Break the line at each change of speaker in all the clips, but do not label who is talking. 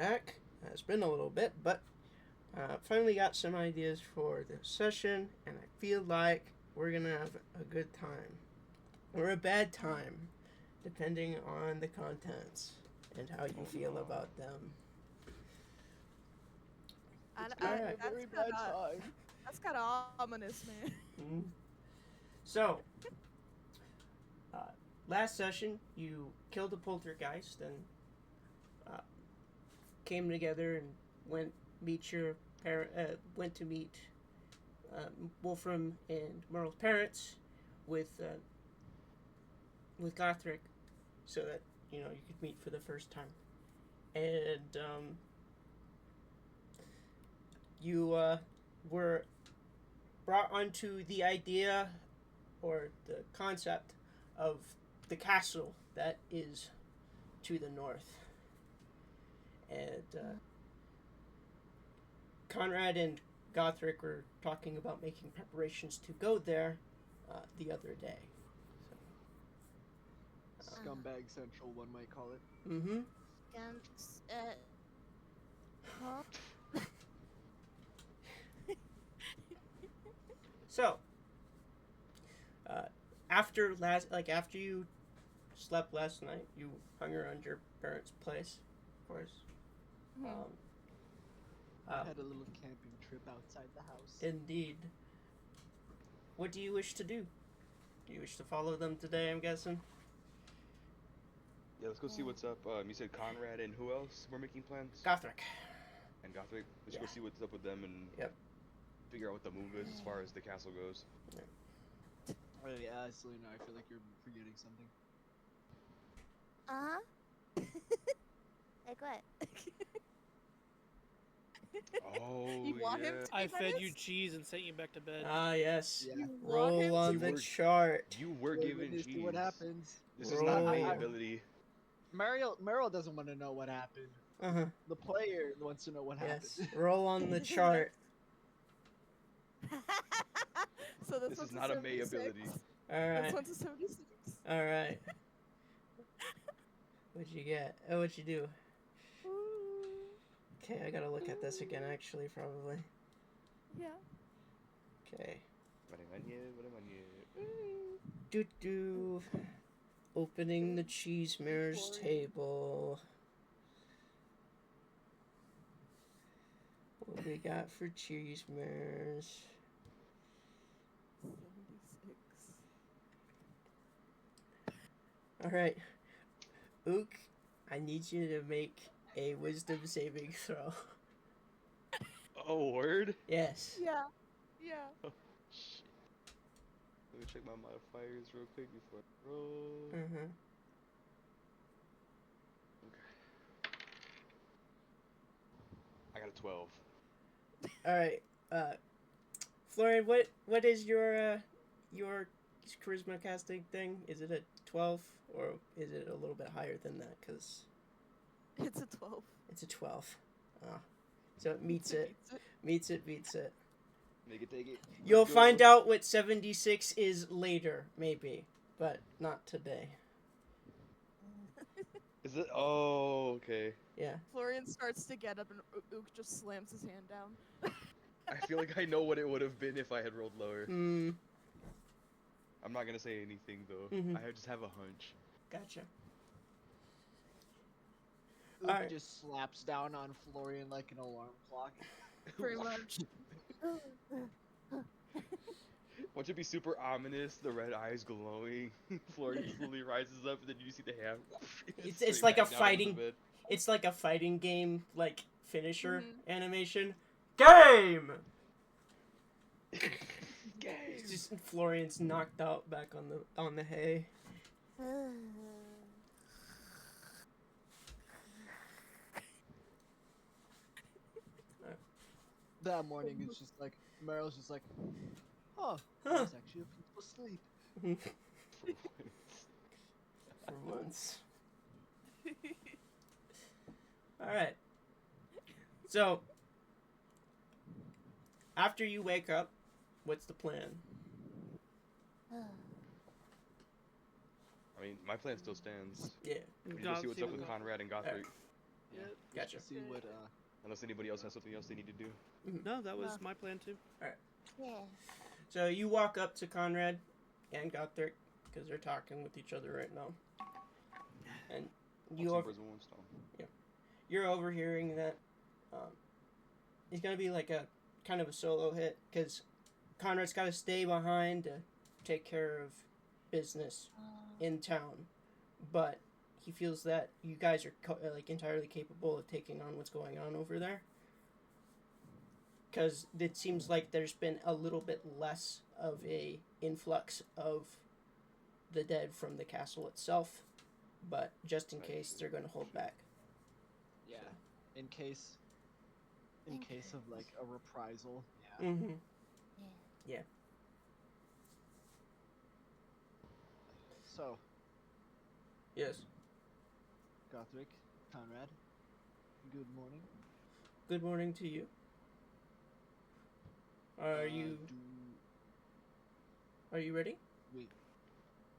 back. It's been a little bit, but finally got some ideas for this session, and I feel like we're gonna have a good time or a bad time, depending on the contents and how you feel about them.
I,
All
I,
right.
that's
Very
kind
bad
of
time.
that's kind of ominous, man.
Mhm. So, uh, last session you killed a poltergeist and uh, came together and went to meet Wolfram and Merle's parents with with Gothric, so that you could meet for the first time. And you were brought onto the idea or the concept of the castle that is to the north. And Conrad and Gothric were talking about making preparations to go there the other day.
Scumbag Central, one might call it.
Mm-hmm.
Scams, huh?
So, uh, after you slept last night, you hung around your parents' place, of course. Um,
Had a little camping trip outside the house.
Indeed. What do you wish to do? Do you wish to follow them today? I'm guessing.
Yeah, let's go see what's up. You said Conrad and who else were making plans?
Gothric.
And Gothric. Let's
Yeah.
go see what's up with them and
Yep.
figure out what the move is as far as the castle goes.
Oh yeah, Selena, I feel like you're forgetting something.
Uh-huh. Like what?
Oh,
You want him
yeah.
to
I
be
fed you
menace?
cheese and sent you back to bed.
Ah, yes.
Yeah.
You want him
Roll on
You
the
were-
chart.
You were
Wait,
given
wait, see what
cheese.
happens.
This is not
Roll.
May ability.
Meryl doesn't want to know what happened.
Uh huh.
The player wants to know what
Yes.
happened.
Roll on the chart.
So this
This
one's
is not a May
76.
ability.
All right.
This one's a 76.
All right. What'd you get? Oh, what'd you do? Okay, I gotta look at this again. Actually, probably.
Yeah.
Okay.
What
Do do. Opening the cheese mare's table. What we got for cheese mares?
76.
All right, Ook, I need you to make a wisdom saving throw.
Oh, word?
Yes.
Yeah. Yeah.
Shit. Let me check my modifiers real quick before I roll.
Mm-hmm.
Okay. I got a 12.
All right. Florian, what is your charisma casting thing? Is it a 12 or is it a little bit higher than that? Cause
It's a 12.
it's a 12. So it meets it. Meets it, beats it.
Make it, take it.
You'll
Let's go.
find out what 76 is later, maybe, but not today.
Is it? Oh, okay.
Yeah.
Florian starts to get up and Ook just slams his hand down.
I feel like I know what it would have been if I had rolled lower.
Hmm.
I'm not gonna say anything though.
Mhm.
I just have a hunch.
Gotcha.
Luke
Alright.
just slaps down on Florian like an alarm clock.
Pretty much.
Watch it be super ominous, the red eyes glowing. Florian slowly rises up, and then you see the hand.
It's
straight
like a
back down onto the
fighting-
bed.
It's like a fighting game, like finisher
Mhm.
animation. Game.
Game.
It's just Florian's knocked out back on the hay.
That morning, it's just like Meryl's just like, huh, I
Huh.
was actually a peaceful sleep.
For once. All right. So, after you wake up, what's the plan?
I mean, my plan still stands.
Yeah.
We need to see what's up with Conrad and Gothric.
Yeah.
Gotcha.
To see what
Unless anybody else has something else they need to do.
No, that was
No.
my plan too.
Yeah.
So you walk up to Conrad and Gothric, because they're talking with each other right now. And
Two birds with one stone.
you're overhearing that it's going to be like a kind of a solo hit, because Conrad's got to stay behind to take care of business in town. But he feels that you guys are like entirely capable of taking on what's going on over there. Because it seems like there's been a little bit less of a influx of the dead from the castle itself, but just in case, they're going to hold back.
yeah, in case of like a reprisal. Yeah.
Mm-hmm.
So,
Yes.
Gothric, Conrad, good morning.
Good morning to you. Are you ready?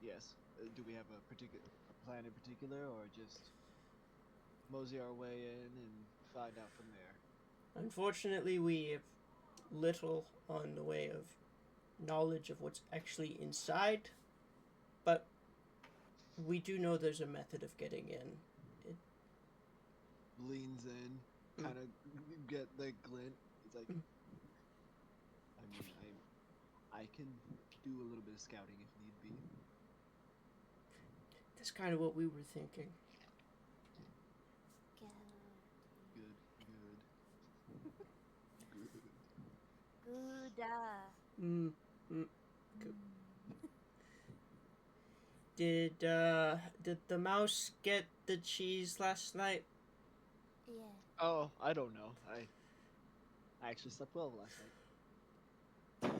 Yes. Do we have a plan in particular, or just mosey our way in and find out from there?
Unfortunately, we have little on the way of knowledge of what's actually inside, but we do know there's a method of getting in.
Leans in, kind of get the glint. It's like, I mean, I can do a little bit of scouting if need be.
That's kind of what we were thinking.
Good.
Did the mouse get the cheese last night?
Yeah.
Oh, I don't know. I actually slept well last night.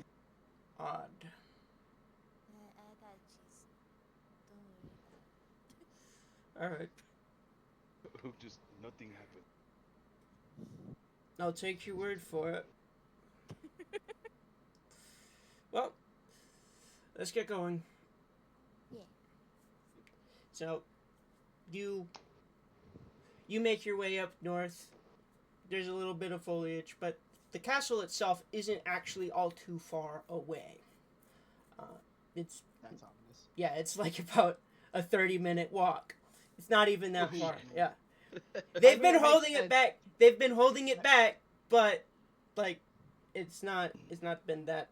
Odd.
I got cheese. Don't worry about it.
Alright.
Just nothing happened.
I'll take your word for it. Well, let's get going.
Yeah.
So, you make your way up north. There's a little bit of foliage, but the castle itself isn't actually all too far away. It's
That's ominous.
yeah, it's like about a 30-minute walk. It's not even that far. Yeah. They've been holding it back. They've been holding it back, but like it's not been that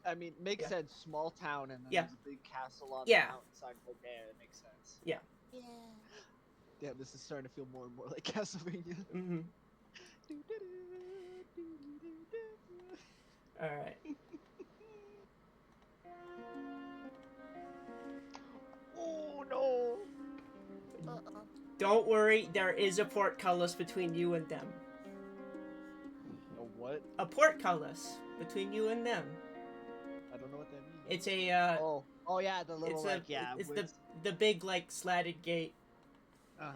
I mean, makes sense. Small town, and then
Yeah.
there's a big castle on
Yeah.
the mountainside. Okay, that makes sense.
Yeah.
Damn, this is starting to feel more and more like Castlevania.
Mm-hmm. All right.
Oh no!
Uh-oh.
Don't worry, there is a portcullis between you and them.
A what?
A portcullis between you and them.
I don't know what that means.
It's a
Oh yeah, the little
it's the big like slatted gate. It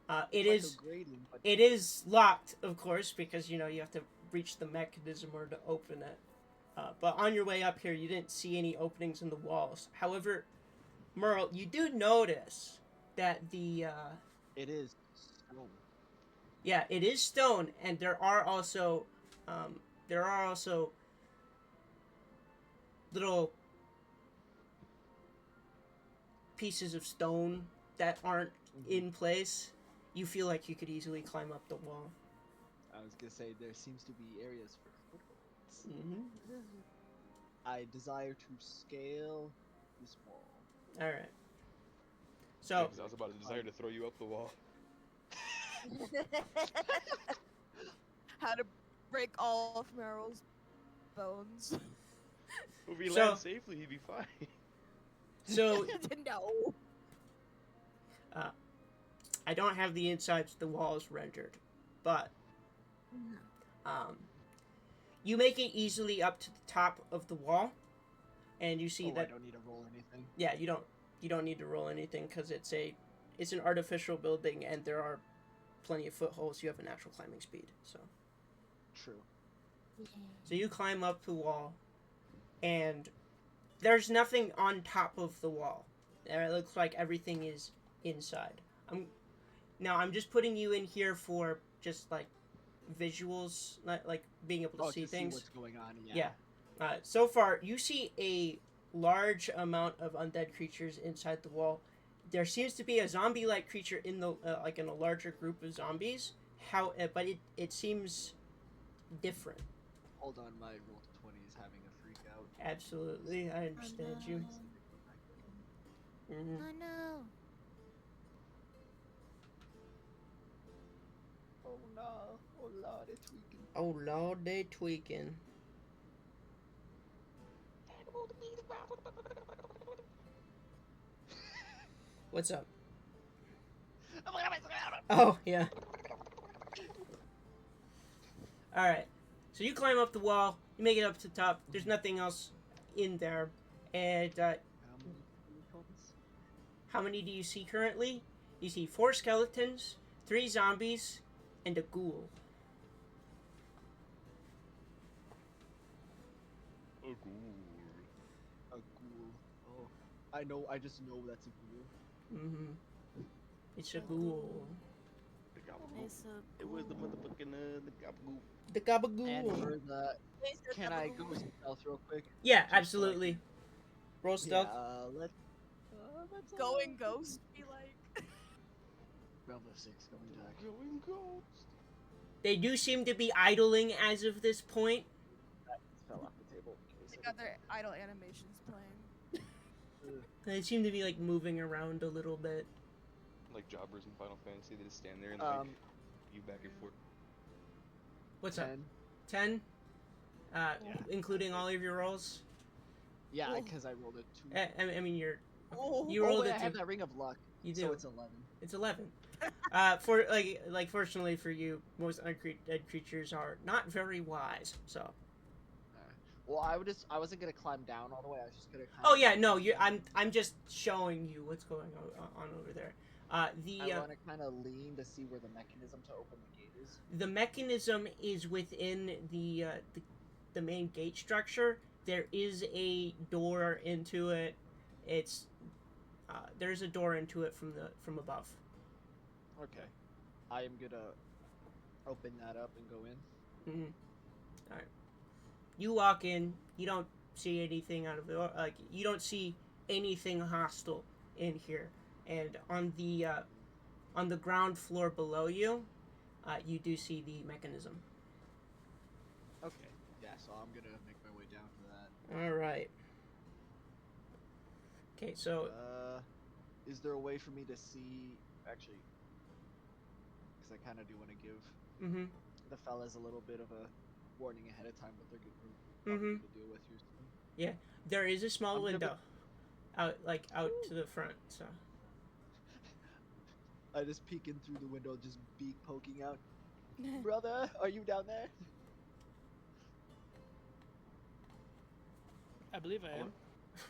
like
is
a grating, but
it is locked, of course, because you have to reach the mechanism or to open it. But on your way up here, you didn't see any openings in the walls. However, Merle, you do notice that the
it is stone.
yeah, it is stone, and there are also little pieces of stone that aren't in place. You feel like you could easily climb up the wall.
I was gonna say there seems to be areas for footholds.
Mm-hmm.
I desire to scale this wall.
All right. So,
Yeah, 'cause I was about to desire to throw you up the wall.
How to break all of Meryl's bones.
If he
So-
lands safely, he'd be fine.
so
No.
I don't have the insides of the walls rendered, but you make it easily up to the top of the wall, and you see
I
that
don't need to roll anything.
yeah, you don't need to roll anything because it's an artificial building and there are plenty of footholds. You have a natural climbing speed, so
True.
so you climb up the wall, and there's nothing on top of the wall. It looks like everything is inside. Now I'm just putting you in here for just like visuals, like being able to
Oh,
see
to
things.
see what's going on.
Yeah. So far, you see a large amount of undead creatures inside the wall. There seems to be a zombie-like creature in the like in a larger group of zombies. But it seems different.
Hold on, my roll 20 is having a freak out.
Absolutely, I understand you. Mm-hmm.
Oh no.
Oh no! Oh lord, it's tweaking.
Oh lord, they tweaking. What's up? Oh yeah. All right. So you climb up the wall. You make it up to the top. There's nothing else in there. And
How many skeletons?
how many do you see currently? You see 4 skeletons, 3 zombies, and a ghoul.
A ghoul.
A ghoul. Oh, I just know that's a ghoul.
Mm-hmm. It's a ghoul.
The gabagool.
It's a
It was the
ghoul.
motherfucking the gabagool.
The
And
gabagool.
for the,
They said
can
that
I
was
go stealth real quick?
Yeah,
Just so I
absolutely.
can-
Roll stealth.
Yeah, let's
going ghost. Be like.
Realm of 6 coming back.
Going ghost.
They do seem to be idling as of this point.
That just fell off the table.
They got their idle animations playing.
They seem to be like moving around a little bit.
Like jobbers in Final Fantasy, they just stand there and like you back and forth.
What's up?
10.
10? Including all of your rolls?
Yeah,
Oh.
because I rolled a 2.
I mean, you
Oh,
rolled
wait,
it
I have
to...
that ring of luck.
You do.
So it's 11.
It's 11. For like fortunately for you, most undead creatures are not very wise. So.
Well, I wasn't gonna climb down all the way. I was just gonna.
Oh yeah, no, I'm just showing you what's going on over there.
I want to kind of lean to see where the mechanism to open the gate is.
The mechanism is within the main gate structure. There is a door into it. It's there's a door into it from above.
Okay, I am gonna open that up and go in.
Mm-hmm. All right. You walk in. You don't see anything out of the like. You don't see anything hostile in here. And on the ground floor below you, you do see the mechanism.
Okay. Yeah, so I'm gonna make my way down for that.
All right. Okay, so
Is there a way for me to see actually? Because I kind of do want to give
mm-hmm.
the fellas a little bit of a warning ahead of time what they're going
Mm-hmm.
to deal with here soon.
There is a small
I'm gonna
window out to the front. So
I just peek in through the window, just beak poking out. Brother, are you down there?
I believe I am.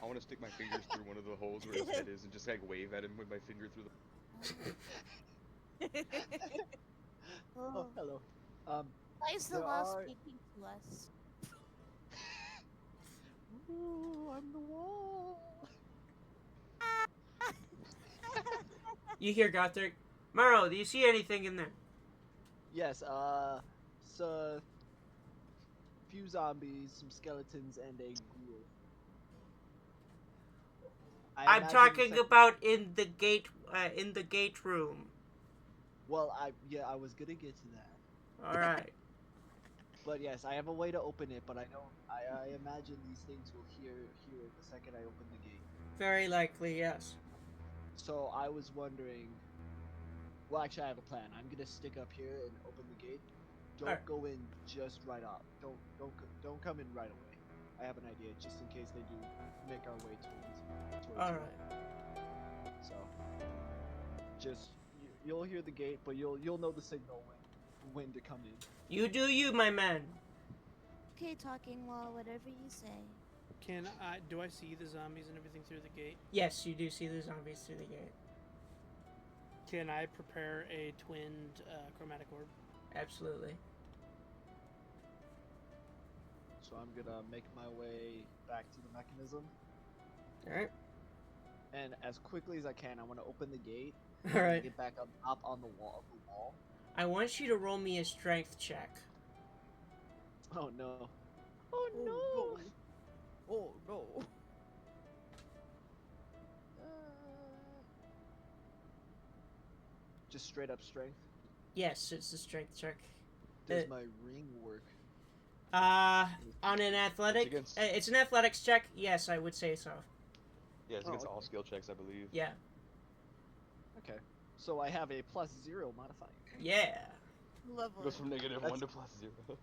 I want to stick my fingers through one of the holes where his head is and just like wave at him with my finger through the.
Oh, hello.
Why is the
There
law
are-
speaking to us?
Ooh, I'm the wall.
you hear Gothric, Maro, do you see anything in there?
Yes, so few zombies, some skeletons, and a ghoul. I
I'm
imagine
talking
the sec-
about in the gate room.
Well, I was gonna get to that.
All right.
But yes, I have a way to open it, but I don't. I imagine these things will hear it the second I open the gate.
Very likely, yes.
So I was wondering. Well, actually, I have a plan. I'm gonna stick up here and open the gate. Don't
Alright.
go in just right off. Don't come in right away. I have an idea, just in case they do make our way towards
All
you.
right.
So, just you'll hear the gate, but you'll know the signal when to come in.
You do you, my man.
Okay, talking wall, whatever you say.
Do I see the zombies and everything through the gate?
Yes, you do see the zombies through the gate.
Can I prepare a twinned chromatic orb?
Absolutely.
So I'm gonna make my way back to the mechanism,
All right.
and as quickly as I can, I want to open the gate
All right.
Get back up on the wall.
I want you to roll me a strength check.
Oh no.
Oh no! Oh no!
Just straight up strength.
Yes, it's a strength check.
Does my ring work?
On an athletic,
against-
it's an athletics check. Yes, I would say so.
Yeah, it's against
okay.
all skill checks, I believe.
Yeah.
Okay. So I have a +0 modifier.
Yeah.
It
Lovely.
goes from -1
That's-
to +0.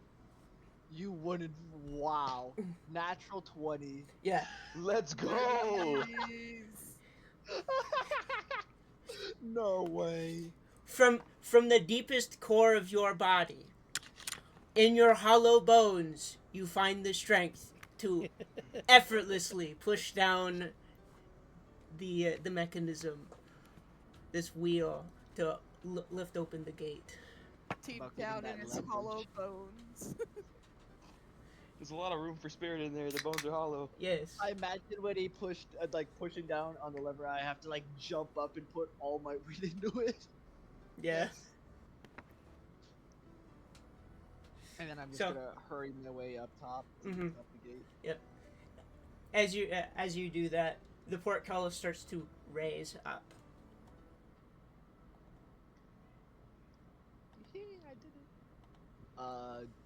You wouldn't. Wow. Natural 20.
Yeah.
Let's go!
Jeez.
No way.
From the deepest core of your body, in your hollow bones, you find the strength to effortlessly push down the mechanism, this wheel, to lift open the gate.
Deep
About getting
down
that
in his
leverage.
hollow bones.
There's a lot of room for spirit in there. The bones are hollow.
Yes.
I imagine when he pushed, pushing down on the lever, I have to jump up and put all my weight into it.
Yeah.
And then I'm just
So-
gonna hurry my way up top to
Mhm.
up the gate.
As you do that, the portcullis starts to raise up.
I did it.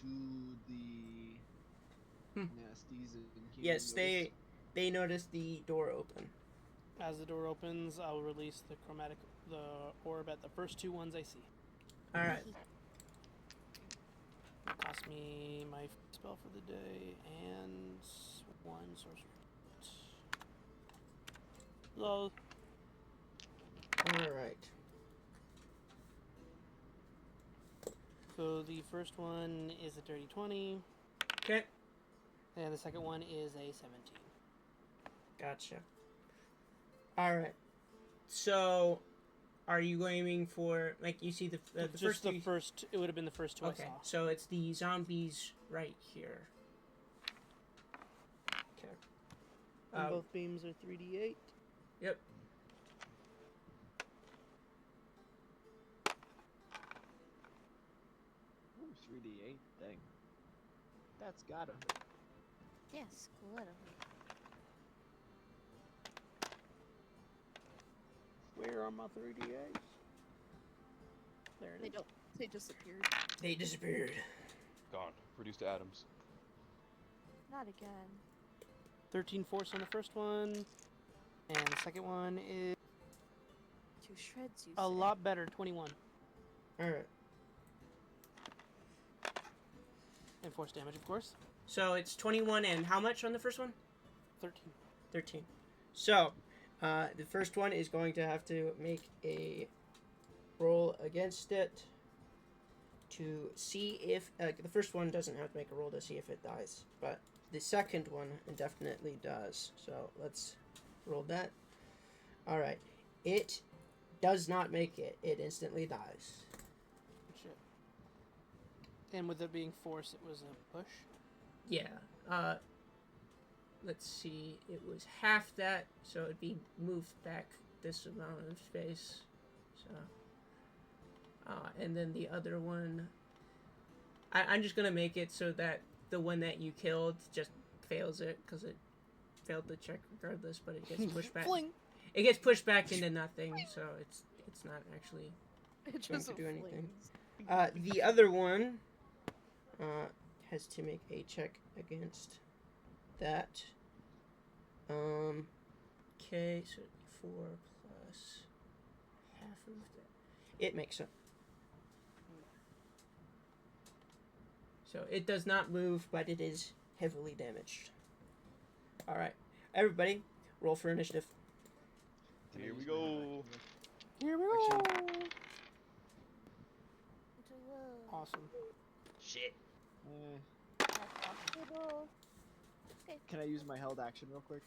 Do the nasties and
Yes, they notice the door open.
As the door opens, I'll release the orb at the first two ones I see.
All right.
Cost me my spell for the day and one sorcery. Lol.
All right.
So the first one is a dirty 20,
Okay.
and the second one is a 17.
Gotcha. All right. So, are you aiming for you see the
Just
first
the
three?
first. It would have been the first two
Okay.
I saw.
So it's the zombies right here. Okay.
And both beams are 3d8.
Yep.
Ooh, 3d8. Dang. That's gotta hurt.
Yes, cool.
Where are my 3d8s? There it
They
is.
don't. They disappeared.
They disappeared.
Gone. Reduced to atoms.
Not again.
13 force on the first one, and the second one is
To shreds, you
a
say.
lot better, 21.
All right.
And force damage, of course.
So it's 21 and how much on the first one?
13.
13. So, the first one is going to have to make a roll against it to see if the first one doesn't have to make a roll to see if it dies, but the second one definitely does. So let's roll that. All right, it does not make it. It instantly dies.
Shit. And with it being force, it was a push.
Yeah. Let's see. It was half that, so it'd be moved back this amount of space. So. And then the other one, I'm just gonna make it so that the one that you killed just fails it because it failed the check regardless, but it gets pushed back.
Fling!
It gets pushed back into nothing, so it's not actually.
It
Going
just
to do anything.
flings.
The other one has to make a check against that. Okay, so 4 plus half of that. It makes it. So it does not move, but it is heavily damaged. All right, everybody, roll for initiative.
Can I
Here we
use my
go.
Here we go!
Actually-
Awesome.
Shit.
Can I use my held action real quick?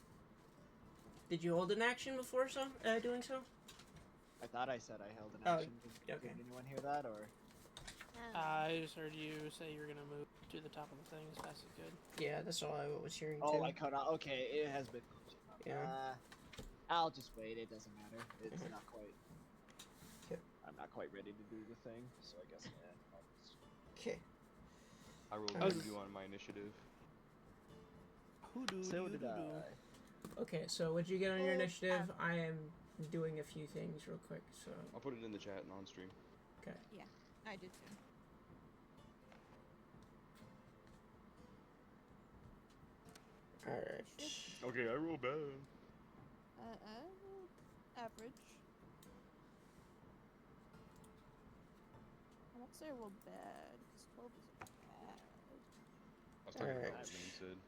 Did you hold an action before doing so?
I thought I said I held an
Oh,
action. Did
okay.
anyone hear that, or?
I just heard you say you were gonna move to the top of the thing as fast as you could.
Yeah, that's all I was hearing
Oh,
too.
I cut out. Okay, it has been.
Yeah.
I'll just wait. It doesn't matter. It's
Mhm.
not quite. not quite ready to do the thing, so I guess I'll just...
Okay.
I rolled
I was-
a 2 on my initiative.
So did I.
Okay, so what'd you get on your
Oh,
initiative? I am doing a few things real quick, so...
I'll put it in the chat and on stream.
Okay.
I did too.
Alright.
Okay, I roll bad.
Average. I won't say I rolled bad, because 12 isn't bad.
I was talking
Alright.
about what Lane said.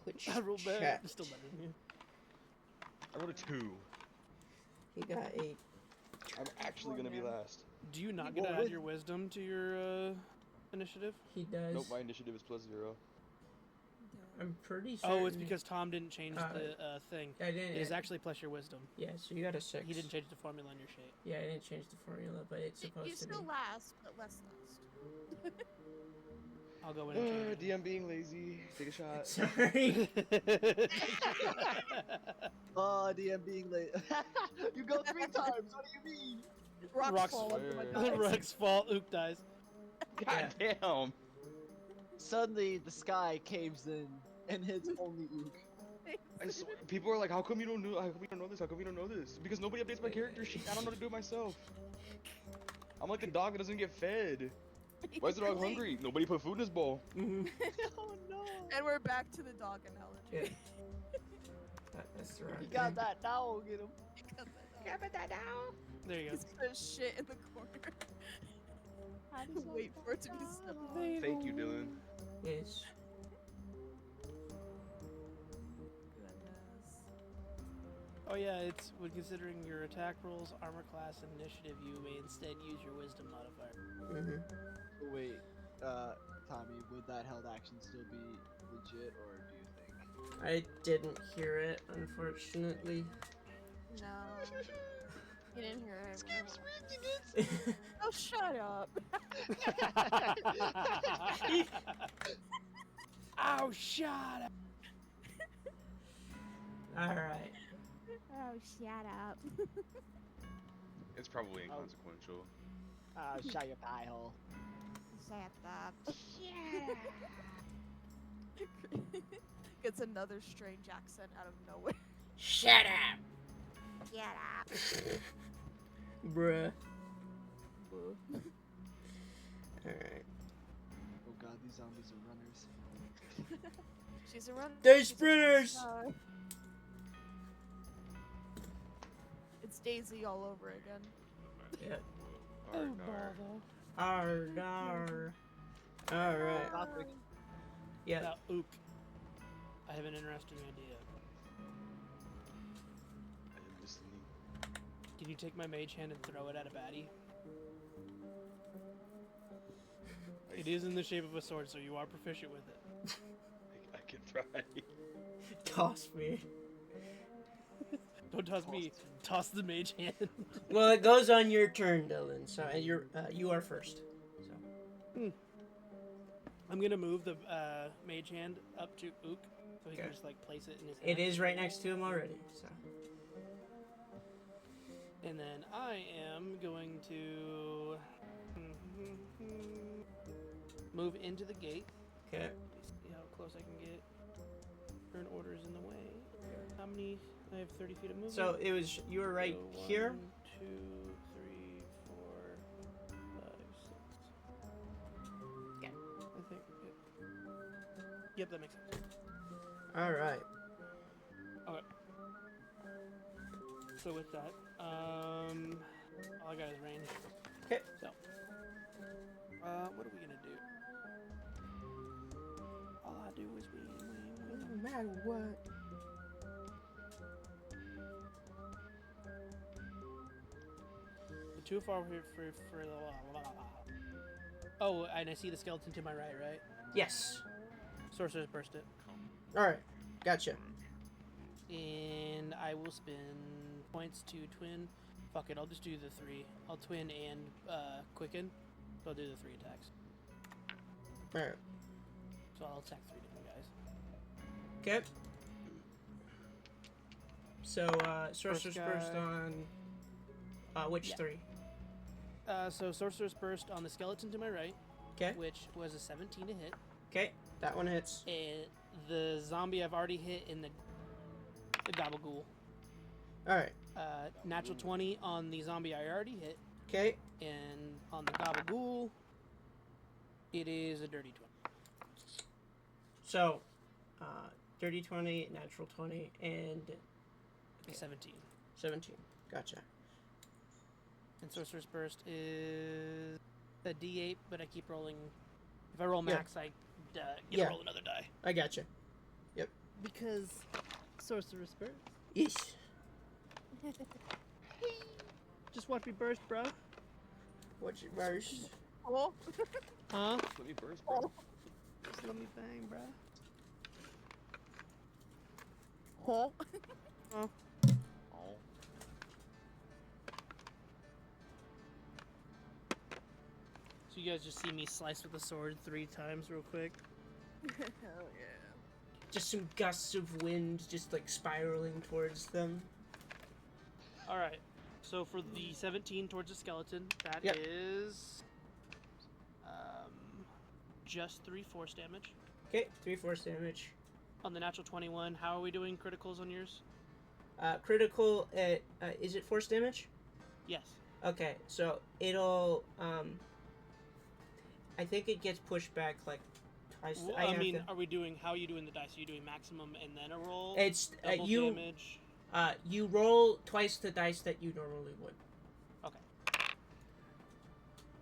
Twitch
I rolled bad.
chat.
Still better than you.
I rolled a 2.
He got a...
I'm actually gonna be last.
Do you not get to add your wisdom to your initiative?
He does.
Nope, my initiative is +0.
I'm pretty certain...
Oh, it's because Tom didn't change the thing.
I didn't...
It is actually plus your wisdom.
Yeah, so you got a 6.
He didn't change the formula on your sheet.
Yeah, I didn't change the formula, but it's
You
supposed to be.
still last, but less last.
I'll go in and change it.
DM being lazy. Take a shot.
Sorry.
Oh, DM being late. You go 3 times. What do you mean?
Rocks
Rocks
fall under my
fire.
dice.
Rug's fault. Ook dies.
God damn.
Suddenly, the sky caves in and hits only Ook.
People are like, how come you don't know? How come you don't know this? How come you don't know this? Because nobody updates my character sheet. I don't know how to do it myself. I'm like the dog that doesn't get fed. Why is the dog hungry? Nobody put food in his bowl.
Mhm.
Oh no!
And we're back to the dog analogy.
That's the right
You got
thing.
that now, get him.
There you go.
He's gonna shit in the corner. Wait for it to be stepped on.
Thank you, Dylan.
Yes.
Goodness.
Oh yeah, it's when considering your attack rolls, armor class, and initiative, you may instead use your wisdom modifier.
Mm-hmm.
Wait, Tommy, would that held action still be legit, or do you think?
I didn't hear it, unfortunately.
No. You didn't hear it. Oh, shut up.
Oh, shut up!
Alright.
Oh, shut up.
It's probably inconsequential.
Shut your pie hole.
Shut up.
Gets another strange accent out of nowhere.
Shut up!
Shut up.
Bruh. Alright.
Oh god, these zombies are runners.
She's a runner.
They're
she's a
sprinters!
star. It's Daisy all over again.
Yeah.
Alright,
Arr. Alright.
Topic.
Yeah.
Now, Ook. I have an interesting idea.
I am listening.
Can you take my mage hand and throw it at a baddie? It is in the shape of a sword, so you are proficient with it.
I can try.
Toss me.
Don't toss me. Toss the mage hand.
Well, it goes on your turn, Dylan. So you are first. So.
I'm gonna move the mage hand up to Ook, so he can
Okay.
just like place it in his hand.
It is right next to him already. So.
And then I am going to move into the gate.
Okay.
See how close I can get. Turn order is in the way. How many? I have 30 feet of movement.
So it was you were right
So
here.
1, 2, 3, 4, 5, 6.
Yeah.
I think. Yep, that makes sense.
All right.
Okay. So with that, all I got is range.
Okay.
So, what are we gonna do? All I do is win.
No matter what.
The too far for the. Oh, and I see the skeleton to my right?
Yes.
Sorcerer's burst it.
All right. Gotcha.
And I will spend points to twin. Fuck it, I'll just do the 3. I'll twin and quicken. So I'll do the 3 attacks.
All right.
So I'll attack 3 different guys.
Okay. So sorcerer's
First
burst
guy.
on which
Yeah.
3?
So Sorcerer's Burst on the skeleton to my right,
Okay.
which was a 17 to hit.
Okay. That one hits.
And the zombie I've already hit in the Gabagool.
All right.
Natural 20 on the zombie I already hit.
Okay.
And on the Gabagool, it is a dirty 20.
So, dirty 20, natural 20, and
A 17.
17. Gotcha.
And Sorcerer's Burst is a D8, but I keep rolling. If I roll max, I get to roll another die.
I gotcha.
Because Sorcerer's Burst.
Yeesh.
Just watch me burst, bro.
What's your verse?
Oh.
Huh?
Let me burst, bro.
Just let me bang, bro.
Oh.
Oh.
So you guys just see me slice with the sword 3 times real quick.
Hell yeah.
Just some gusts of wind just like spiraling towards them.
Alright. So for the 17 towards the skeleton, that
Yep.
is just 3 force damage.
Okay, 3 force damage.
On the natural 21, how are we doing criticals on yours?
Critical at, is it force damage?
Yes.
Okay, so it'll, I think it gets pushed back like twice.
Well, I mean, are we doing, how are you doing the dice? Are you doing maximum and then a roll?
It's,
Double damage?
you roll twice the dice that you normally would.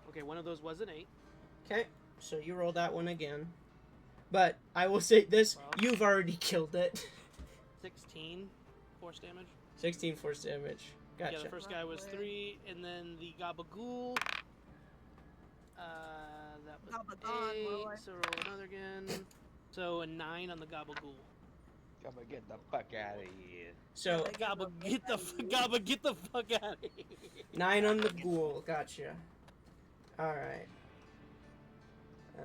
Okay, one of those was an 8.
Okay, so you roll that one again. But I will say this,
Well.
you've already killed it.
16 force damage.
16 force damage. Gotcha.
Yeah, the first guy was 3, and then the Gabagool. That was
Gabagon, boy.
8, so roll another again. So a 9 on the Gabagool.
Gotta get the fuck out of here.
So,
Gaba, get the fuck out of here.
9 on the ghoul. Gotcha. Alright. I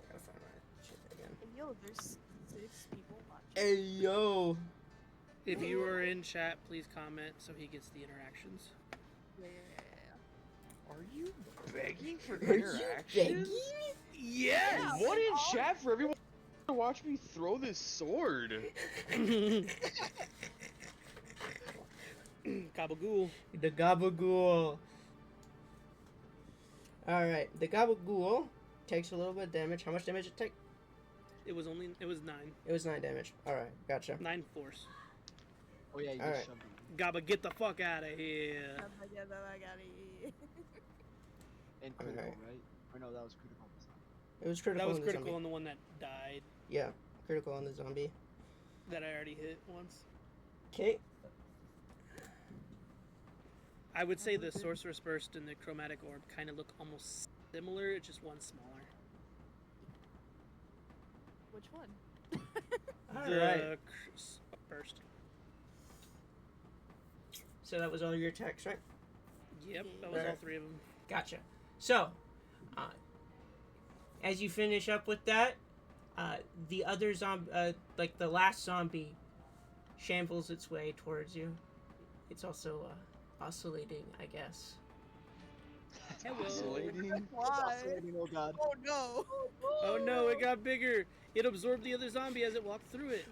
gotta find my shit again.
Hey, yo, there's 6 people watching.
Hey, yo!
If you are in chat, please comment so he gets the interactions.
Yeah.
Are you begging for
Are you
interaction?
begging?
Yes! What in chat for everyone to watch me throw this sword?
Gabagool.
The Gabagool. Alright, the Gabagool takes a little bit of damage. How much damage did it take?
It was 9.
It was 9 damage. Alright, gotcha.
9 force.
Oh yeah, you
Alright.
just shoved it.
Gaba, get the fuck out of here.
And critical,
Alright.
right? Or no, that was critical this time.
It was critical
That was
on the
critical
zombie.
on the one that died,
Yeah, critical on the zombie.
that I already hit once.
Okay.
I would say the Sorcerer's Burst and the Chromatic Orb kind of look almost similar, it's just one smaller.
Which one?
Alright.
Burst.
So that was all your attacks, right?
Yep, that was all
Right.
3 of them.
Gotcha. So, as you finish up with that, the other zombie, like the last zombie, shambles its way towards you. It's also oscillating, I guess.
Oscillating.
Why?
Oscillating, oh god.
Oh no!
Oh no, it got bigger! It absorbed the other zombie as it walked through it.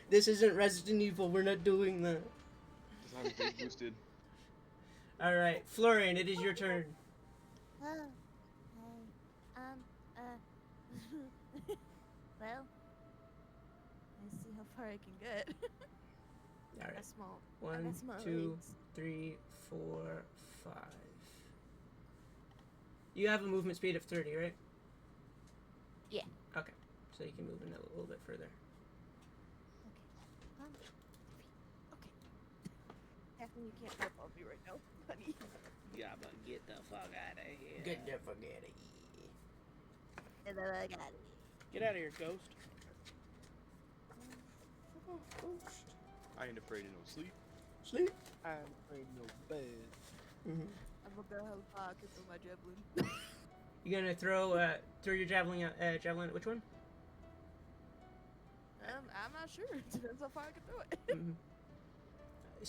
This isn't Resident Evil. We're not doing that.
Zombie face boosted.
All right, Florian, it is your turn.
Oh, well, let's see how far I can get.
All right.
That's small.
1,
That's my
2,
legs.
3, 4, 5. You have a movement speed of 30, right?
Yeah.
Okay, so you can move in a little bit further.
Okay.
Definitely you can't help on me right now, honey.
Yeah, but get the fuck out of here.
Get the fuck out of
And then I got it.
Get out of here, ghost.
I ain't afraid of no sleep.
Sleep.
I'm afraid no bed.
Mm-hmm.
I'm gonna have pockets on my javelin.
You gonna throw your javelin at which one?
I'm not sure. Depends how far I can throw it.
Mhm.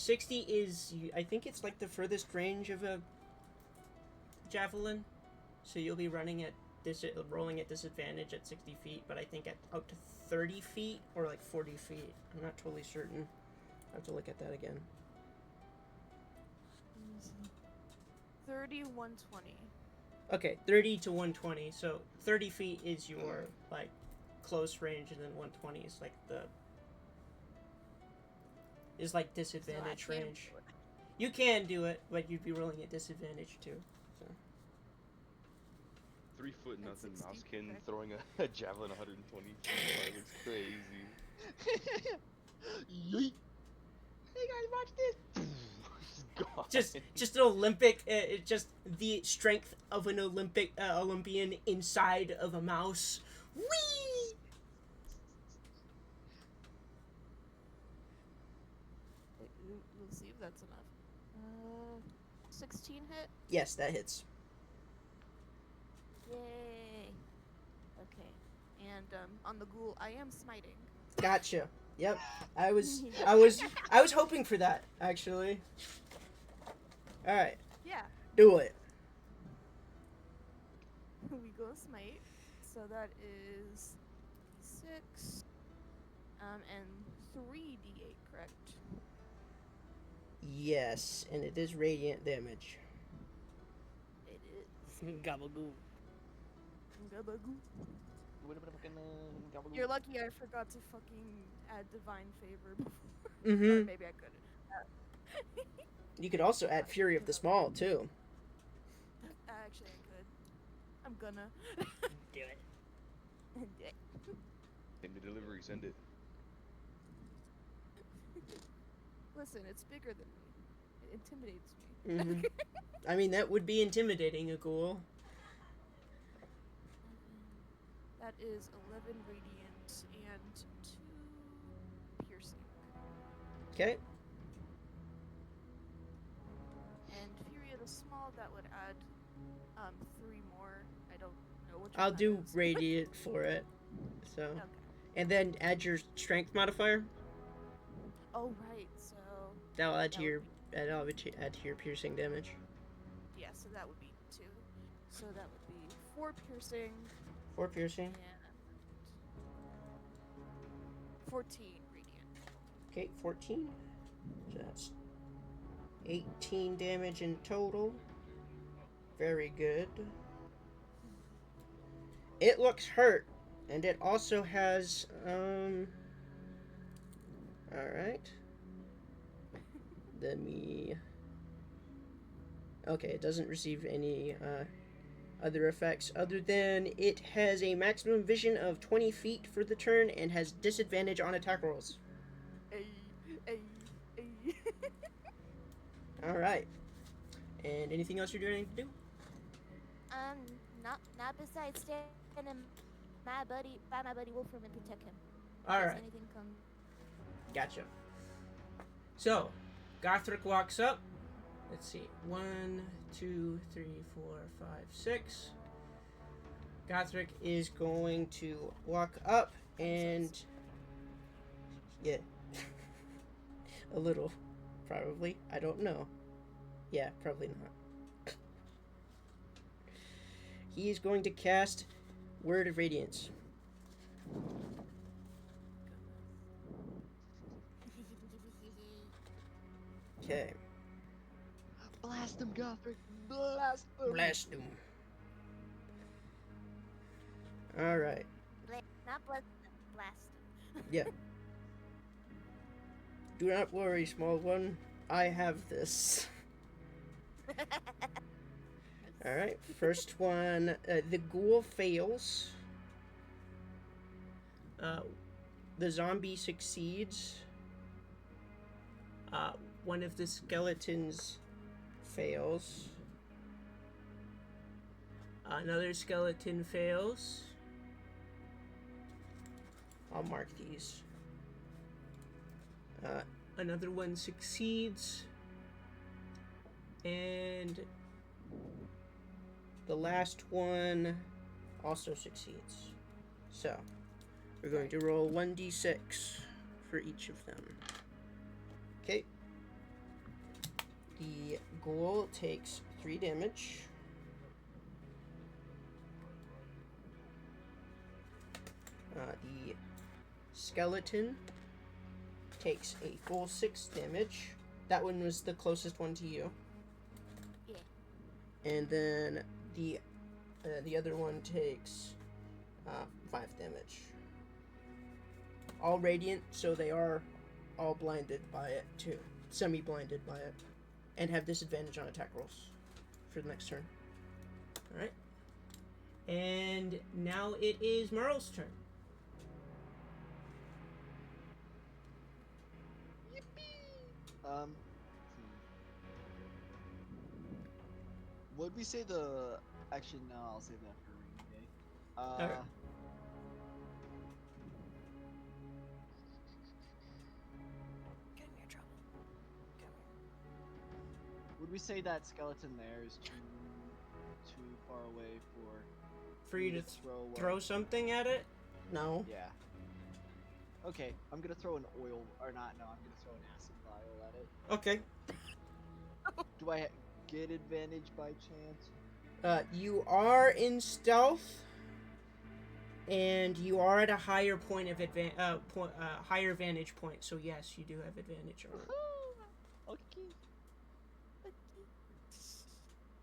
60 is, I think it's like the furthest range of a javelin. So you'll be rolling at disadvantage at 60 feet, but I think at up to 30 feet or like 40 feet. I'm not totally certain. I have to look at that again.
30, 120.
Okay, 30 to 120. So 30 feet is your like close range, and then 120 is like disadvantage
So I can't
range.
do it.
You can do it, but you'd be rolling at disadvantage too. So
3 foot
At
nothing
60,
mousekin
correct.
throwing a javelin 120 feet. That looks crazy.
Yeet.
Hey guys, watch this. He's gone.
just an Olympic, just the strength of an Olympian inside of a mouse. Whee!
We'll see if that's enough. 16 hit?
Yes, that hits.
Yay! Okay. And on the ghoul, I am smiting.
Gotcha. Yep. I was hoping for that, actually. All right,
Yeah.
do it.
We go smite. So that is 6. And 3d8, correct?
Yes, and it is radiant damage.
It is.
Gabagoo.
Gabagoo. You're lucky I forgot to fucking add divine favor before. Or
Mm-hmm.
maybe I couldn't.
You could also add Fury of the Small too.
Actually, I could. I'm gonna.
Do it.
Send the delivery, send it.
Listen, it's bigger than me. It intimidates me.
Mm-hmm. I mean, that would be intimidating, a ghoul.
That is 11 radiant and 2 piercing.
Okay.
And Fury of the Small, that would add 3 more. I don't know which
I'll
one
do
that is.
radiant for it. So,
Okay.
and then add your strength modifier.
Oh, right. So,
That'll add to
That
your
would
add to your piercing damage.
yeah, so that would be 2. So that would be 4 piercing
4 piercing.
and 14 radiant.
Okay, 14. So that's 18 damage in total. Very good. It looks hurt, and it also has alright. Let me. Okay, it doesn't receive any other effects other than it has a maximum vision of 20 feet for the turn and has disadvantage on attack rolls.
Ay, ay, ay.
Alright. And anything else you're doing to do?
Not besides standing by my buddy Wolfram and protect him.
Alright.
Anything come?
Gotcha. So, Gothric walks up. Let's see. 1, 2, 3, 4, 5, 6. Gothric is going to walk up and. Yeah. A little. Probably. I don't know. Yeah, probably not. He is going to cast Word of Radiance. Okay.
Blast him, Gothric. Blast him.
Blast him. Alright.
Not blast him.
Yeah. Do not worry, small one. I have this. Alright, first one. The ghoul fails. The zombie succeeds. One of the skeletons fails. Another skeleton fails. I'll mark these. Another one succeeds. And the last one also succeeds. So, we're going to roll 1d6 for each of them. Okay. The ghoul takes 3 damage. The skeleton takes a full 6 damage. That one was the closest one to you.
Yeah.
And then the other one takes 5 damage. All radiant, so they are all blinded by it too. Semi-blinded by it. And have disadvantage on attack rolls for the next turn. Alright. And now it is Merle's turn.
Would we say the? Actually, no. I'll save that for a rainy day.
Alright.
Get in your trouble. Come here.
Would we say that skeleton there is too far away
For you to
throw?
throw something at it? No.
Yeah. Okay, I'm gonna throw an oil, or not? No, I'm gonna throw an acid vial at it.
Okay.
Do I get advantage by chance?
You are in stealth, and you are at a higher point of higher vantage point. So yes, you do have advantage on it.
Okay.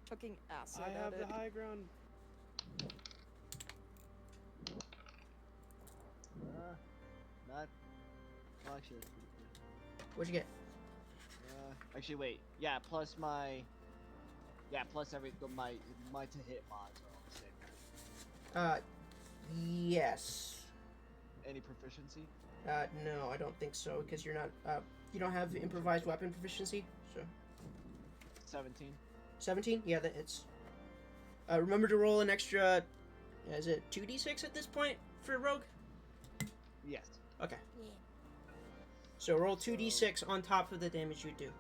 Fucking acid
I have
at
the
it.
high ground.
Not. Well, actually, that's pretty good.
What'd you get?
Actually, wait. Yeah, plus my. Yeah, plus my to hit mods are all the same.
Yes.
Any proficiency?
No, I don't think so, because you're not, you don't have improvised weapon proficiency, so.
17.
17? Yeah, that hits. Remember to roll an extra, is it 2d6 at this point for Rogue?
Yes.
Okay.
Yeah.
So roll 2d6 on top of the damage you do.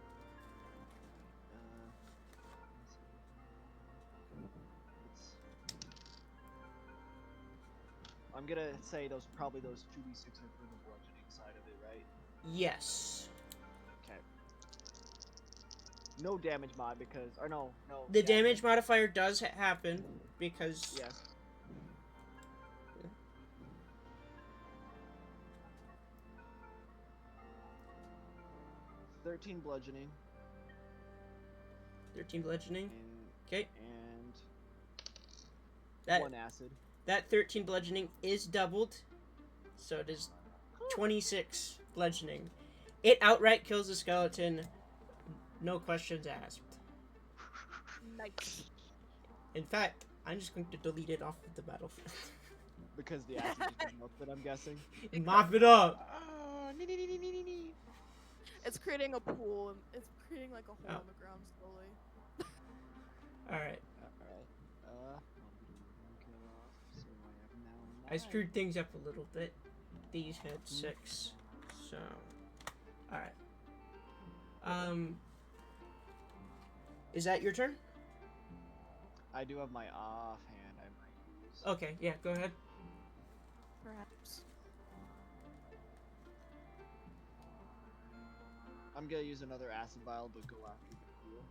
I'm gonna say those 2d6 are for the bludgeoning side of it, right?
Yes.
Okay. No damage mod because, or no.
The damage modifier does happen, because...
Yes.
Yeah.
13 bludgeoning.
13 bludgeoning. Okay.
And
That
1 acid.
That 13 bludgeoning is doubled, so it is 26 bludgeoning. It outright kills the skeleton, no questions asked.
Nice.
In fact, I'm just going to delete it off of the battlefield.
Because the acid just melts it, I'm guessing.
Mop it up!
It's creating a pool. And it's creating like a hole
Oh.
in the ground slowly.
Alright, I
9.
screwed things up a little bit. These had 6, so... Alright. Is that your turn?
I do have my offhand I might use.
Okay, yeah, go ahead.
Perhaps.
I'm gonna use another acid vial, but go after the pool.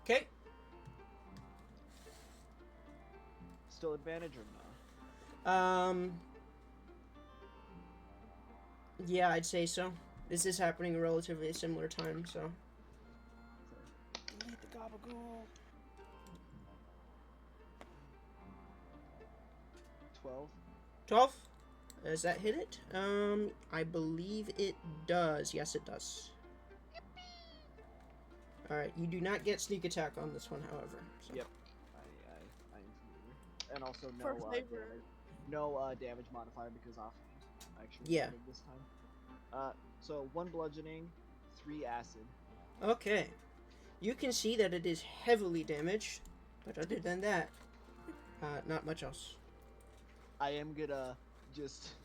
Okay.
Still advantage or no?
Yeah, I'd say so. This is happening at relatively a similar time, so...
Eat the gabagool.
12.
12? Does that hit it? I believe it does. Yes, it does. Alright, you do not get sneak attack on this one, however. So.
Yep. I am familiar. And also no
For flavor.
damage modifier because offhand. Actually,
Yeah.
this time. So 1 bludgeoning, 3 acid.
Okay. You can see that it is heavily damaged, but other than that, not much else.
I am gonna just.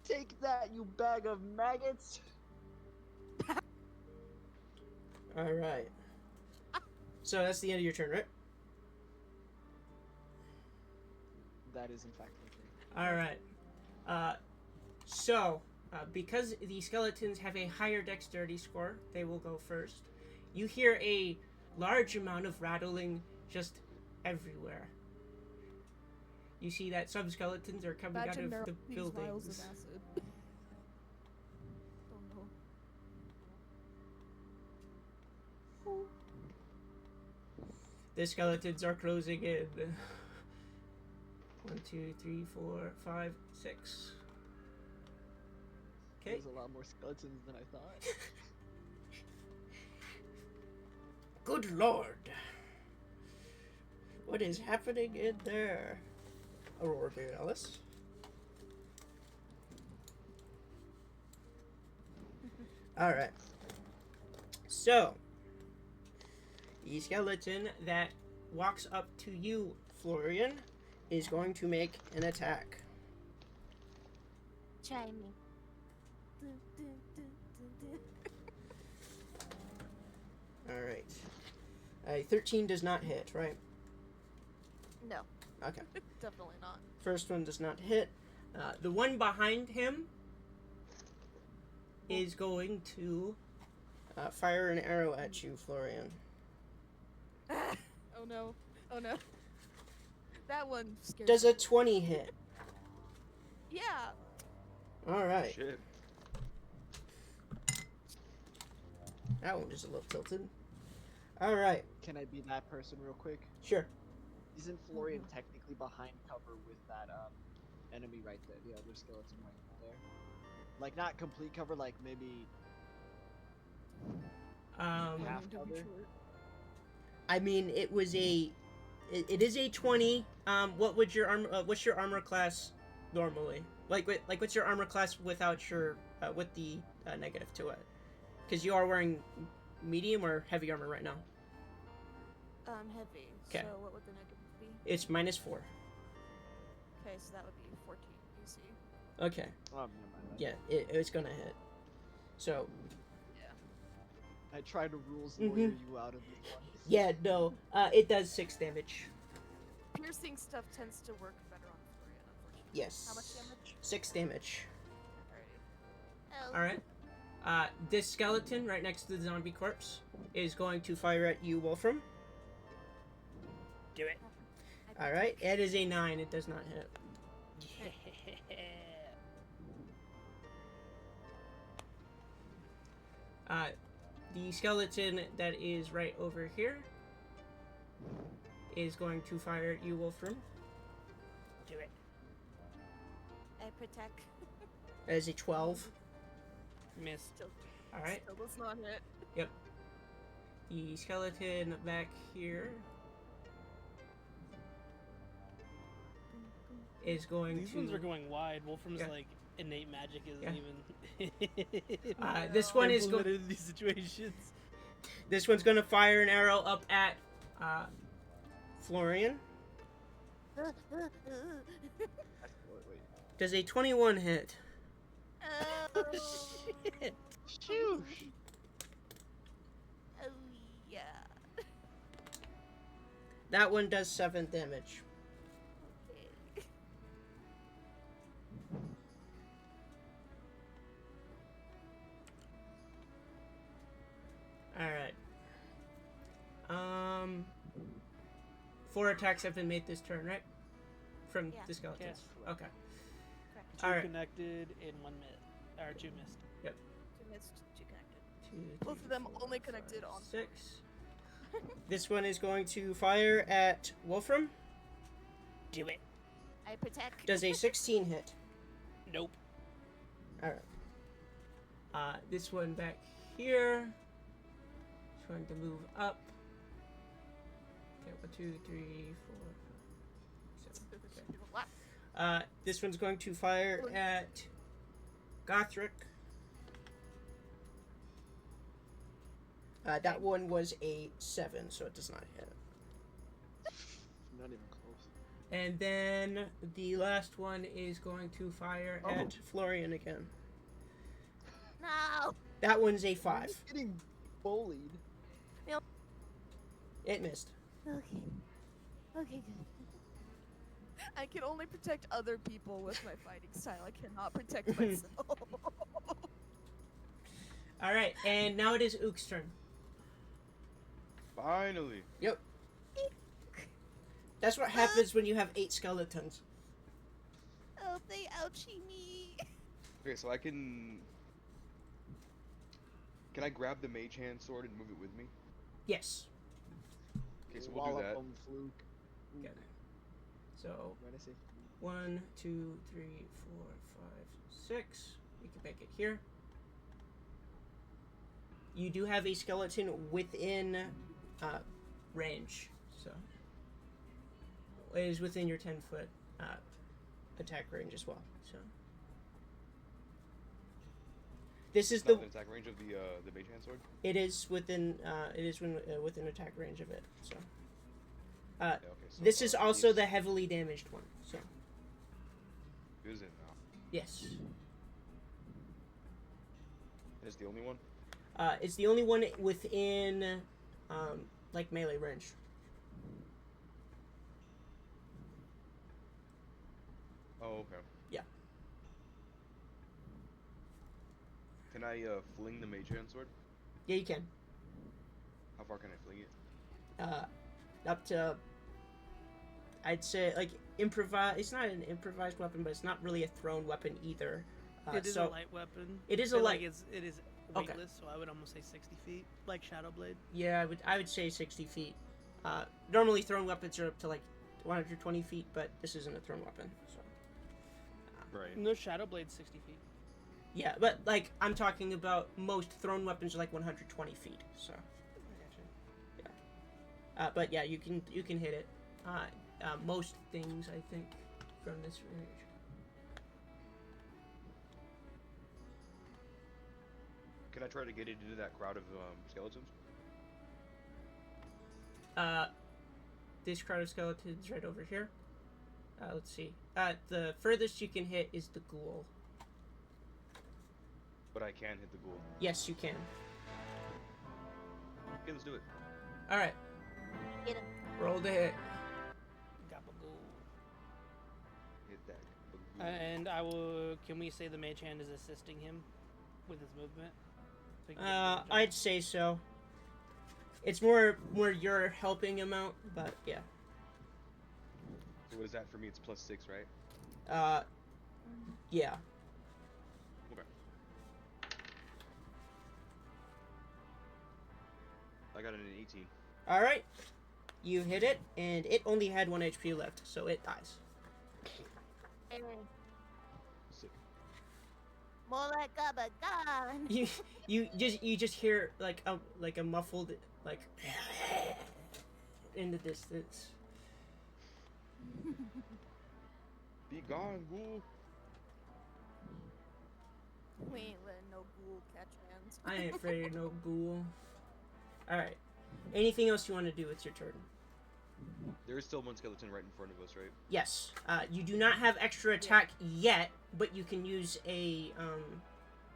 Take that, you bag of maggots!
Alright. So that's the end of your turn, right?
That is in fact my turn.
Alright. So, because the skeletons have a higher dexterity score, they will go first. You hear a large amount of rattling just everywhere. You see that some skeletons are coming out of the buildings.
Acid. Oh no.
The skeletons are closing in. 1, 2, 3, 4, 5, 6. Okay.
There's a lot more skeletons than I thought.
Good lord. What is happening in there? Aurora Borealis. Alright. So, the skeleton that walks up to you, Florian, is going to make an attack.
Try me.
Alright. A 13 does not hit, right?
No,
Okay.
definitely not.
First one does not hit. The one behind him is going to fire an arrow at you, Florian.
Oh no. Oh no. That one scares
Does
me.
a 20 hit?
Yeah.
Alright.
Shit.
That one is a little tilted. Alright.
Can I be that person real quick?
Sure.
Isn't Florian technically behind cover with that enemy right there, the other skeleton right there? Like not complete cover, like maybe half
Don't be
cover?
short.
I mean, it was a... It is a 20. What would your armor... what's your armor class normally? Like, what's your armor class without your... with the negative to it? Because you are wearing medium or heavy armor right now.
Heavy.
'Kay.
So what would the negative be?
It's -4.
Okay, so that would be 14 AC.
Okay.
Oh, never mind.
Yeah, it's gonna hit. So,
I try to rules lawyer you out of this one.
yeah, no. It does 6 damage.
Piercing stuff tends to work better on Florian, unfortunately.
Yes.
How much damage?
6 damage.
Alrighty.
Alright. This skeleton right next to the zombie corpse is going to fire at you, Wolfram. Do it. Alright, it is a 9. It does not hit. The skeleton that is right over here is going to fire at you, Wolfram. Do it.
I protect.
That is a 12.
Miss.
Still,
Alright.
still does not hit.
Yep. The skeleton back here is going
These
to...
ones are going wide. Wolfram's
Yeah.
like innate magic isn't
Yeah.
even.
This one is
implemented in these situations.
This one's going to fire an arrow up at Florian.
Wait.
Does a 21 hit?
Oh,
Shit.
Shoosh!
oh yeah.
That one does 7 damage.
Okay.
Alright. 4 attacks have been made this turn, right? From
Yeah.
the skeletons.
Yes.
Okay.
Correct.
2
Alright.
connected and 1 missed. Or 2 missed.
2 missed, 2 connected.
2,
Both of them only connected
5,
on
6. This one is going to fire at Wolfram.
Do it.
I protect.
Does a 16 hit?
Nope.
Alright. This one back here is going to move up. Okay, 1, 2, 3, 4, 5, 7. This one's going to fire at Gothric. That one was a 7, so it does not hit.
Not even close.
And then the last one is going to fire at Florian again.
No.
That one's a 5.
He's getting bullied.
It missed.
Okay. Okay,
I can only protect other people with my fighting style. I cannot protect myself.
All right, and now it is Ook's turn.
Finally.
Yep. That's what happens when you have 8 skeletons.
Oh, they ouchie me.
Okay, so I can. Can I grab the mage hand sword and move it with me?
Yes.
Okay, so we'll do
Wallop
that.
'em, Fluke. Ooh,
Okay. So
what did I say?
1, 2, 3, 4, 5, 6. We can make it here. You do have a skeleton within range, so it is within your 10-foot attack range as well. So this is
Not
the.
within attack range of the mage hand sword.
It is within. Within attack range of it. So.
Yeah, okay, so,
This is also
it's-
the heavily damaged one. So.
Is it now?
Yes.
It's the only one.
It's the only one within, like melee range.
Oh, okay.
Yeah.
Can I fling the mage hand sword?
Yeah, you can.
How far can I fling it?
Up to. I'd say like improvise. It's not an improvised weapon, but it's not really a thrown weapon either.
It is
so
a light weapon.
It is a
But,
light.
Like it is
Okay.
weightless, so I would almost say 60 feet, like Shadow Blade.
Yeah, I would say 60 feet. Normally thrown weapons are up to like 120 feet, but this isn't a thrown weapon. So.
Right.
No, Shadow Blade's 60 feet.
Yeah, but like I'm talking about most thrown weapons are like 120 feet. So. But yeah, you can hit it. Most things I think from this range.
Can I try to get it into that crowd of skeletons?
This crowd of skeletons right over here. Let's see. The furthest you can hit is the ghoul.
But I can hit the ghoul.
Yes, you can.
Okay, let's do it.
All right.
Get him.
Roll the hit.
Gabagoo.
Hit that.
And I will. Can we say the mage hand is assisting him with his movement? So he can get advantage on
I'd
it?
say so. It's more you're helping him out, but yeah.
So what is that for me? It's +6, right?
Yeah.
Okay. I got an 18.
All right. You hit it, and it only had 1 HP left, so it dies.
Sick.
More like a gun.
You just hear like a muffled like in the distance.
Be gone, ghoul.
We ain't letting no ghoul catch hands.
I ain't afraid of no ghoul. All right. Anything else you want to do with your turn?
There is still one skeleton right in front of us, right?
Yes. You do not have extra attack yet, but you can use a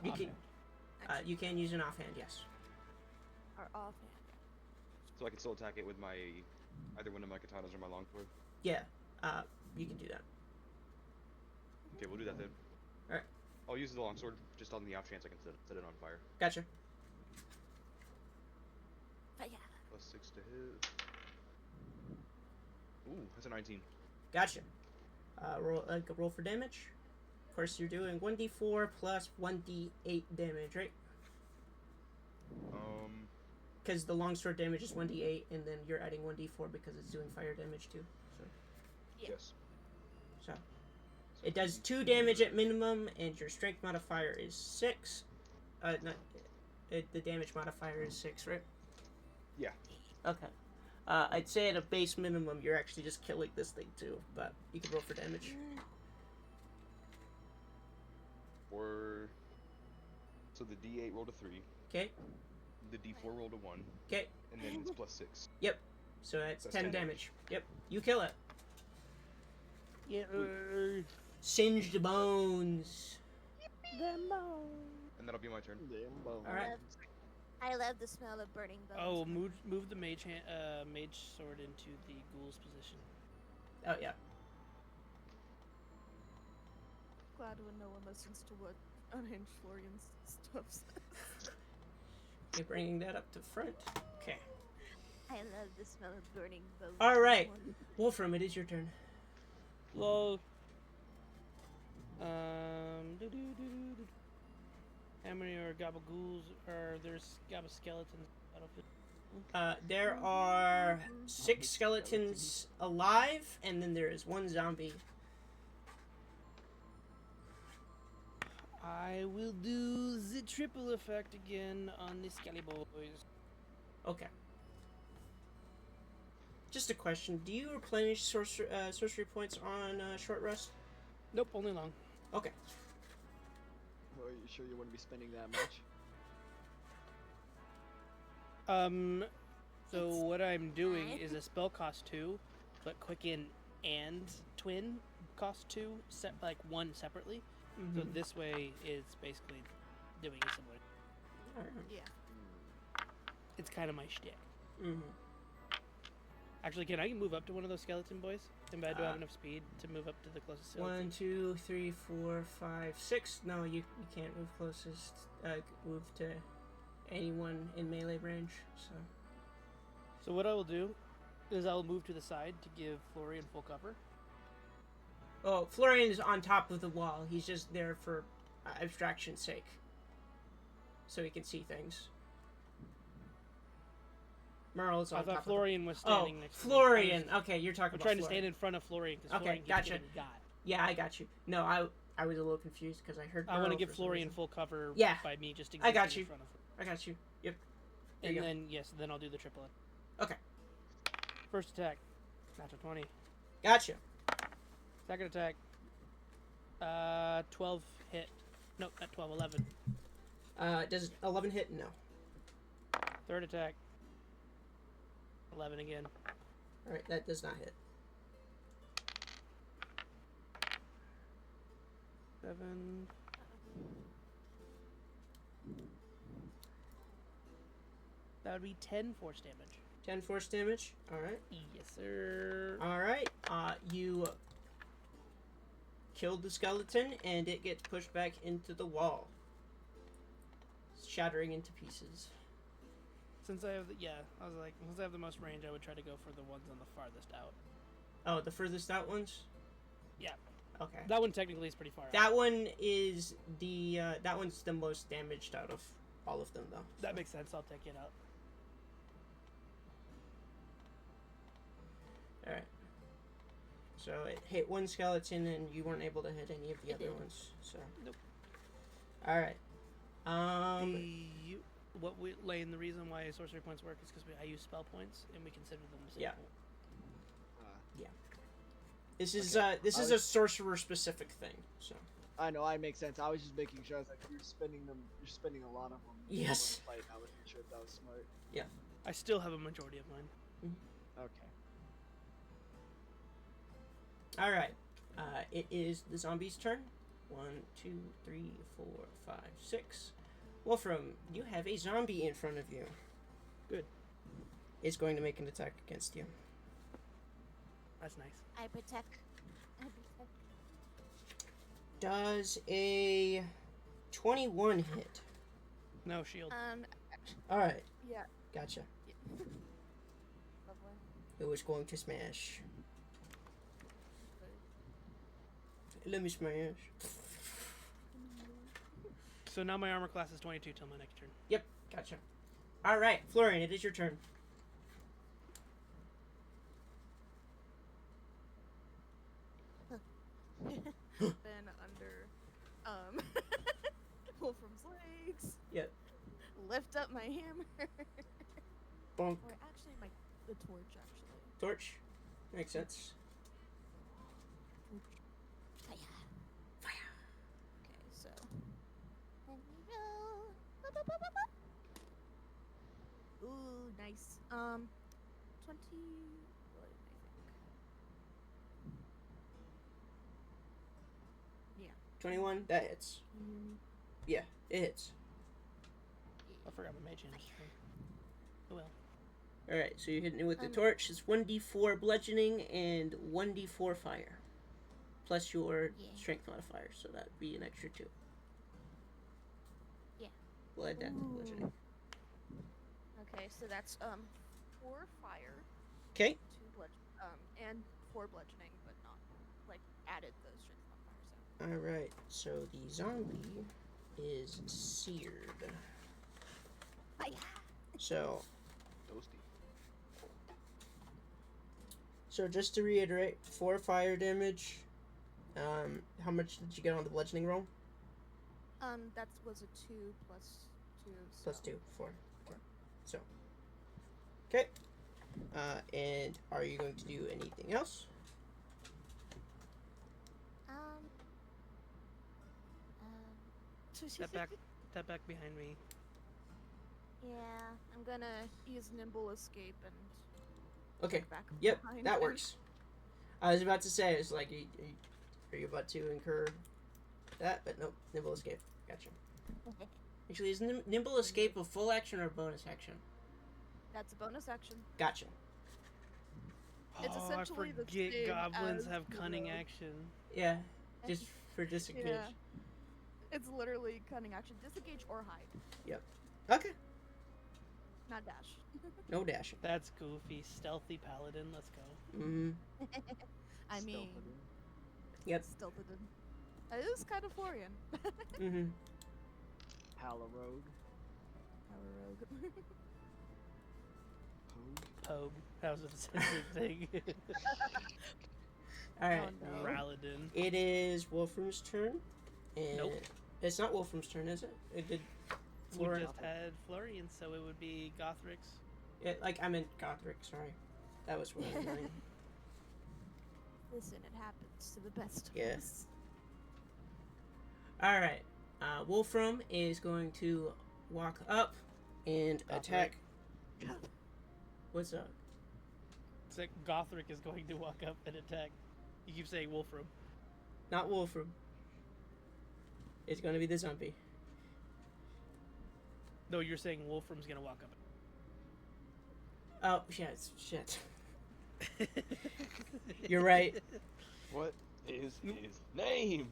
you can use an offhand. Yes.
Or offhand.
So I can still attack it with my either one of my katanas or my longsword.
Yeah. You can do that.
Okay, we'll do that then.
Alright.
I'll use the longsword just on the off chance I can set it on fire.
Gotcha.
Fire.
+6 to hit. Ooh, that's a 19.
Gotcha. Roll for damage. Of course, you're doing 1d4 plus 1d8 damage, right? Because the longsword damage is 1d8, and then you're adding 1d4 because it's doing fire damage too. So,
Yeah.
Yes.
so it does 2 damage at minimum, and your strength modifier is 6. The damage modifier is 6, right?
Yeah.
Okay. I'd say at a base minimum, you're actually just killing this thing too, but you can roll for damage.
So the D8 rolled a 3,
Okay.
the D4 rolled a 1,
Okay.
and then it's +6.
Yep. So that's
That's
10
10
damage. Yep. You kill it.
Yeah.
Singed bones.
And that'll be my turn.
Damn bones.
All right.
I love the smell of burning bones.
Oh, move the mage sword into the ghoul's position.
Oh yeah.
glad when no one listens to what unhinged Florian's stuff says.
You're bringing that up to front. Okay.
I love the smell of burning bones.
All right, Wolfram, it is your turn.
Lol. How many are gabagools or there's skeletons battlefield?
There are 6 skeletons alive, and then there is 1 zombie.
I will do the triple effect again on the skelly boys.
Okay. Just a question: do you replenish sorcery points on short rest?
Nope, only long.
Okay.
Are you sure you wouldn't be spending that much?
So what I'm doing is a spell cost 2, but quicken and twin cost 2, like 1 separately.
Mm-hmm.
So this way it's basically doing it similar.
Alright.
Yeah.
It's kind of my shtick.
Mm-hmm.
Actually, can I move up to one of those skeleton boys? And do I have enough speed to move up to the closest skeleton?
1, 2, 3, 4, 5, 6. No, you can't move closest. Move to anyone in melee range.
So what I will do is I'll move to the side to give Florian full cover.
Oh, Florian is on top of the wall. He's just there for abstraction's sake, so he can see things. Merle is on
I
top.
thought Florian was standing next to me.
Florian. Okay, you're talking
I'm
about
trying to
Florian.
stand in front of Florian because
Okay,
Florian keeps
gotcha.
getting got.
Yeah, I got you. No, I was a little confused because I heard.
I want to
Merle
give
for some
Florian
reason.
full cover by me just
I
existing
got you.
in front of him.
I got you. Yep. There
And
you go.
then, yes, then I'll do the triplet.
Okay.
First attack, natural 20.
Gotcha.
Second attack, 12 hit. Nope, not 12, 11.
Does 11 hit? No.
Third attack, 11 again.
All right, that does not hit.
7. That would be 10 force damage.
10 force damage. All right.
Yes, sir.
All right. You killed the skeleton, and it gets pushed back into the wall, shattering into pieces.
Since I have since I have the most range, I would try to go for the ones on the farthest out.
Oh, the furthest out ones?
Yeah.
Okay.
That one technically is pretty far out.
That one is that one's the most damaged out of all of them, though.
That makes sense. I'll take it out.
All right. So it hit one skeleton, and you weren't able to hit any of the other ones. So.
Nope.
All right.
The reason why sorcery points work is because I use spell points, and we consider them the same.
Yeah.
Point.
This is
Okay.
this is a sorcerer specific thing. So.
I know, I make sense. I was just making sure. I was like, you're spending a lot of them.
Yes.
Fight. I wasn't sure if that was smart.
I still have a majority of mine.
Okay.
All right. It is the zombie's turn. 1, 2, 3, 4, 5, 6. Wolfram, you have a zombie in front of you.
Good.
It's going to make an attack against you.
That's nice.
I protect.
Does a 21 hit?
No shield.
All right.
Yeah.
Gotcha.
Lovely.
It was going to smash. Let me smash.
So now my armor class is 22 till my next turn.
Yep. Gotcha. All right, Florian, it is your turn.
Been under Wolfram's legs.
Yep.
Lift up my hammer.
Bonk.
Or actually the torch actually.
Torch. Makes sense.
Fire.
Fire.
Okay, so. Let me roll. Ba, ba, ba, ba, ba.
Ooh, nice. 20. What did I think?
21. That hits. Yeah, it hits.
I forgot my mage hand. Oh well.
All right, so you're hitting it with the torch. It's 1d4 bludgeoning and 1d4 fire. plus your
Yeah.
strength modifier, so that'd be an extra 2.
Yeah.
We'll add that to bludgeoning.
Okay, so that's 4 fire,
Okay.
2 and 4 bludgeoning, but not like added those strength modifiers.
All right. So the zombie is seared. So
Toasty.
just to reiterate, 4 fire damage. How much did you get on the bludgeoning roll?
That was a 2 plus 2.
Plus
so
2, 4. Okay. So. Okay. And are you going to do anything else?
Step back behind me.
Yeah, I'm gonna use nimble escape and
Okay.
get back
Yep,
behind
that
him.
works. I was about to say, it's like, are you about to incur that? But nope, nimble escape. Gotcha. Actually, is nimble escape a full action or a bonus action?
That's a bonus action.
Gotcha.
It's
Oh, I
essentially the
forget
same
goblins
as
have
the
cunning
rogue.
action.
Yeah, just for disengage.
Yeah. It's literally cunning action. Disengage or hide.
Okay.
Not dash.
No dashing.
That's goofy. Stealthy paladin. Let's go.
Mm-hmm.
I mean,
Yep.
Stilted. It is kind of Florian.
Mm-hmm.
Hala rogue.
Our rogue.
Pogue.
Pogue. That was the same thing.
All right.
Oh, no.
Raladin.
It is Wolfram's turn. And
Nope.
It's not Wolfram's turn, is it? It did.
We
Florian.
just had Florian, so it would be Gothric's.
I meant Gothric. Sorry, that was what I was doing.
Listen, it happens to the best of
Yeah.
us.
All right. Wolfram is going to walk up and attack. What's up?
It's like Gothric is going to walk up and attack. You keep saying Wolfram.
Not Wolfram. It's going to be the zombie.
No, you're saying Wolfram's gonna walk
Oh, shit. You're right.
What is his name?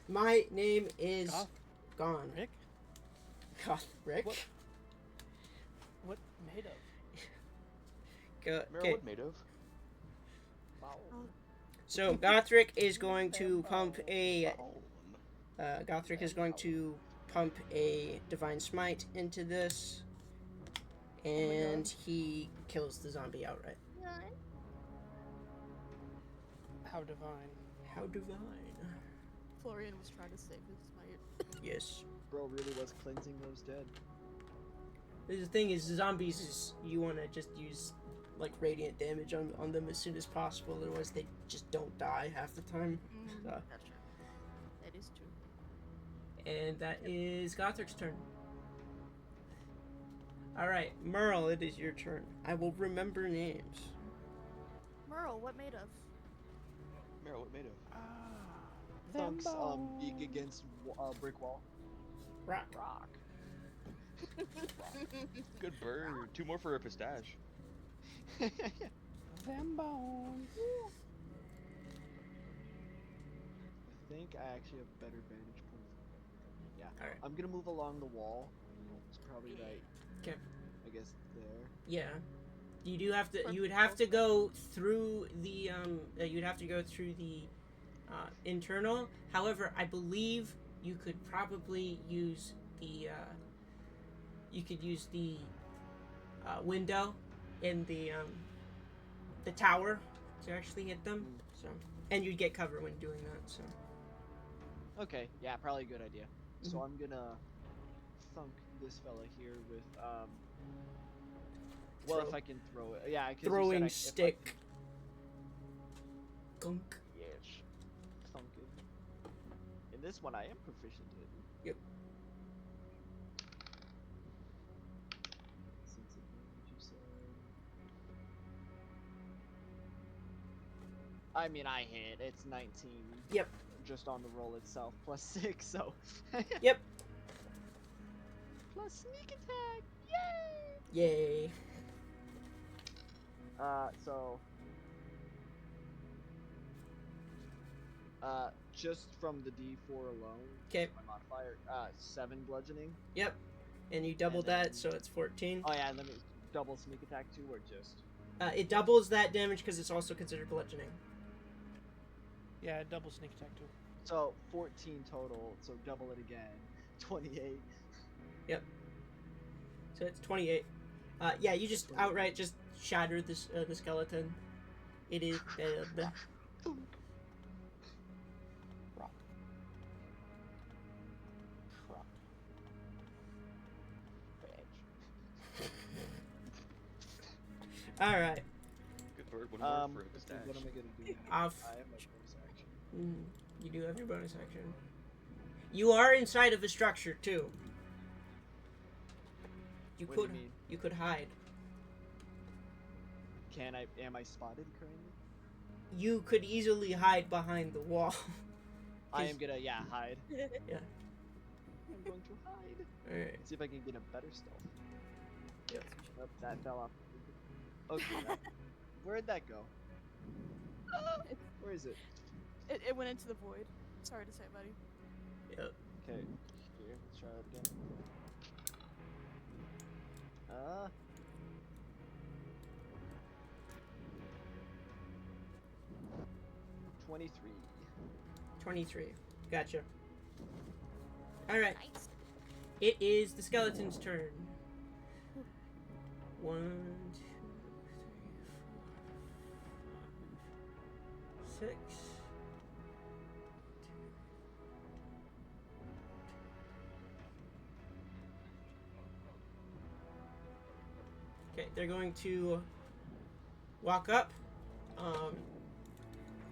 My name is
Goth-
Gone.
Rick?
Gothric.
What made of?
Mara,
Okay.
what made of?
So Gothric is going to pump a. Gothric is going to pump a divine smite into this, and he kills the zombie outright.
How divine.
How divine.
Florian was trying to save his smite.
Yes.
Bro really was cleansing those dead.
The thing is, zombies is you want to just use like radiant damage on them as soon as possible, otherwise they just don't die half the time.
That's true. That is true.
And that is Gothric's turn. Alright, Merle, it is your turn. I will remember names.
Merle, what made of?
Mara, what made of?
Thunk's beak against brick wall.
Rock.
Rock.
Good bird. 2 more for a pistache.
Them bones.
I think I actually have better vantage point. Yeah.
Alright.
I'm gonna move along the wall. It's probably right.
'Kay.
I guess there.
Yeah. You do have to. You would have to go through the. You'd have to go through the internal. However, I believe you could probably use the. You could use the window in the tower to actually hit them. So, and you'd get cover when doing that. So.
Okay. Yeah, probably a good idea. So I'm gonna thunk this fella here with well,
Throw.
if I can throw it. Yeah, 'cause you said
Throwing
if
stick. Gunk.
Yes. Thunk it. In this one, I am proficient in.
Yep.
Since you said. I mean, I hit. It's 19.
Yep.
Just on the roll itself, plus 6, so.
Yep.
Plus sneak attack! Yay!
Yay.
So. Just from the D4 alone.
'Kay.
My modifier. 7 bludgeoning.
Yep. And you doubled
And
that,
then-
so it's 14.
Oh yeah, and then it's double sneak attack too, or just.
It doubles that damage because it's also considered bludgeoning.
Yeah, double sneak attack too.
So 14 total. So double it again. 28.
So it's 28. Yeah, you just outright just shattered this the skeleton. It is dead.
Rock. Rock.
All right.
Good word. One
Let's
word for
see,
a
what am I gonna do?
Off.
I have my bonus action.
You do have your bonus action. You are inside of a structure too. You
What do you
could
mean?
you could hide.
Am I spotted currently?
You could easily hide behind the wall.
I am gonna hide.
Yeah.
I'm going to hide.
All right.
See if I can get a better stealth.
Yep.
Oh, that fell off. Okay. Where'd that go? Where is it?
It went into the void. Sorry to say, buddy.
Yep.
Okay. Here, let's try that again. 23.
23. Gotcha. All right.
Nice.
It is the skeleton's turn. 1, 2, 3, 4, 5, 6. Okay, they're going to walk up.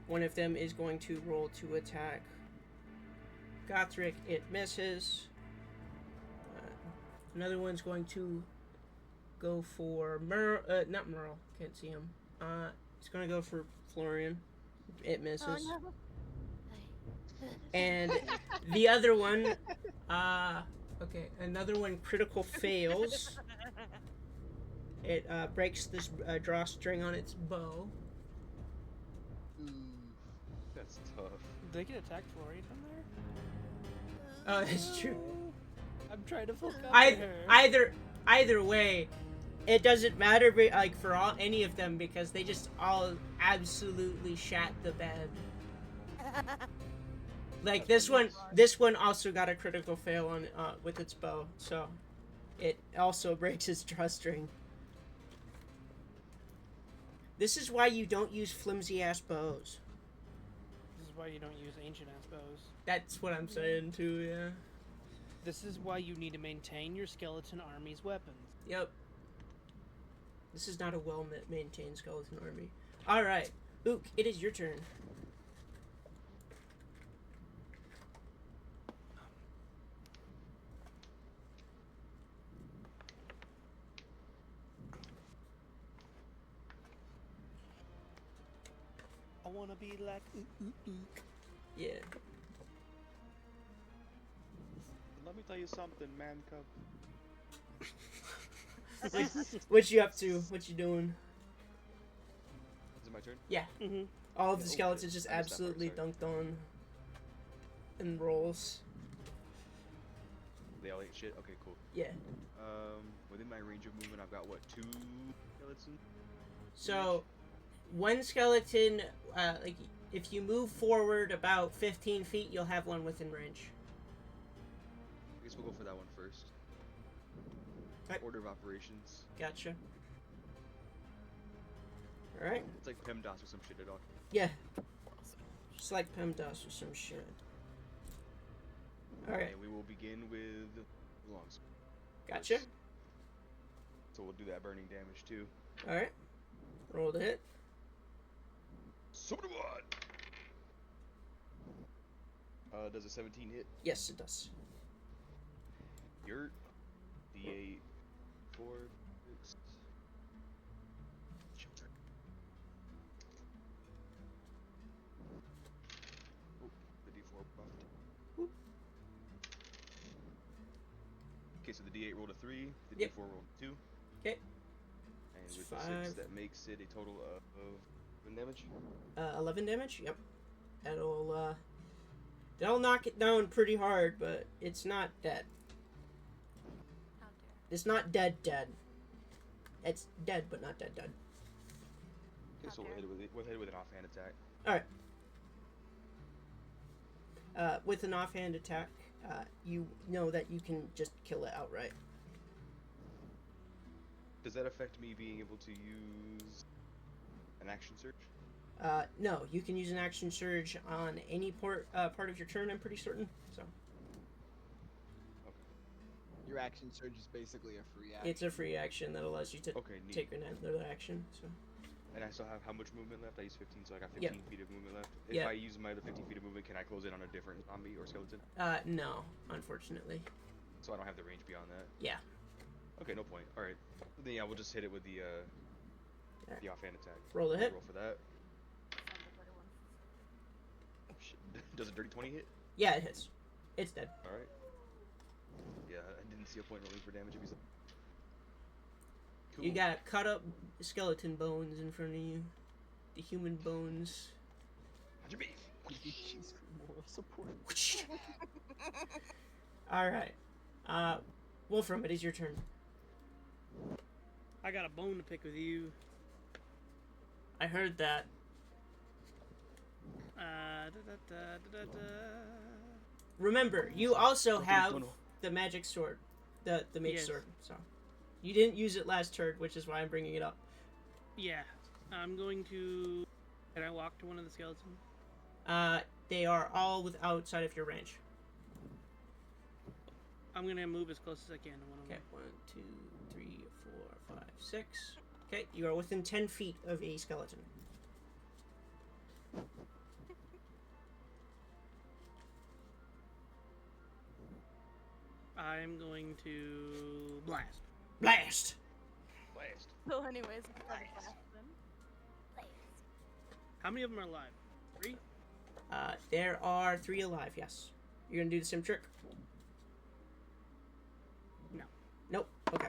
One of them is going to roll to attack Gothric. It misses. Another one's going to go for not Merle. Can't see him. It's going to go for Florian. It misses.
Oh no.
And the other one, okay, another one critical fails. It breaks this drawstring on its bow.
Ooh.
That's tough.
Did they get attacked Florian from there?
Oh, that's true.
I'm trying to focus on her.
Either way, it doesn't matter. Like for any of them, because they just all absolutely shat the bed. Like this one also got a critical fail on with its bow, so it also breaks its drawstring. This is why you don't use flimsy ass bows.
This is why you don't use ancient ass bows.
That's what I'm saying too. Yeah.
This is why you need to maintain your skeleton army's weapons.
Yep. This is not a well-maintained skeleton army. All right, Ook, it is your turn.
I wanna be like
Yeah.
Let me tell you something, man cub.
What you up to? What you doing?
Is it my turn?
Yeah.
Mm-hmm.
All of
Yeah,
the
oh,
skeletons
shit.
just
I missed that part,
absolutely
sorry.
dunked on. And rolls.
They all ate shit? Okay, cool.
Yeah.
Within my range of movement, I've got, what, 2 skeletons?
So, one skeleton, like, if you move forward about 15 feet, you'll have one within range.
I guess we'll go for that one first.
Okay.
Order of operations.
Gotcha. Alright.
It's like PEMDAS or some shit, dog.
Yeah. It's like PEMDAS or some shit. Alright.
And we will begin with the longsword.
Gotcha.
So we'll do that burning damage too.
Alright. Roll to hit.
Super one! Does a 17 hit?
Yes, it does.
Yurt. D8. 4. 6. Shelter. Oh, the D4 buffed.
Whoop.
Okay, so the D8 rolled a 3, the
Yep.
D4 rolled a 2.
Okay.
And
It's
with the 6,
5.
that makes it a total of 7 damage.
11 damage? Yep. That'll knock it down pretty hard, but it's not dead.
How dare.
It's not dead. It's dead, but not dead.
Okay, so we'll hit it with an offhand attack.
All right. With an offhand attack, you know that you can just kill it outright.
Does that affect me being able to use an action surge?
No, you can use an action surge on any part of your turn. I'm pretty certain. So
Your action surge is basically a free action.
it's a free action that allows you to
Okay, neat.
take another action. So
And I still have how much movement left? I used 15, so I got 15 feet of movement left. If
Yep.
I use my other 15 feet of movement, can I close in on a different zombie or skeleton?
no, unfortunately.
So I don't have the range beyond that.
Yeah.
Okay, no point. All right. Then yeah, we'll just hit it with the
Alright.
offhand attack.
Roll the hit.
Roll for that.
Sounds like what it wants.
Oh shit. Does a dirty 20 hit?
Yeah, it hits. It's dead.
All right. Yeah, I didn't see a point rolling for damage if he's. Cool.
You got cut up skeleton bones in front of you. The human bones.
How'd you be?
Jeez, for moral support.
Alright. Wolfram, it is your turn.
I got a bone to pick with you.
I heard that. Remember, you also have the magic sword. The mage
Yes.
sword, so. You didn't use it last turn, which is why I'm bringing it up.
Yeah, I'm going to. Can I walk to one of the skeletons?
They are all outside of your range.
I'm gonna move as close as I can to one of
Okay,
them.
1, 2, 3, 4, 5, 6. Okay, you are within 10 feet of a skeleton.
I'm going to blast.
Blast!
Blast.
So anyways, I'm gonna blast them.
How many of them are alive? 3?
There are 3 alive, yes. You're gonna do the same trick?
No.
Nope. Okay.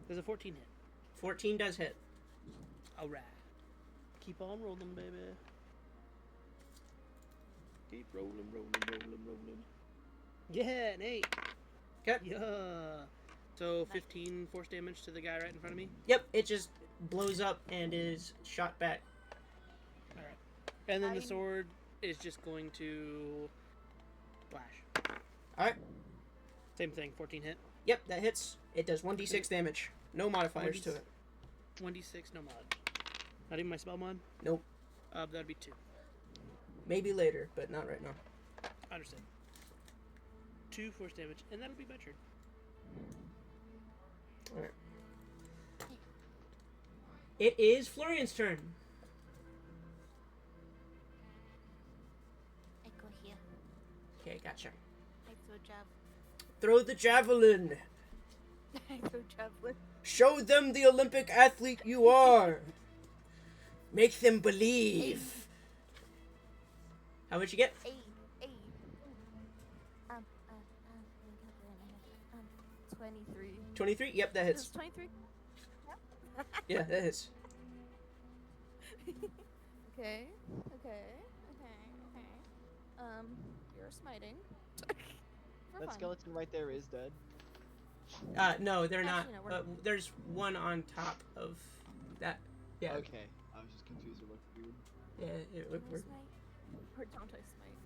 There's a 14 hit.
14 does hit.
Alright. Keep on rolling, baby. Keep rolling. Yeah, an 8.
Okay.
Yeah. So 15 force damage to the guy right in front of me.
Yep, it just blows up and is shot back.
Alright. And then the
I-
sword is just going to flash.
Alright.
Same thing, 14 hit.
Yep, that hits. It does 1d6 damage. No modifiers to it.
1d6, no mod. Not even my spell mod?
Nope.
That'd be 2.
Maybe later, but not right now.
Understand. 2 force damage, and that'll be my turn.
Alright. It is Florian's turn.
I go here.
Okay, gotcha.
I throw
Throw the javelin.
I throw javelin.
Show them the Olympic athlete you are. Make them believe. How much you get?
Hey.
23.
23? Yep, that
Is
hits.
23?
Yeah, that hits.
Okay. You're smiting. For
That
fun.
skeleton right there is dead.
No, they're not.
Actually, no, we're-
There's one on top of that. Yeah.
Okay, I was just confused. It looked weird.
Yeah,
Can I smite? Or don't I smite?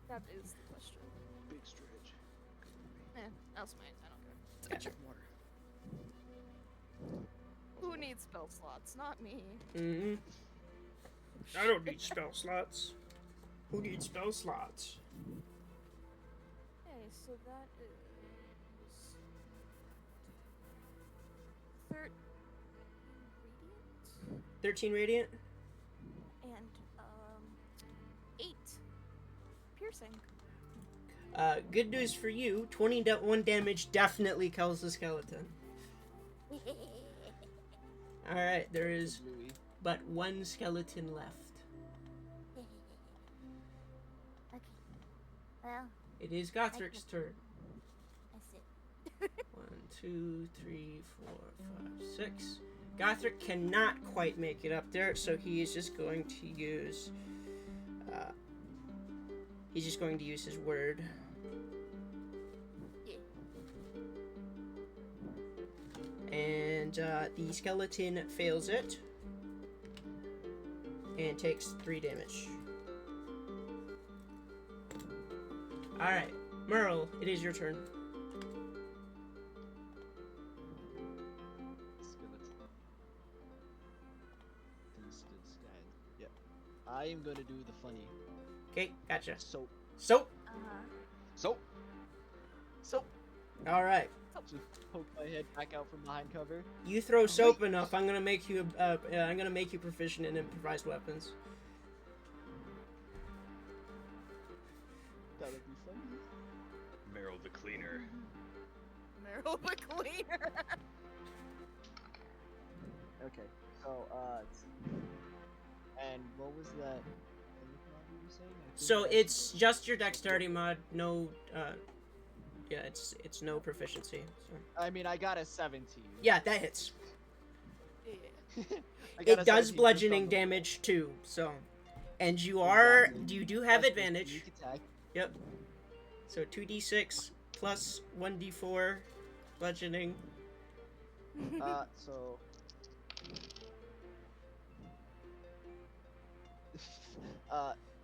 That is the question.
Big stretch.
I'll smite. I don't care.
Gotcha.
Who needs spell slots? Not me.
Mm-hmm. I don't need spell slots. Who needs spell slots?
Okay, so that is 13 radiant
13 radiant.
and 8 piercing.
Good news for you. 21 damage definitely kills the skeleton. All right, there is
Louis.
but one skeleton left.
Okay. Well,
It is Gothric's turn.
that's it.
1, 2, 3, 4, 5, 6. Gothric cannot quite make it up there, so he is just going to use He's just going to use his word.
Yeah.
And the skeleton fails it. And takes 3 damage. Alright, Merle, it is your turn.
Yep. I am gonna do the funny.
Okay, gotcha.
So
Soap.
So,
Alright.
just poke my head back out from behind cover.
You throw soap enough, I'm gonna make you proficient in improvised weapons.
That would be funny.
Meryl the cleaner.
Meryl the cleaner.
Okay, so and what was that? You were saying? I think
So
that's
it's
what-
just your dexterity mod, no yeah, it's no proficiency. So.
I mean, I got a 17.
Yeah, that hits.
Yeah.
I got a
It
17
does
just on
bludgeoning
the-
damage too, so. And you do have
That's
advantage.
sneak attack.
Yep. So 2d6 plus 1d4 bludgeoning.
So.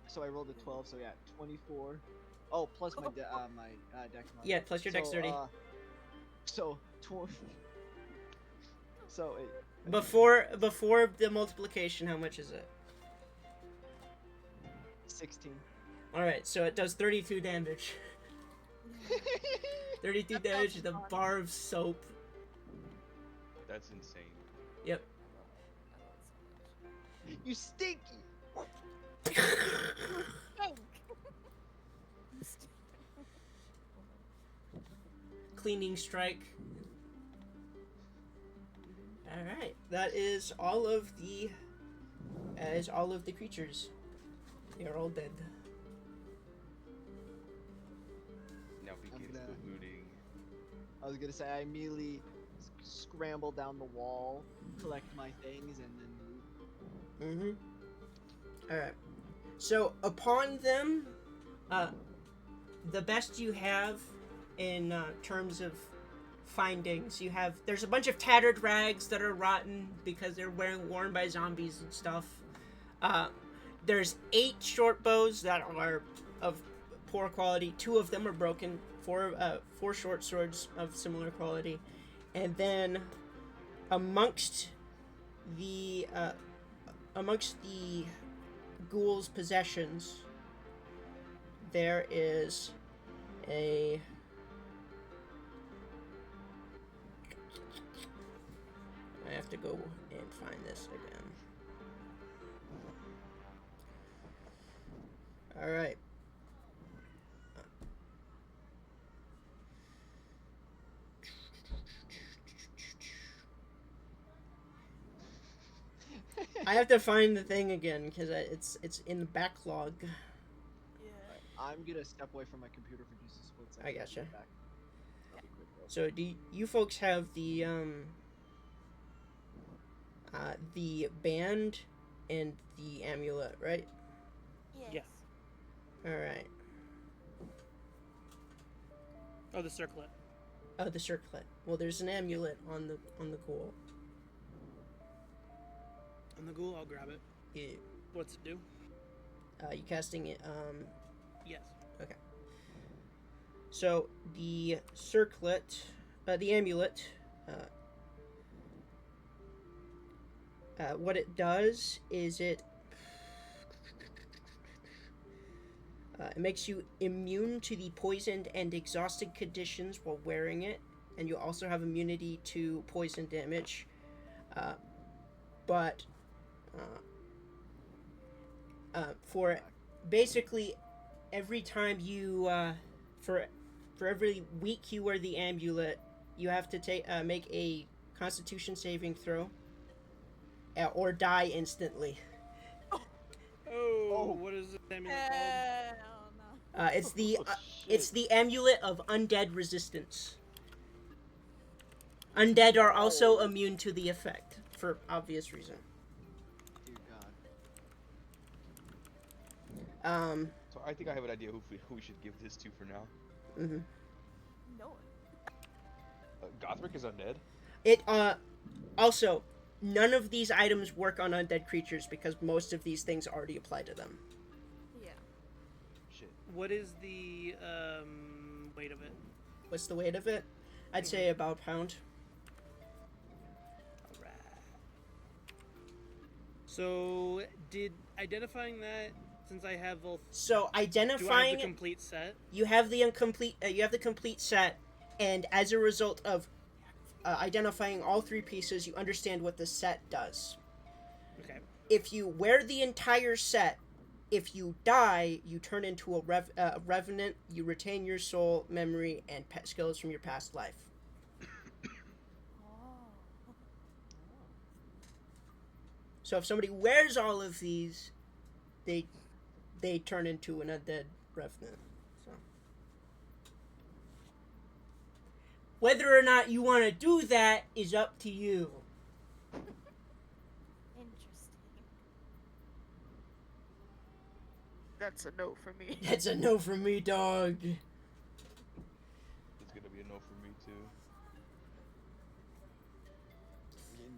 So I rolled a 12, so yeah, 24. Oh, plus my dex mod.
Yeah, plus your dexterity.
So 20. So
Before the multiplication, how much is it?
16.
Alright, so it does 32 damage. 32 damage with a bar of soap.
That's insane.
Yep.
You stinky.
Cleaning strike. Alright, that is all of the creatures. They are all dead.
Now begins
gonna-
the looting.
I was gonna say I immediately scramble down the wall, collect my things, and then loot.
Alright. So, upon them, the best you have in terms of findings, there's a bunch of tattered rags that are rotten because they're worn by zombies and stuff. There's 8 short bows that are of poor quality. 2 of them are broken. 4 short swords of similar quality. And then amongst the ghoul's possessions, there is a I have to go and find this again. All right. I have to find the thing again because it's in the backlog.
Yeah.
I'm gonna step away from my computer for just a split second.
I gotcha.
Back. I'll be quick, though.
So do you folks have the band and the amulet, right?
Yes.
Yeah.
All right.
Oh, the circlet.
Oh, the circlet. Well, there's an amulet on the ghoul.
On the ghoul, I'll grab it.
Yeah.
What's it do?
You casting it.
Yes.
So the circlet, the amulet. What it does is it makes you immune to the poisoned and exhausted conditions while wearing it, and you also have immunity to poison damage. But for basically every time you for every week you wear the amulet, you have to make a Constitution saving throw, or die instantly.
Oh, what is the amulet called?
Hell no.
It's the amulet of undead resistance. Undead are also immune to the effect for obvious reason.
Dear God.
So I think I have an idea who we should give this to for now.
Mm-hmm.
No one.
Gothric is undead.
It also, none of these items work on undead creatures because most of these things already apply to them.
Yeah.
Shit.
What is the weight of it?
What's the weight of it? I'd say about a pound.
Alright. So, did identifying that, since I have both,
So
do I have
identifying
the complete set?
you have the complete set, and as a result of identifying all three pieces, you understand what the set does.
Okay.
If you wear the entire set, if you die, you turn into a revenant. You retain your soul, memory, and pet skills from your past life.
Oh.
So if somebody wears all of these, they turn into an undead revenant. So whether or not you want to do that is up to you.
Interesting. That's a no for me.
That's a no from me, dog.
It's gonna be a no for me too.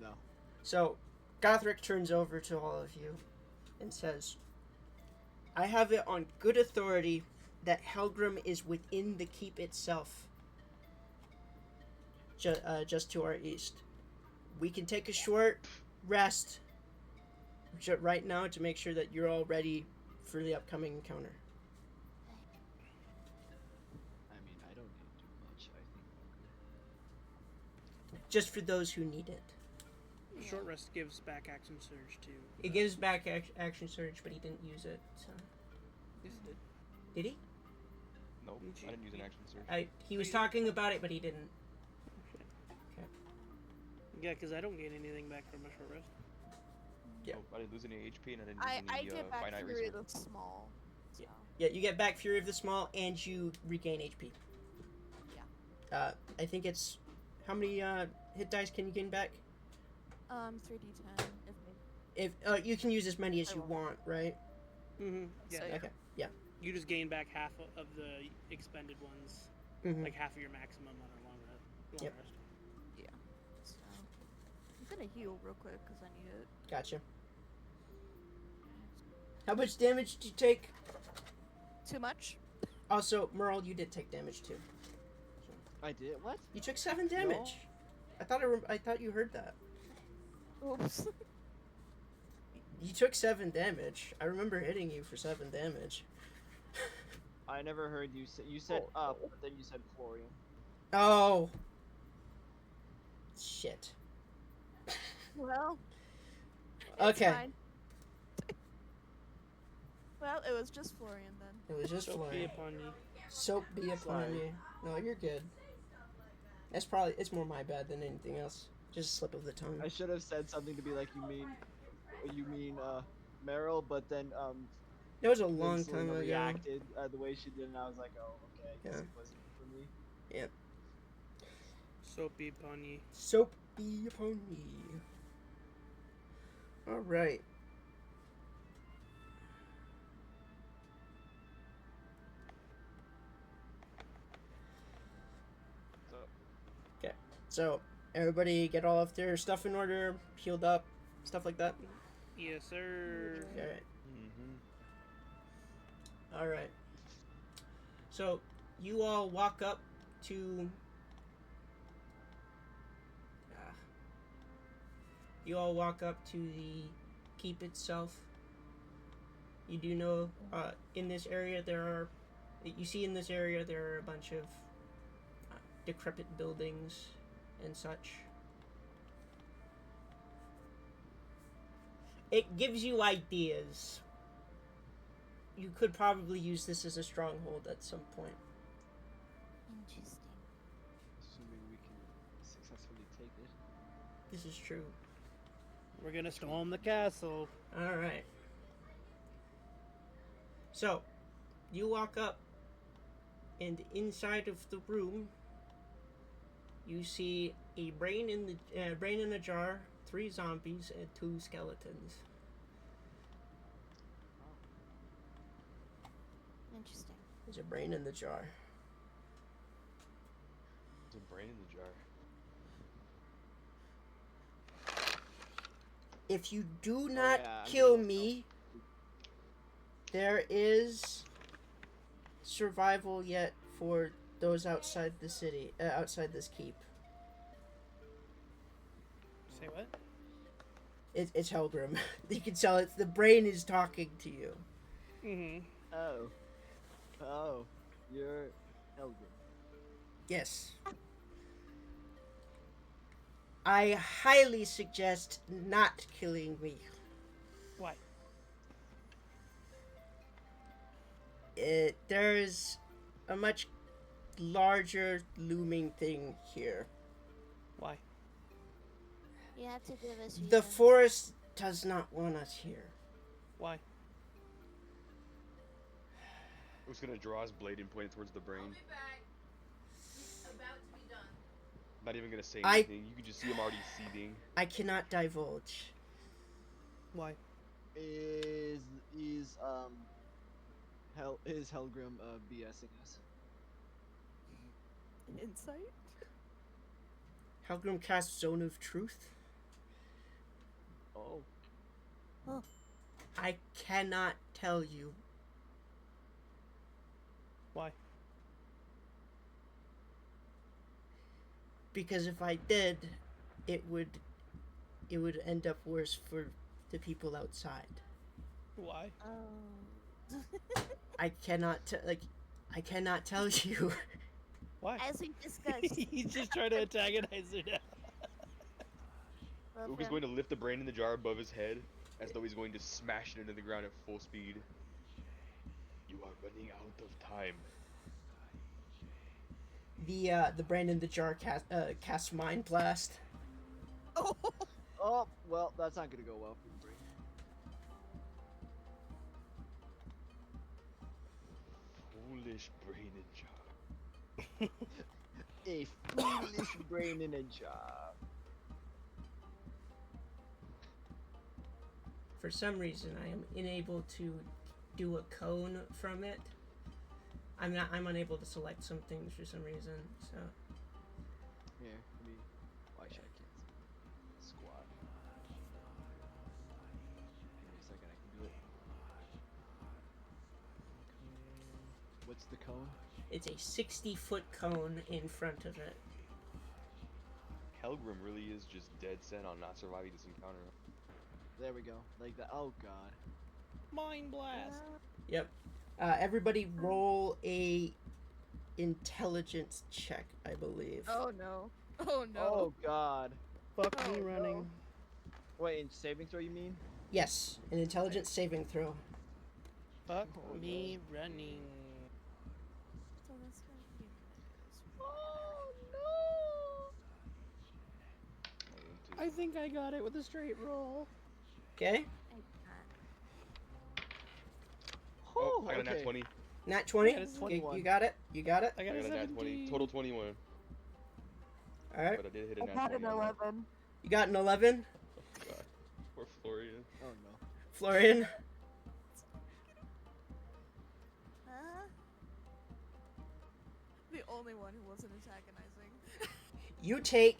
No.
So Gothric turns over to all of you and says, I have it on good authority that Helgrim is within the keep itself, just to our east. We can take a short rest right now to make sure that you're all ready for the upcoming encounter.
I mean, I don't need too much. I think I'm good.
Just for those who need it.
Short rest gives back action surge too.
It gives back action surge, but he didn't use it. So
Yes, it did.
did he?
Nope, I didn't use an action surge.
He was talking about it, but he didn't.
Yeah, because I don't gain anything back from a short rest.
Yeah.
Nope, I didn't lose any HP and I didn't
I
use any
get back
finite
Fury
resource.
the Small. So.
Yeah, you get back Fury of the Small, and you regain HP.
Yeah.
I think it's how many hit dice can you gain back?
3d10 if maybe.
If you can use as many as
I
you
will.
want, right?
Mm-hmm. Yeah.
So, yeah.
Okay. Yeah.
You just gain back half of the expended ones,
Mm-hmm.
like half of your maximum on a long rest.
Yep.
So I'm gonna heal real quick because I need it.
Gotcha. How much damage did you take?
Too much?
Also, Merle, you did take damage too.
I did what?
You took 7 damage. I thought you heard that.
Oops.
You took 7 damage. I remember hitting you for 7 damage.
I never heard you say. You said up, but then you said Florian.
Oh. Shit.
Well. It's
Okay.
fine. Well, it was just Florian then.
It was just
So be
Florian.
upon you.
Soap be upon
Sorry.
you. No, you're good. It's more my bad than anything else. Just a slip of the tongue.
I should have said something to be like, you mean Meryl, but then
It was a long
then Selena
time ago.
reacted the way she did, and I was like, oh, okay, I guess
Yeah.
it wasn't for me.
So be upon you.
Soap be upon me. Alright. So, everybody get all of their stuff in order, healed up, stuff like that?
Yes, sir.
Alright.
Mm-hmm.
Alright. So, you all walk up to... You all walk up to the keep itself. You do know, in this area there are... You see in this area there are a bunch of decrepit buildings and such. It gives you ideas. You could probably use this as a stronghold at some point.
Interesting.
Assuming we can successfully take it.
This is true.
We're gonna storm the castle.
Alright. So, you walk up, and inside of the room, you see a brain in a jar, 3 zombies, and 2 skeletons.
Interesting.
There's a brain in the jar.
There's a brain in the jar.
If you do not
yeah, I'm
kill
gonna
me, there is survival yet for those outside the city, outside this keep.
Say what?
It's Helgrim. You can tell it's the brain is talking to you.
Mm-hmm.
Oh, you're Helgrim.
Yes. I highly suggest not killing me.
Why?
There's a much larger looming thing here.
Why?
You have to give us
The
reasons.
forest does not want us here.
Why?
Who's gonna draw his blade and point it towards the brain?
back. He's about to be done.
Not even gonna say
I-
anything. You can just see him already seething.
I cannot divulge.
Why?
Is Helgrim BSing us?
Insight?
Helgrim casts Zone of Truth.
Oh,
I cannot tell you.
Why?
Because if I did, it would end up worse for the people outside.
Why?
Oh.
I cannot I cannot tell you.
Why?
As we discussed,
He's just trying to antagonize her now.
well,
Luke is going to lift the brain in the jar above his head, as though he's going to smash it into the ground at full speed. You are running out of time.
The brain in the jar casts Mind Blast.
Oh!
oh, well, that's not gonna go well for the brain.
Foolish brain in jar.
A foolish brain in a jar.
For some reason, I am unable to do a cone from it. I'm unable to select some things for some reason. So
Here, why should I cancel? Squat. Give me a second, I can do it. What's the cone?
it's a 60-foot cone in front of it.
Helgrim really is just dead set on not surviving this encounter.
There we go. Like that. Oh god.
Mind blast.
Yep. Everybody roll a intelligence check, I believe.
Oh no. Oh no.
Oh god.
Fuck
Oh,
me
no.
running.
Wait, in saving throw you mean?
Yes, an intelligence saving throw.
Fuck
Oh,
me running.
So that's gonna be
Oh no!
I think I got it with a straight roll.
Okay.
I can't.
Oh, I got a nat
okay.
20.
Nat 20.
I got a
You
21.
got it. You got it.
I
I
got a
got a nat 20.
17.
Total 21.
All right.
But I did hit a
I
nat
got
20.
an
on that.
11.
You got an 11.
Oh, God. Poor Florian.
Oh no.
Florian.
Huh? The only one who wasn't antagonizing.
You take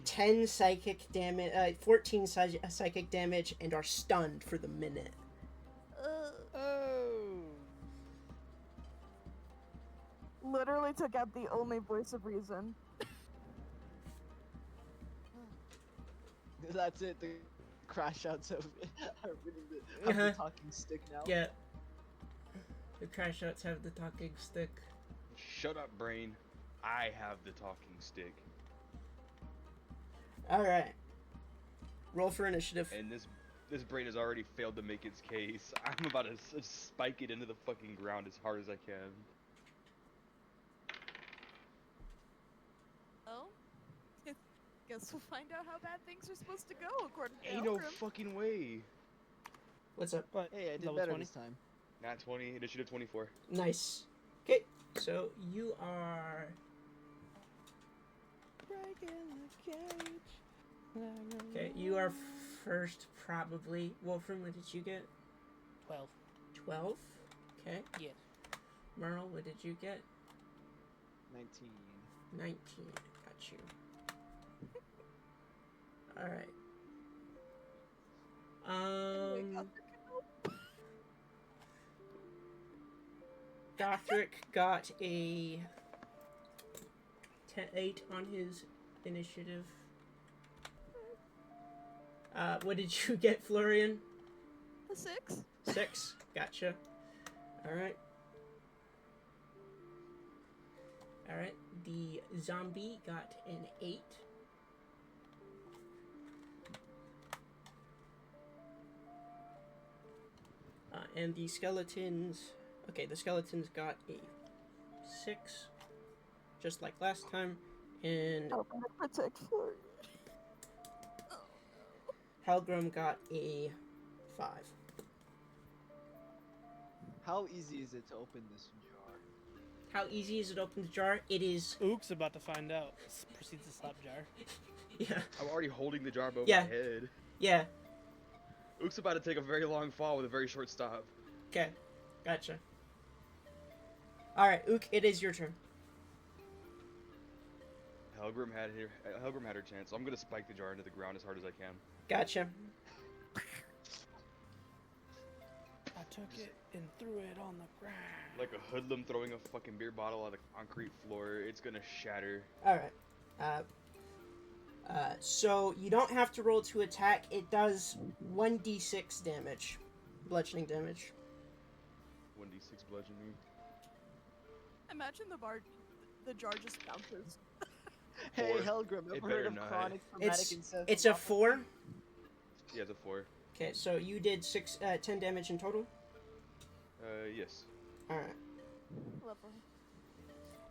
10 psychic damage, 14 psychic damage, and are stunned for the minute.
Oh.
Literally took out the only voice of reason.
That's it. The crash outs of are winning the, have
Uh-huh.
the talking stick now.
Yeah. The crash outs have the talking stick.
Shut up, brain. I have the talking stick.
All right. Roll for initiative.
And this brain has already failed to make its case. I'm about to spike it into the fucking ground as hard as I can.
Oh? Guess we'll find out how bad things are supposed to go according to
Ain't no
Helgrim.
fucking way.
What's up?
What?
Hey, I did
Level
better
20?
this time.
Nat 20, initiative 24.
Nice. Okay. So you are.
Breaking the cage.
Okay. You are first, probably. Wolfram, what did you get?
12.
12. Okay.
Yes.
Merle, what did you get?
19.
19. Got you. Alright. Gothric got a 8 on his initiative. What did you get, Florian?
A 6.
6. Gotcha. Alright. Alright. The zombie got an 8. And the skeletons... Okay, the skeletons got a 6. Just like last time. And
I'm gonna protect Florian.
Helgrim got a 5.
How easy is it to open this jar?
How easy is it to open the jar? It is...
Ook's about to find out. Proceeds to slap jar.
Yeah.
I'm already holding the jar above
Yeah.
my head.
Yeah.
Ook's about to take a very long fall with a very short stop.
Okay. Gotcha. Alright, Ook, it is your turn.
Helgrim had her chance. So I'm gonna spike the jar into the ground as hard as I can.
Gotcha.
I took it and threw it on the ground.
Like a hoodlum throwing a fucking beer bottle on the concrete floor. It's gonna shatter.
Alright. So you don't have to roll to attack. It does 1d6 damage. Bludgeoning damage.
1d6 bludgeoning.
Imagine the jar just bounces.
Hey,
4.
Helgrim,
It
ever
better
heard of
not.
chronic traumatic incest?
It's a 4.
Yeah, it's a 4.
Okay, so you did 10 damage in total?
Yes.
Alright.
Lovely.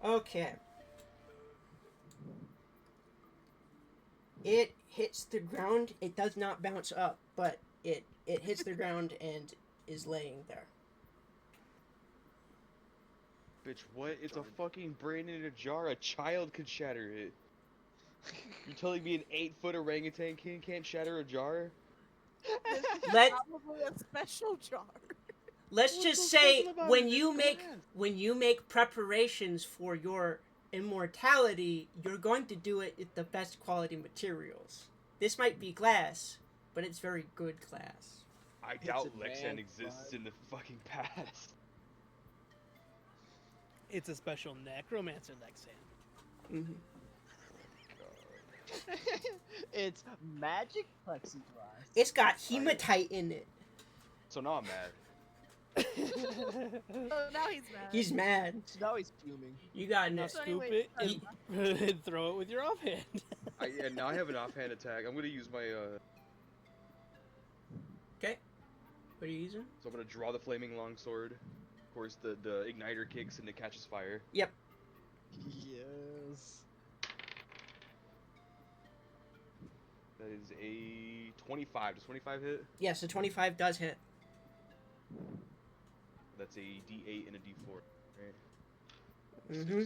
Okay. It hits the ground. It does not bounce up, but it hits the ground and is laying there.
Bitch, what? It's a fucking brain in a jar. A child could shatter it. You're telling me an 8-foot orangutan can't shatter a jar?
Let
Probably a special jar.
let's
What's
just
so
say
special about
when
it?
you
It's
make
glass.
when you make preparations for your immortality, you're going to do it with the best quality materials. This might be glass, but it's very good glass.
I
It's
doubt
a
Lexan
bad
exists
vibe.
in the fucking past.
It's a special necromancer, Lexan.
Mm-hmm.
It's magic plexiglass.
It's got hematite in it.
So now I'm mad.
Oh, now he's mad.
He's mad.
So now he's fuming.
You got
Now
no.
So
scoop
anyway,
it and throw it with your offhand.
Yeah, now I have an offhand attack. I'm gonna use my
Okay. What are you using?
so I'm gonna draw the flaming longsword. Of course, the igniter kicks and it catches fire.
Yep.
Yes.
That is a 25. Does 25 hit?
Yes, a 25 does hit.
That's a D8 and a D4. Right.
Mm-hmm.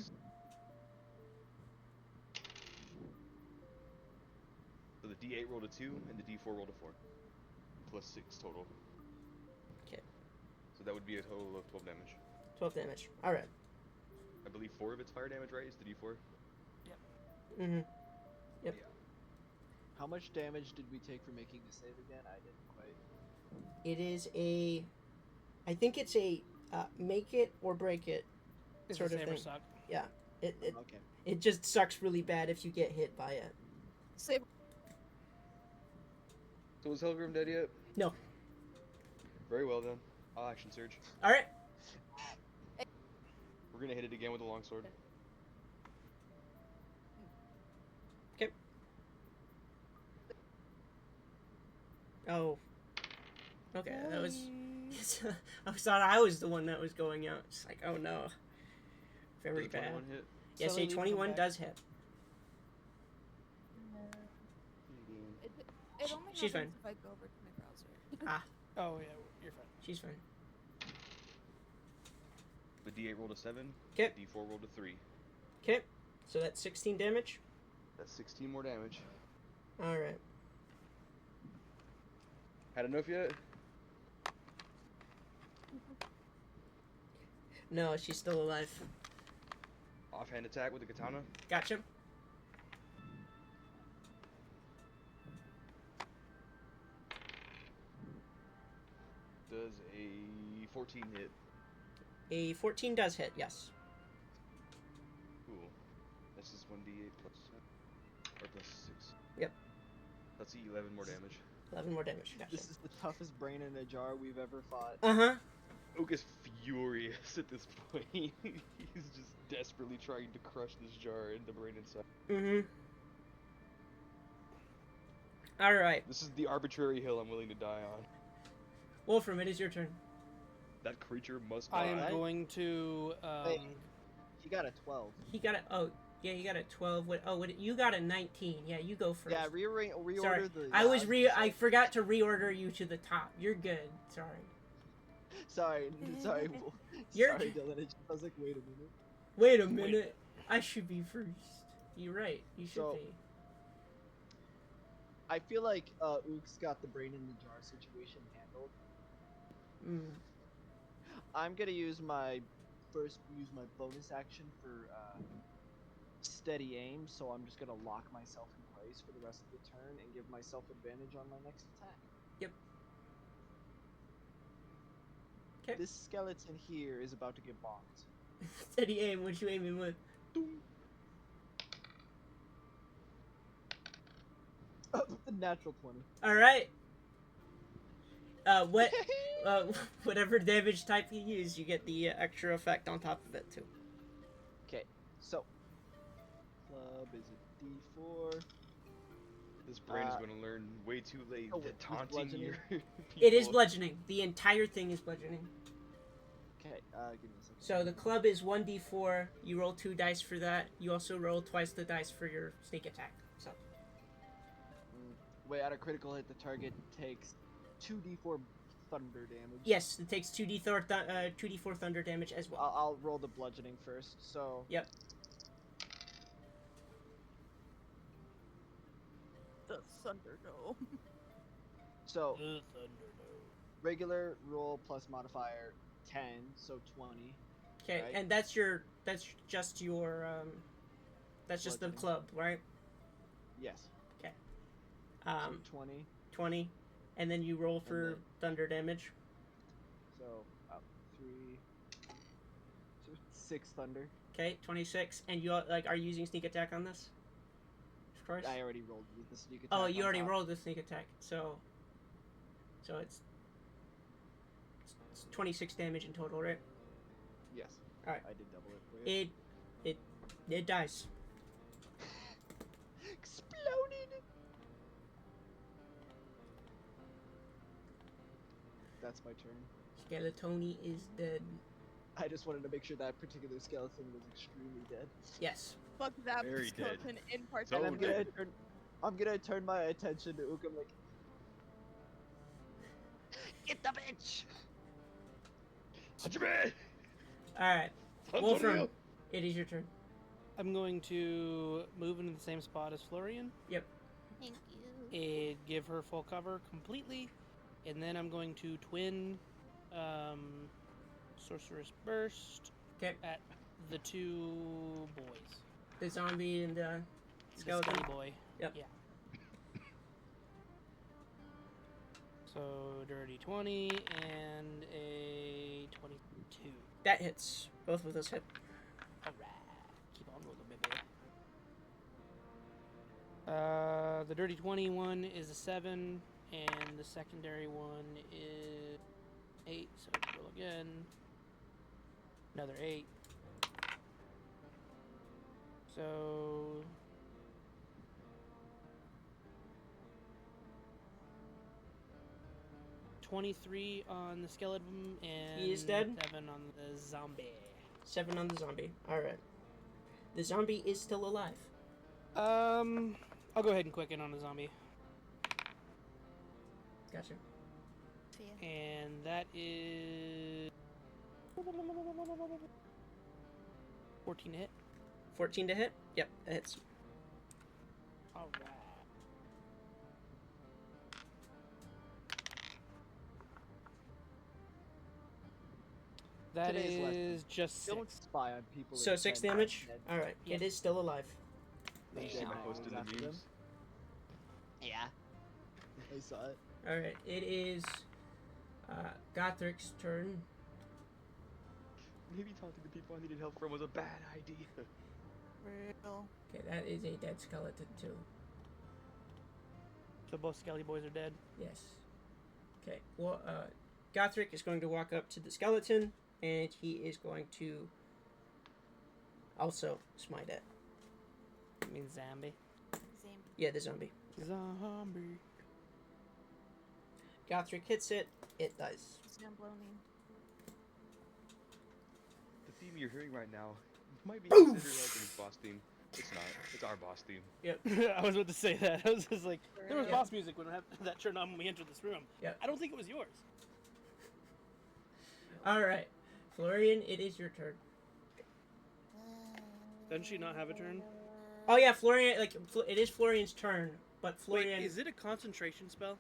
So the D8 rolled a 2 and the D4 rolled a 4. Plus 6 total.
Okay.
So that would be a total of 12 damage.
12 damage. Alright.
I believe 4 of its fire damage, right? Is the D4?
Mm-hmm. Yep.
How much damage did we take for making the save again? I didn't quite.
It is a... I think it's a make it or break it
It's
sort
a
of
saber
thing.
suck.
Okay.
It just sucks really bad if you get hit by it.
Save.
So is Helgrim dead yet?
No.
Very well then. I'll action surge.
Alright.
We're gonna hit it again with the longsword.
Oh. Okay, that was... I thought I was the one that was going out. It's like, oh no. Very
Does a
bad.
21 hit?
Yes,
Sully,
a
we come
21
back.
does hit.
It only
She's
happens if I go over to my browser.
Oh yeah, you're fine.
She's fine.
The D8 rolled a 7.
'Kay.
The D4 rolled a 3.
Okay, so that's 16 damage.
That's 16 more damage.
Alright.
Had enough yet?
No, she's still alive.
Offhand attack with the katana.
Gotcha.
Does a 14 hit?
A 14 does hit, yes.
Cool. That's just 1d8 plus 7. Or plus 6.
Yep.
Let's see, 11 more damage.
11 more damage. Gotcha.
This is the toughest brain in a jar we've ever fought.
Uh-huh.
Ook is furious at this point. He's just desperately trying to crush this jar and the brain inside.
Mm-hmm. Alright.
This is the arbitrary hill I'm willing to die on.
Wolfram, it is your turn.
That creature must
I
die.
am going to.
Wait. He got a 12.
He got a... Oh, yeah, you got a 12. You got a 19. Yeah, you go first.
Yeah, reorder
Sorry.
the...
I forgot to reorder you to the top. You're good. Sorry.
Sorry.
You're-
Sorry, Dylan. I was like, wait a minute.
Wait a minute. I should be first. You're right. You should
So-
be.
I feel like Ook's got the brain in the jar situation handled.
Mm.
I'm gonna use my bonus action for steady aim, so I'm just gonna lock myself in place for the rest of the turn and give myself advantage on my next attack.
Yep. 'Kay.
This skeleton here is about to get bonked.
Steady aim. What you aiming with?
The natural 20.
All right. Whatever damage type you use, you get the extra effect on top of it too.
Okay, so club is a D4.
This brain is going to learn way too late
oh,
that
it's
taunting your
bludgeoning?
It is
people-
bludgeoning. The entire thing is bludgeoning.
Okay, give me a second.
So the club is 1d4. You roll 2 dice for that. You also roll twice the dice for your sneak attack. So
Wait, at a critical hit, the target takes 2d4 thunder damage.
yes, it takes 2d4 thunder damage as well.
I'll roll the bludgeoning first. So
Yep.
The Thunderdome.
so
The Thunderdome.
regular roll plus modifier 10, so 20.
Okay,
Right.
and that's just your that's just the
Bludgeoning.
club, right?
Yes.
So
So 20.
20, and then you roll for
then-
thunder damage.
So 6 thunder.
Okay, 26, and you are you using sneak attack on this? Of course.
I already rolled with the sneak attack.
Oh, you
on
already
top.
rolled the sneak attack, so it's 26 damage in total, right?
Yes.
Alright.
I did double it for you.
It dies.
Exploded. That's my turn.
Skeletoni is dead.
I just wanted to make sure that particular skeleton was extremely dead.
Yes.
Fuck that
Very dead.
skeleton in
So
particular.
And I'm gonna turn my attention to Ook. I'm like, get the bitch.
Hajime!
Alright,
Antonio!
Wolfram, it is your turn.
I'm going to move into the same spot as Florian
Thank you.
and give her full cover completely, and then I'm going to twin Sorceress Burst
Okay,
at the 2 boys.
the zombie and the
The
skeleton.
skinny boy.
Yep.
Yeah. So dirty 20 and a 22.
That hits. Both of those hit.
Alright. Keep on rolling, baby. The dirty 21 is a 7, and the secondary one is 8. So roll again. Another 8. So 23 on the skeleton and
He is dead?
7 on the zombie.
7 on the zombie. Alright. The zombie is still alive.
I'll go ahead and quicken on the zombie.
Gotcha.
Yeah.
And that is 14 to hit.
14 to hit? Yep, that hits.
Alright. That
Today's lesson.
is just
Don't
6.
spy on people.
So
and
6
pretend
damage?
they're dead.
Alright,
Yep.
it is still alive.
They
You
just
see my
might
post in the
after them.
memes?
Yeah. I saw it.
Alright, it is Gothric's turn.
Maybe talking to people I needed help from was a bad idea.
Real.
Okay, that is a dead skeleton too.
So both Skelly boys are dead.
Yes. Okay, well, Gothric is going to walk up to the skeleton, and he is going to also smite it.
I mean zombie.
Same.
Yeah, the zombie.
Zombie.
Gothric hits it, it dies.
Zambloni.
The theme you're hearing right now might be
Boom!
considered Helgrim's boss theme. It's not. It's our boss theme.
I was about to say that. I was just like, there was
Yeah.
boss music when that turned on when we entered this room.
Yep.
I don't think it was yours.
Alright, Florian, it is your turn.
Doesn't she not have a turn?
Oh yeah, Florian, it is Florian's turn, but Florian,
Wait, is it a concentration spell?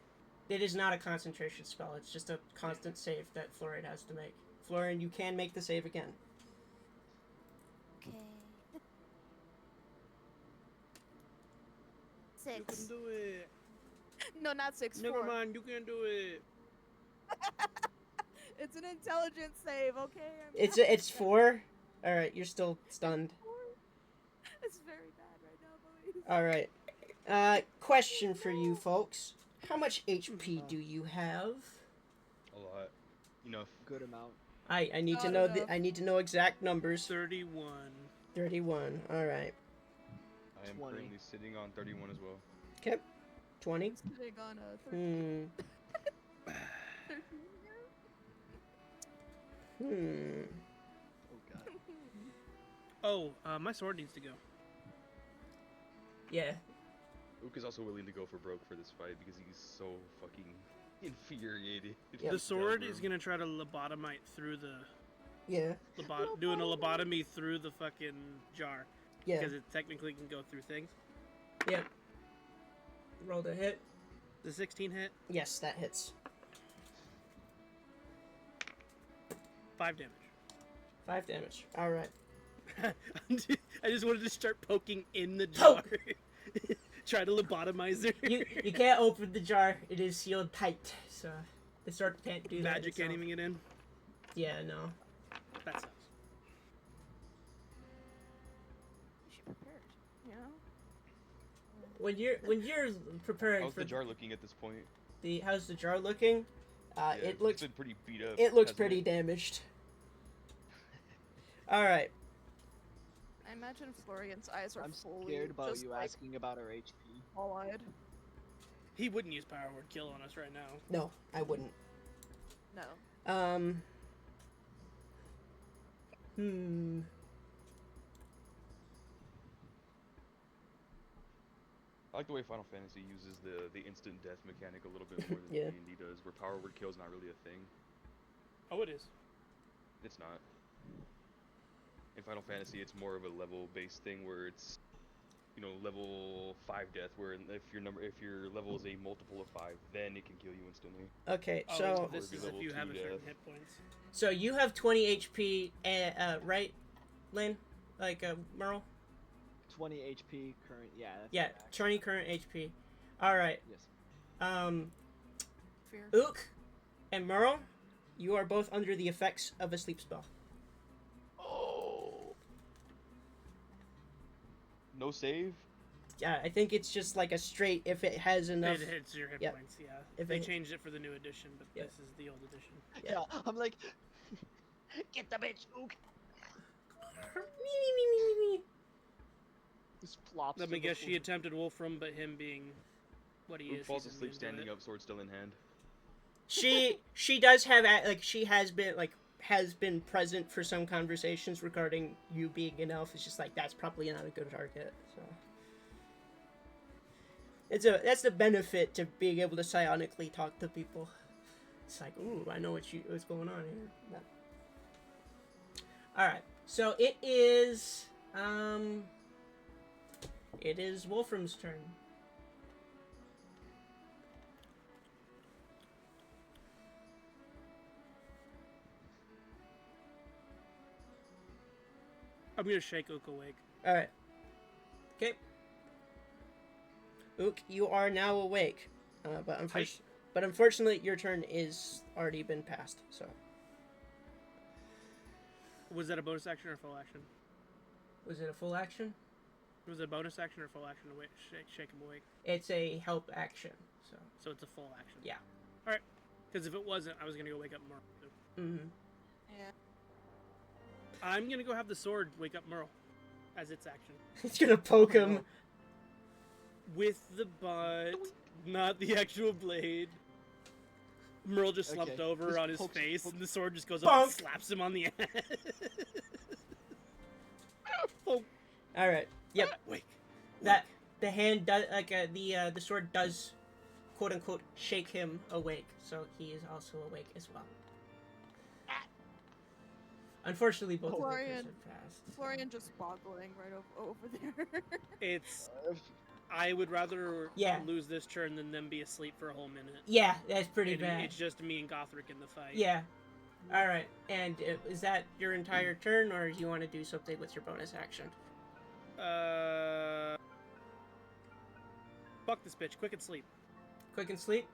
it is not a concentration spell, it's just a constant save that Florian has to make. Florian, you can make the save again.
Okay.
You can
6.
do it.
No, not 6.
Never
4.
mind, you can do it.
It's an intelligence save, okay?
It's 4? Alright, you're still stunned.
It's very bad right now, boys.
Alright. Question for you folks. How much HP do you have?
A lot. Enough.
Good amount.
I need to
Not
know
enough.
I need to know exact numbers.
31.
31. Alright.
I am
20.
currently sitting on 31 as well.
Okay. 20.
It's kidding on a 13.
Hmm. Hmm.
Oh god.
Oh, my sword needs to go.
Yeah.
Ook is also willing to go for broke for this fight because he's so fucking infuriated.
Yep.
The sword
Helgrim.
is gonna try to lobotomite through the
Yeah.
doing a lobotomy through the fucking jar
Yeah.
because it technically can go through things.
Yeah. Roll the hit.
The 16 hit,
Yes, that hits.
5 damage.
5 damage. Alright.
I just wanted to start poking in the jar.
Poke!
Try to lobotomize her.
You can't open the jar. It is sealed tight. So the sword can't do that.
Magic can't
itself.
even get in.
Yeah, no.
That sucks.
She prepared, you know?
When you're preparing
How's
for
the jar looking at this point?
how's the jar looking?
Yeah,
It looks
It's been pretty beat up.
it looks
hasn't
pretty
it?
damaged. All right.
I imagine Florian's eyes are
I'm
fully
scared about
just
you
like
asking about our HP.
wall-eyed.
He wouldn't use power word kill on us right now.
No, I wouldn't.
No.
Hmm.
I like the way Final Fantasy uses the instant death mechanic a little bit more than
Yeah.
D&D does, where power word kill is not really a thing.
Oh, it is.
It's not. In Final Fantasy, it's more of a level-based thing where it's, you know, level 5 death, where if your level is a multiple of 5, then it can kill you instantly.
Okay,
Oh,
so
this
Or
is
level
if you have a
2
certain
death.
hit points.
so you have 20 HP, right, Lynn? Like Merle?
20 HP current. Yeah. That's
Yeah,
correct.
20 current HP. All right.
Yes.
Fear.
Ook and Merle, you are both under the effects of a sleep spell.
Oh. No save?
Yeah, I think it's just like a straight if it has enough.
It hits your hit
Yep.
points, yeah.
If
They
it-
changed it for the new edition, but
Yep.
this is the old edition.
Yeah.
Yeah. I'm like, get the bitch, Ook. Just flops.
Let
to
me
the
guess, she
floor.
attempted Wolfram, but him being what he
Ook
is.
falls
he's
asleep
immune to
standing
it.
up, sword still in hand.
She does have she has been present for some conversations regarding you being an elf. It's just like that's probably not a good target. So that's the benefit to being able to psionically talk to people. It's like, ooh, I know what's going on here. But... All right, so it is Wolfram's turn.
I'm gonna shake Ook awake.
All right. Okay. Ook, you are now awake, but unfortunately, your turn is already been passed. So.
Was that a bonus action or a full action?
Was it a full action?
Was it a bonus action or a full action to shake him awake?
It's a help action.
So it's a full action.
Yeah.
All right. Because if it wasn't, I was gonna go wake up Merle.
Mm-hmm.
Yeah.
I'm gonna go have the sword wake up Merle, as its action.
It's gonna poke him.
With the butt, not the actual blade. Merle just slumped over
Just
on his
pokes-
face, and the sword just goes up
Bonk.
and slaps him on the head. Oh,
All right. Yep.
wake.
That the hand does the sword does, quote unquote, shake him awake. So he is also awake as well. Unfortunately, both of the
Florian.
have passed.
Florian just boggling right over there.
It's. I would rather
Yeah.
lose this turn than them be asleep for a whole minute.
Yeah, that's pretty
And
bad.
It's just me and Gothric in the fight.
Yeah. All right. And is that your entire turn, or do you want to do something with your bonus action?
Fuck this bitch. Quick and sleep.
Quick and sleep.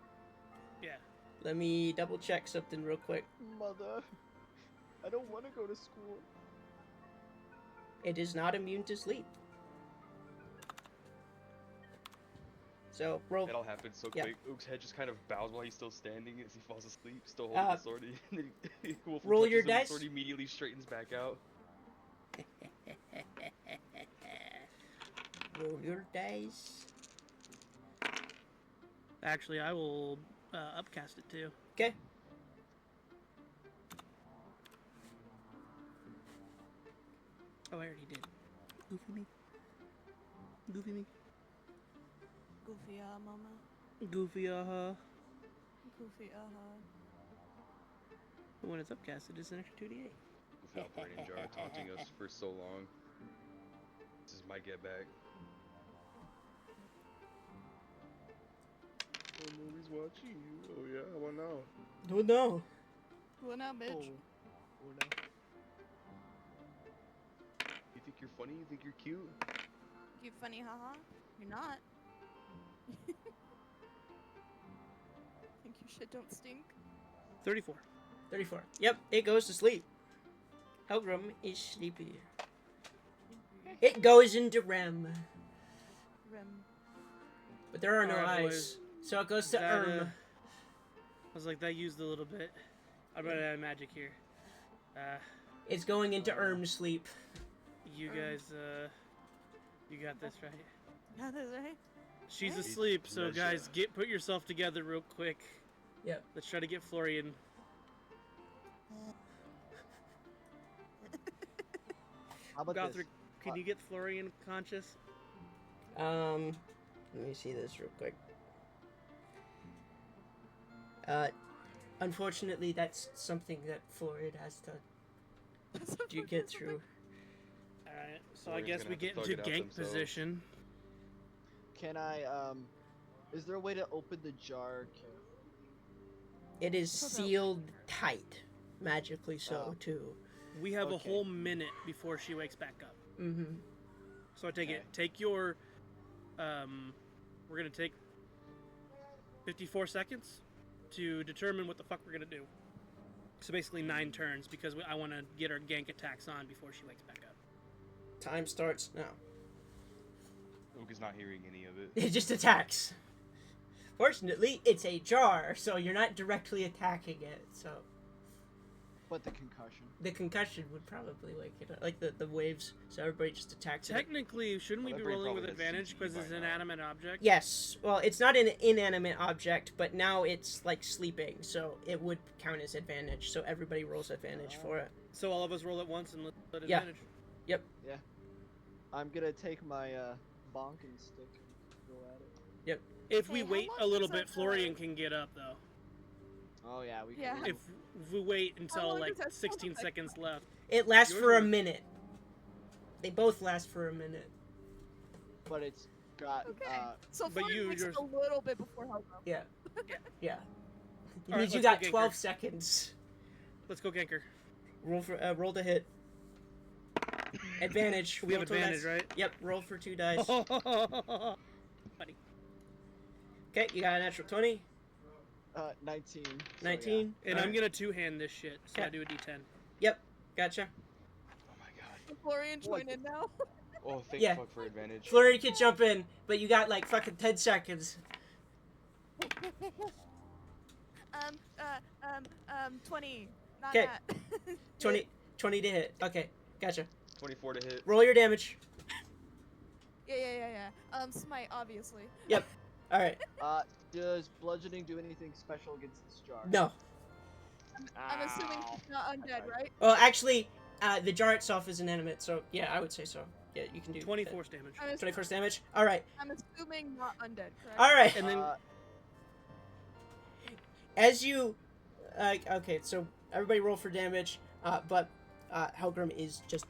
Yeah.
Let me double check something real quick.
Mother, I don't want to go to school.
It is not immune to sleep. So roll.
It all happens so
Yeah.
quick. Oak's head just kind of bows while he's still standing as he falls asleep, still holding the sword. And then Wolf
roll your
touches him,
dice.
The sword immediately straightens back out.
Roll your dice.
Actually, I will upcast it too.
Okay.
Oh, I already did. Goofy me. Goofy me.
Goofy, mama.
Goofy,
Goofy,
When it's upcasted, it's an extra 2d8.
Without Brandon Jar taunting us for so long. This is my get back. Oh, movie's watching you. Oh yeah, how about now?
Oh no.
Well, now, bitch.
Oh no.
You think you're funny? You think you're cute?
You funny, haha. You're not. Think your shit don't stink?
34.
34. Yep, it goes to sleep. Helgrim is sleepy. It goes into REM.
Rem.
But there are no
Alright,
eyes.
boys.
So it goes to
That,
Erm.
I was like, that used a little bit. I'm running out of magic here.
It's going into Erm sleep.
You guys, you got this, right?
Yeah, that's right.
She's
Hey.
asleep, so
Measure.
guys, put yourself together real quick.
Yep.
Let's try to get Florian.
How about
Gothric,
this?
can you get Florian conscious?
Let me see this real quick. Unfortunately, that's something that Florid has to get through.
Alright, so I
Florian's
guess
gonna
we
have to
get
thug
into
it out
gank
themselves.
position.
Can I is there a way to open the jar carefully?
It is
Hold up.
sealed tight, magically so
Oh.
too.
We have a
Okay.
whole minute before she wakes back up.
Mm-hmm.
So I take
Okay.
it. Take your, we're gonna take 54 seconds to determine what the fuck we're gonna do. So basically 9 turns because I want to get our gank attacks on before she wakes back up.
Time starts now.
Oak is not hearing any of it.
It just attacks. Fortunately, it's a jar, so you're not directly attacking it. So
But the concussion.
the concussion would probably wake it up, like the waves. So everybody just attacks it.
Technically, shouldn't we
Well,
be
that brain
rolling with
probably has
advantage
CTE
because
by
it's an
now.
inanimate object?
Yes. Well, it's not an inanimate object, but now it's like sleeping, so it would count as advantage. So everybody rolls advantage for it.
So all of us roll at once and let
Yeah.
advantage.
I'm gonna take my bonking stick and go at it.
If we
Hey, how
wait
much
a little
is
bit,
that
Florian
for?
can get up though.
Oh yeah, we can.
Yeah.
If we wait until
long
like
does that
16
take?
seconds left.
It lasts
Yours
for a
or-
minute. They both last for a minute.
But it's got
Okay. So
But
Florian
you-
wakes up
yours-
a little bit before Helgrim.
Yeah. Yeah. It
Alright,
means you
let's
got
go,
12
Ganker.
seconds.
Let's go ganker.
Roll to hit. Advantage.
We have
Roll two
advantage,
dice.
right?
Yep. Roll for 2 dice.
Buddy.
Okay, you got a natural 20.
19. So
19.
And I'm gonna two-hand this shit, so I
Okay.
do a D10.
Yep. Gotcha.
Oh my god.
Florian join in now.
Oh, thank
Yeah.
fuck for advantage.
Flurry could jump in, but you got like fucking 10 seconds.
20. Not
'Kay.
that.
20 to hit. Okay, gotcha.
24 to hit.
Roll your damage.
Yeah. Smite, obviously.
Yep. All right.
Does bludgeoning do anything special against this jar?
No.
I'm assuming he's not undead, right?
Well, actually, the jar itself is inanimate, so yeah, I would say so. Yeah, you can do
20 force damage.
20 damage. All right.
I'm assuming not undead, correct?
All right.
And then
As you, okay, so everybody roll for damage, but Helgrim is just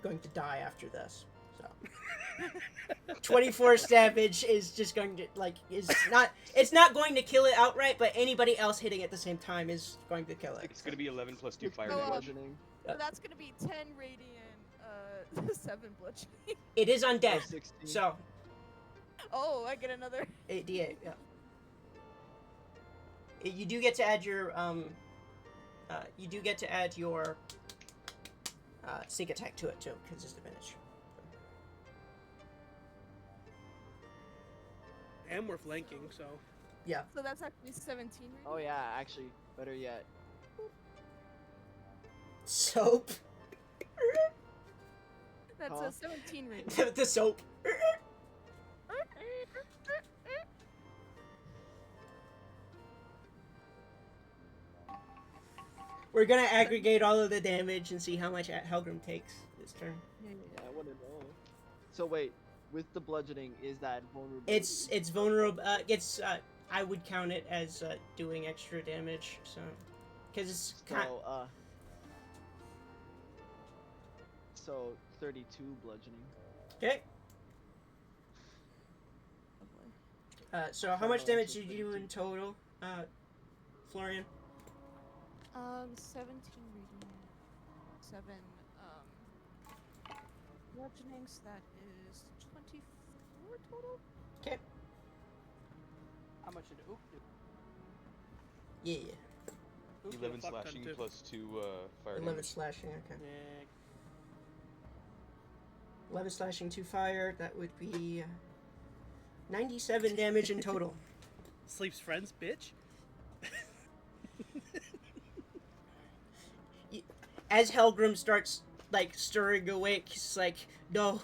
going to die after this. So 24 damage is just going to it's not going to kill it outright, but anybody else hitting at the same time is going to kill it.
It's gonna be 11 plus 2 fire
Oh,
damage.
Bludgeoning.
So that's gonna be 10 radiant, 7 bludgeoning.
It is undead,
16.
so
Oh, I get another.
8d8. Yeah. You do get to add your sneak attack to it too, because it's advantage.
and we're flanking, so
Yeah.
So that's actually 17 radiant.
Oh yeah, actually, better yet.
Soap.
That's
Huh?
a 17 radiant.
The soap. We're gonna aggregate all of the damage and see how much Helgrim takes this turn.
Yeah, I want to know. So wait, with the bludgeoning, is that vulnerable?
It's vulnerable. I would count it as doing extra damage. So, because it's
So 32 bludgeoning.
okay. So how much damage did you do in total, Florian?
17 radiant, 7 bludgeoning, so that is 24 total.
Okay.
How much did it do?
Yeah.
Oops,
11
fuck ton
slashing
too.
plus 2 fire
11
damage.
slashing. Okay.
Yeah.
11 slashing, 2 fire. That would be 97 damage in total.
Sleep's friends, bitch.
As Helgrim starts like stirring awake, he's like, no,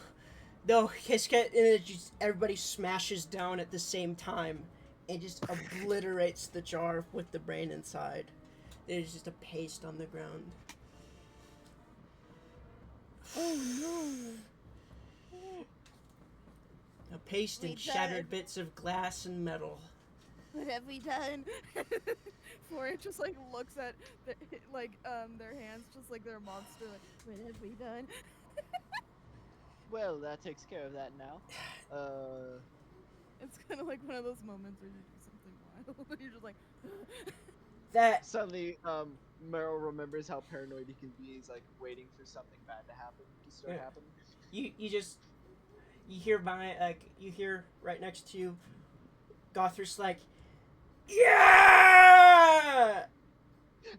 and it just, everybody smashes down at the same time and just obliterates the jar with the brain inside. There's just a paste on the ground.
Oh
A paste and
We
shattered
died.
bits of glass and metal.
no! What have we done? Florian just like looks at their hands, just like they're a monster. Like, what have we done?
Well, that takes care of that now.
It's kind of like one of those moments where you do something wild. You're just like.
That
Suddenly, Meryl remembers how paranoid he can be. He's like waiting for something bad to happen to start
Yeah.
happening.
you hear right next to you, Gothr's like, yeah!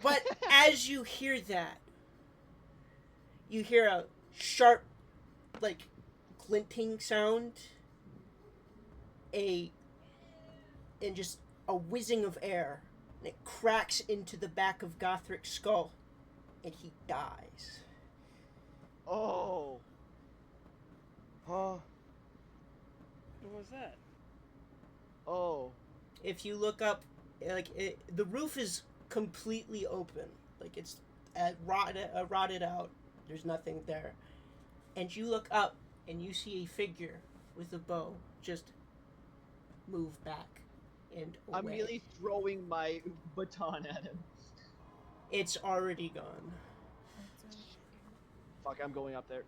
But as you hear that, you hear a sharp, like, glinting sound, and just a whizzing of air, and it cracks into the back of Gothric's skull, and he dies.
Oh,
Huh?
What was that?
oh.
If you look up, the roof is completely open, like it's rotted out. There's nothing there, and you look up and you see a figure with a bow just move back and away.
I'm immediately throwing my baton at him.
It's already gone.
Fuck, I'm going up there.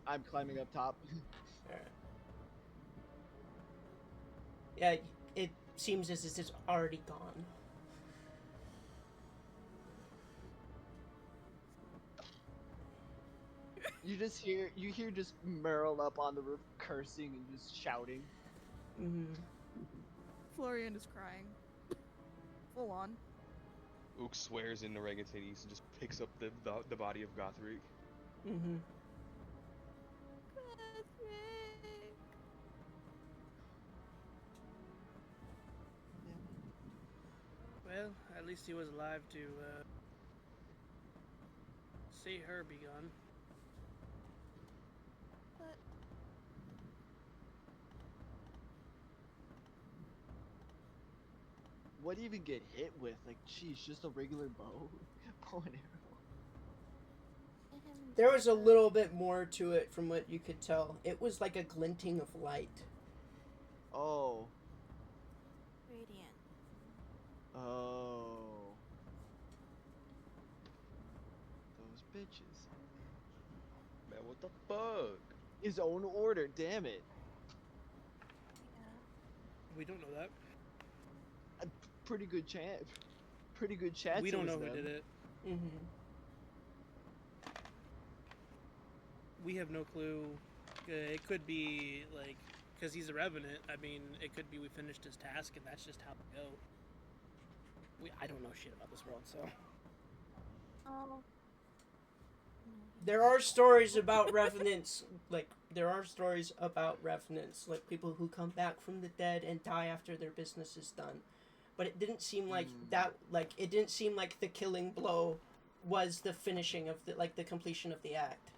I'm climbing up top.
Alright. Yeah, it seems as if it's already gone.
you hear just Merrill up on the roof cursing and just shouting.
Mm-hmm.
Florian is crying. Full on.
Ook swears in orangutanies and just picks up the body of Gothric.
Mm-hmm.
Well, at least he was alive to see her be gone.
But
What do you even get hit with? Like, geez, just a regular bow, bow and arrow.
There was a little bit more to it from what you could tell. It was like a glinting of light.
Oh,
Radiant.
oh, those bitches.
Man, what the fuck?
His own order, damn it.
Yeah.
We don't know that.
Pretty good chance. Pretty good chance.
We
it
don't
was
know
them.
who did it.
Mm-hmm.
We have no clue. It could be like, because he's a revenant. I mean, it could be we finished his task and that's just how we go. I don't know shit about this world, so.
Oh.
There are stories about revenants, like people who come back from the dead and die after their business is done. But it didn't seem like it didn't seem like the killing blow was the finishing of the completion of the act.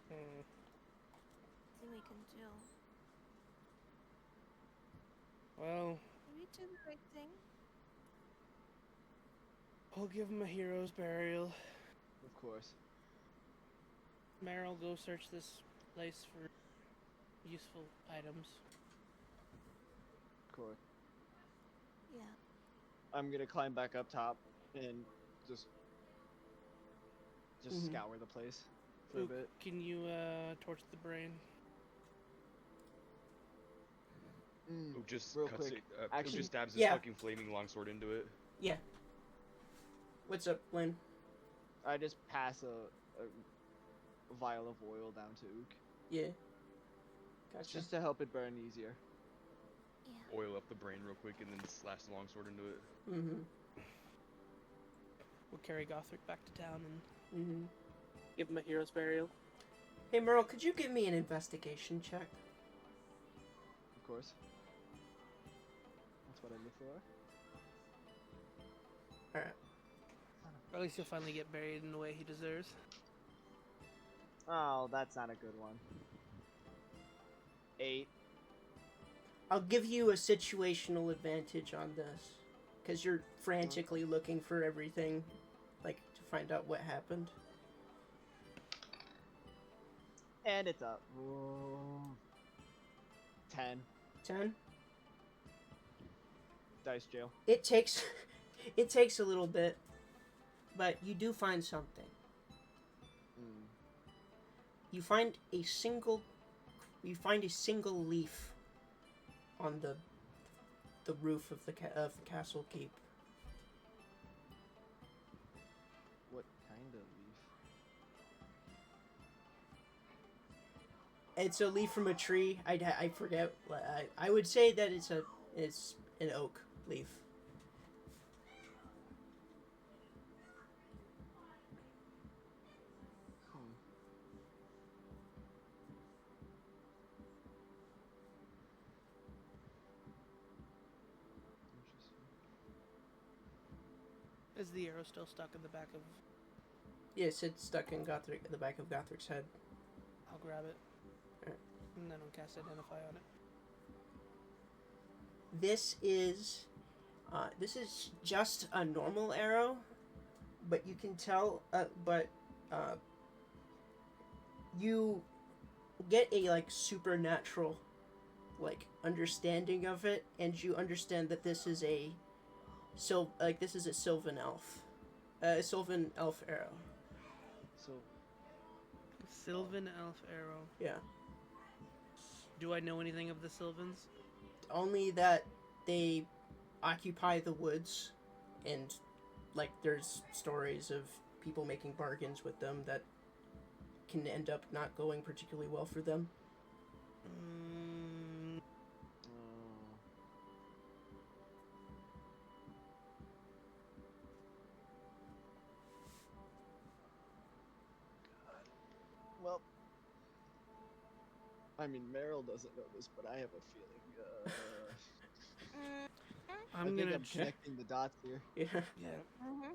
See what we can do.
Well,
Did we do the right thing?
I'll give him a hero's burial.
Of course.
Meryl, go search this place for useful items.
Of course.
Yeah.
I'm gonna climb back up top and just
Mhm.
scour the place for a
Ook,
bit.
can you torch the brain?
Ook just
Real
cuts
quick.
it. Ook
Actually,
just stabs his
yeah.
fucking flaming longsword into it.
Yeah. What's up, Lynn?
I just pass a vial of oil down to Ook.
Yeah. Gotcha.
Just to help it burn easier.
Yeah.
Oil up the brain real quick and then slash the longsword into it.
Mm-hmm.
We'll carry Gothric back to town and
Mm-hmm.
give him a hero's burial.
Hey, Merle, could you give me an investigation check?
Of course. That's what I look for.
Alright.
Or at least he'll finally get buried in the way he deserves.
Oh, that's not a good one. 8.
I'll give you a situational advantage on this. Because you're frantically looking for everything, like, to find out what happened.
And it's up. Whoa. 10.
10?
Dice jail.
It takes a little bit, but you do find something.
Mm.
You find a single leaf on the roof of the castle keep.
What kind of leaf?
It's a leaf from a tree. I forget. I would say that it's an oak leaf.
Interesting.
Is the arrow still stuck in the back of...
Yes, it's stuck in the back of Gothric's head.
I'll grab it.
Alright.
And then I'll cast Identify on it.
This is just a normal arrow, but you can tell. You get a supernatural understanding of it, and you understand that this is a Sylvan elf, Sylvan elf arrow.
So,
Sylvan elf arrow.
Yeah.
Do I know anything of the Sylvans?
Only that they occupy the woods, and there's stories of people making bargains with them that can end up not going particularly well for them.
Mm,
Well, I mean, Meryl doesn't know this, but I have a feeling. I
I'm
think
gonna
I'm connecting the dots here.
Yeah.
yeah.
Mm-hmm.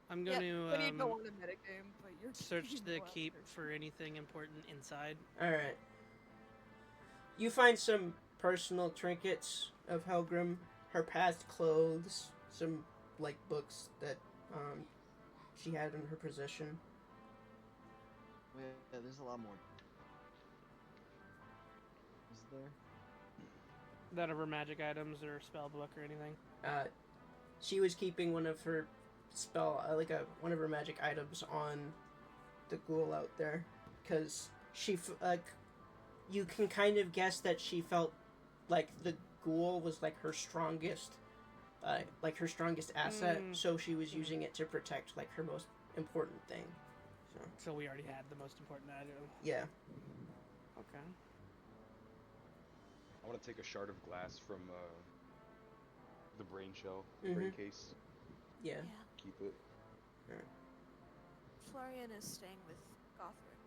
I'm
Yeah,
going
when you
to
go on a metagame, but you're
search
keeping
the
left
keep
or-
for anything important inside.
Alright. You find some personal trinkets of Helgrim, her past clothes, some, like, books that she had in her possession.
Wait, yeah, there's a lot more. Is there?
None of her magic items or spell book or anything.
She was keeping one of her one of her magic items on the ghoul out there, because you can kind of guess that she felt like the ghoul was like her strongest asset, so she was using it to protect like her most important thing.
So we already had the most important item.
Yeah.
Okay.
I want to take a shard of glass from the brain shell, brain case.
Yeah.
Yeah.
Keep it.
Florian is staying with Gothric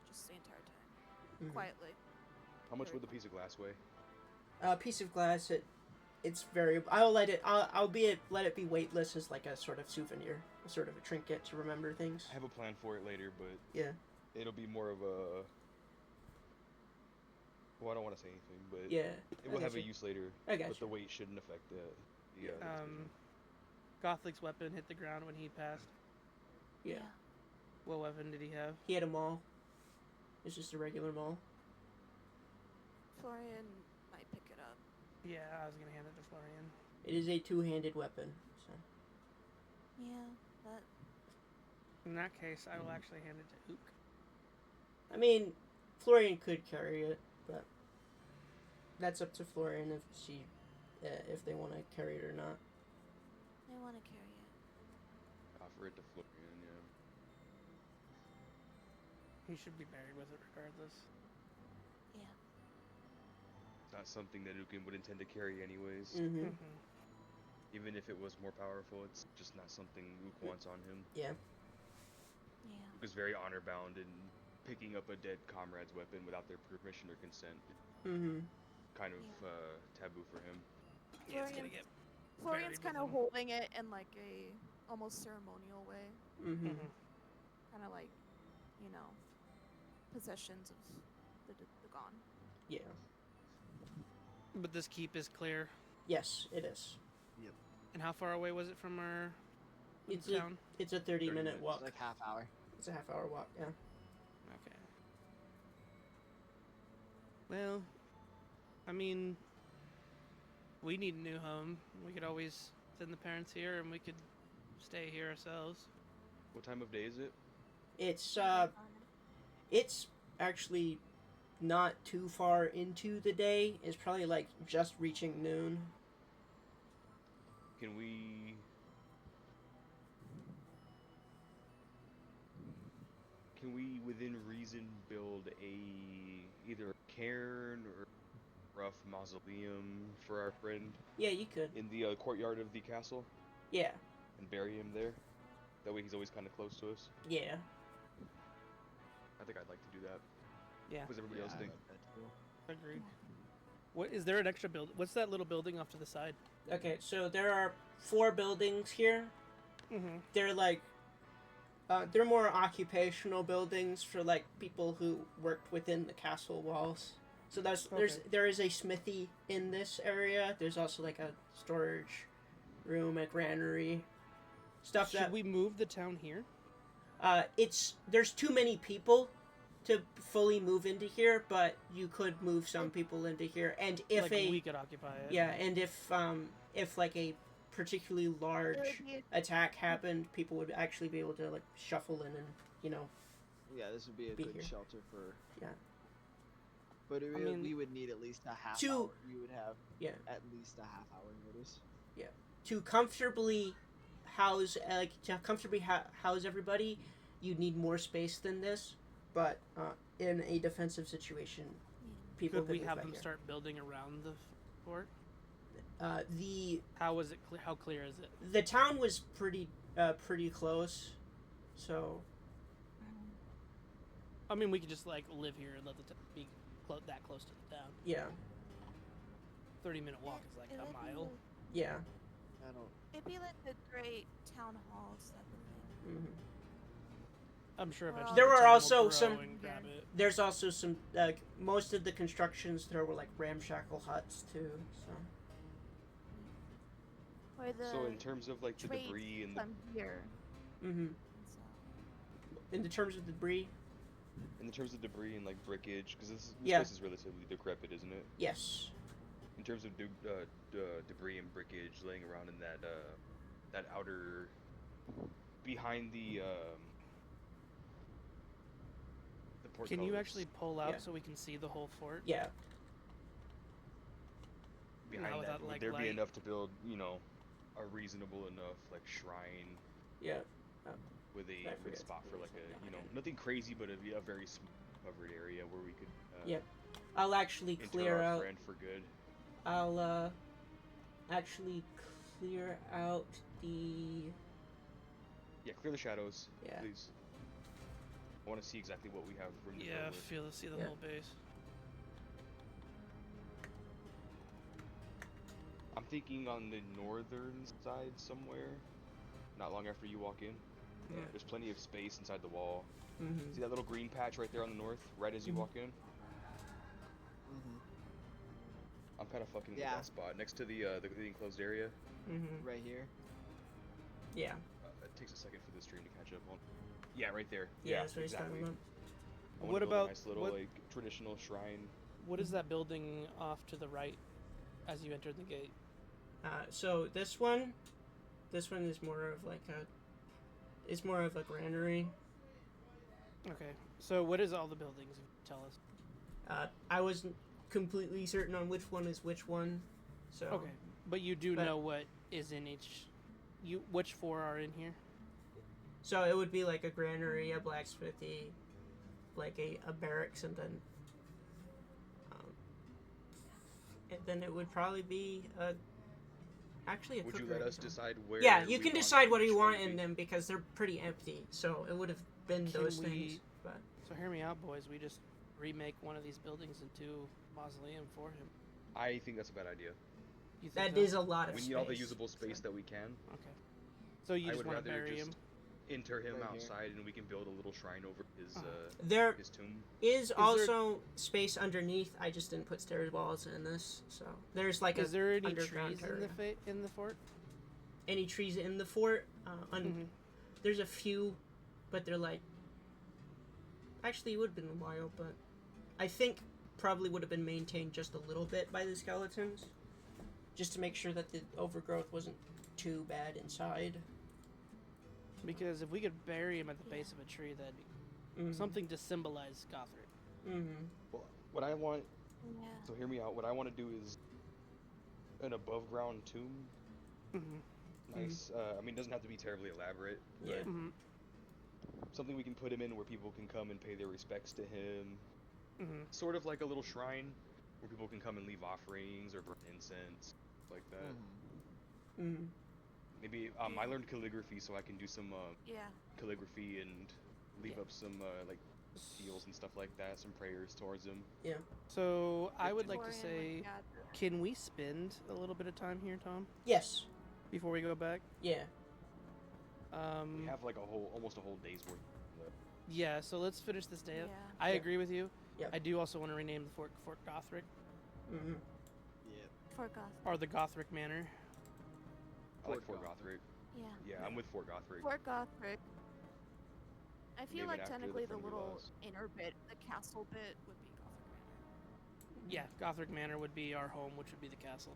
just the entire time.
Mhm.
Quietly.
How much
Very
would the piece of glass weigh?
A piece of glass. It's very. I'll let it be weightless as like a sort of souvenir, a sort of a trinket to remember things.
I have a plan for it later, but
Yeah.
it'll be more of a. Well, I don't want to say anything, but
Yeah.
it will
I
have a
gotcha.
use later.
I gotcha.
But the weight shouldn't affect the
Gothric's weapon hit the ground when he passed.
Yeah.
What weapon did he have?
He had a maul. It's just a regular maul.
Florian might pick it up.
Yeah, I was gonna hand it to Florian.
It is a two-handed weapon. So.
Yeah, but
In that case, I will actually hand it to Ook.
I mean, Florian could carry it, but that's up to Florian if they want to carry it or not.
I want to carry it.
Offer it to Florian, yeah.
He should be buried with it regardless.
Yeah.
It's not something that Ukin would intend to carry anyways.
Mm-hmm.
Even if it was more powerful, it's just not something Ook wants on him.
Yeah.
Yeah.
Ook is very honor bound in picking up a dead comrade's weapon without their permission or consent.
Mm-hmm.
Kind of taboo for him.
Yeah, it's gonna get
Florian's
buried
kind
with
of
him.
holding it in like a almost ceremonial way,
Mm-hmm.
kind of like, you know, possessions of the gone.
Yeah.
But this keep is clear.
Yes, it is.
And how far away was it from our
It's
town?
It's a 30-minute
minutes.
walk.
Like half hour.
It's a half-hour walk. Yeah.
Okay. Well, I mean, we need a new home. We could always send the parents here, and we could stay here ourselves.
What time of day is it?
It's actually not too far into the day. It's probably like just reaching noon.
Can we within reason build either a cairn or rough mausoleum for our friend
Yeah, you could.
in the courtyard of the castle
Yeah.
and bury him there? That way he's always kind of close to us.
Yeah.
I think I'd like to do that.
Yeah,
What does everybody else
I
think?
like that too.
agreed. What is there an extra build? What's that little building off to the side?
Okay, so there are 4 buildings here.
Mm-hmm.
They're like they're more occupational buildings for like people who worked within the castle walls. So there is a smithy in this area. There's also like a storage room, a granary, stuff
Should
that
we move the town here?
there's too many people to fully move into here, but you could move some people into here, and if
like we could occupy it.
yeah, and if like a particularly large attack happened, people would actually be able to like shuffle in and
Yeah, this would be a
Be
good
here.
shelter for.
Yeah.
But
I mean-
we would need at least a half
Two-
hour. We would have
Yeah.
at least a half hour notice.
to comfortably house, to comfortably house everybody, you need more space than this. But in a defensive situation, people
Could we
live
have
back
them
here.
start building around the fort?
The
How is it? How clear is it?
the town was pretty close, so
I mean, we could just like live here and let the be that close to the town.
yeah,
30-minute walk is like
It
a
would be
mile.
like-
yeah.
I don't.
It'd be like a great town hall type of thing.
hmm
I'm sure eventually.
There
the
were
town will
also
grow
some-
and grab it.
There's also some most of the constructions there were like ramshackle huts too. So
Or the
So in terms of like the
trade
debris and the,
from here.
hmm
So.
in the terms of debris,
in terms of debris and like brickage, because this
Yeah.
place is relatively decrepit, isn't it?
yes.
In terms of debris and brickage laying around in that outer behind the portcullis.
Can you actually pull out
Yeah.
so we can see the whole fort?
Yeah.
behind
Not
that?
without,
Would
like,
there be
light?
enough to build, a reasonable enough like shrine
Yeah.
with
I
a
forget
spot for like
the
a nothing crazy, but a very covered area where we could
Yep. I'll actually
inter
clear
our
out.
friend for good.
I'll actually clear out the.
Yeah, clear the shadows,
Yeah.
please. I want to see exactly what we have room to
Yeah,
build with.
see the
Yeah.
whole base.
I'm thinking on the northern side somewhere, not long after you walk in.
Yeah.
There's plenty of space inside the wall.
Mm-hmm.
See that little green patch right there on the north, right as you
Mhm.
walk in?
Mm-hmm.
I'm kind of fucking with
Yeah.
that spot next to the enclosed area.
Mm-hmm.
Right here.
Yeah.
It takes a second for the stream to catch up on. Yeah, right there.
Yeah. That's what he's
exactly.
talking about.
I wanna
What
build
about-
a nice little
what-
like traditional shrine?
What is that building off to the right as you enter the gate?
So this one is more of like a. It's more of a granary.
Okay. So what is all the buildings? Tell us.
I wasn't completely certain on which one is which one, so.
Okay. But you do
But-
know what is in each. Which 4 are in here?
So it would be like a granary, a blacksmithy, like a barracks, and then it would probably be actually a
Would you
cookery
let us
or something.
decide where?
Yeah, you
we
can
want
decide what
each
you
one
want
to
in
be?
them because they're pretty empty. So it would have been
Can
those
we-
things. But
So hear me out, boys. We just remake one of these buildings into mausoleum for him.
I think that's a bad idea.
You think
that
so?
is a lot of
We
space.
need all the usable space that we can.
Okay. So you
I
just
would
want to
rather
bury
just
him?
inter him
Right here.
outside, and we can build a little shrine over his
There
his tomb.
is
there-
also space underneath. I just didn't put stairs walls in this, so there's like
Is
a
there any
underground
trees in
area.
in the fort?
Any trees in the fort.
Mhm.
There's a few, but they're like. Actually, it would have been a while, but I think probably would have been maintained just a little bit by the skeletons, just to make sure that the overgrowth wasn't too bad inside.
Because if we could bury him at the base of a tree, that'd be
Mhm.
something to symbolize Gothard.
Mm-hmm.
Well, what I want.
Yeah.
So hear me out. What I want to do is an above ground tomb.
Mm-hmm.
Nice. I mean, it doesn't have to be terribly elaborate.
Yeah.
but
Mm-hmm.
Something we can put him in where people can come and pay their respects to him.
Mm-hmm.
Sort of like a little shrine where people can come and leave offerings or burn incense, like that.
Mm-hmm.
Mm-hmm.
Maybe I learned calligraphy, so I can do some
Yeah.
calligraphy and leave
Yeah.
up some like seals and stuff like that, some prayers towards him.
So I would like to
Victorian,
say,
yeah.
can we spend a little bit of time here, Tom,
Yes.
before we go back?
Yeah.
We have like almost a whole day's worth.
Yeah. So let's finish this day up.
Yeah.
I
Yeah.
agree with you.
Yep.
I do also want to rename the Fort Gothric
Mm-hmm.
Yeah.
For Goth.
or the Gothric Manor.
I like
Fort
Fort Gothric.
Yeah.
Yeah, I'm with Fort Gothric.
Fort Gothric. I feel
Name it
like
after the
technically the
friendly
little
laws.
inner bit, the castle bit, would be Gothric Manor.
Yeah, Gothric Manor would be our home, which would be the castle.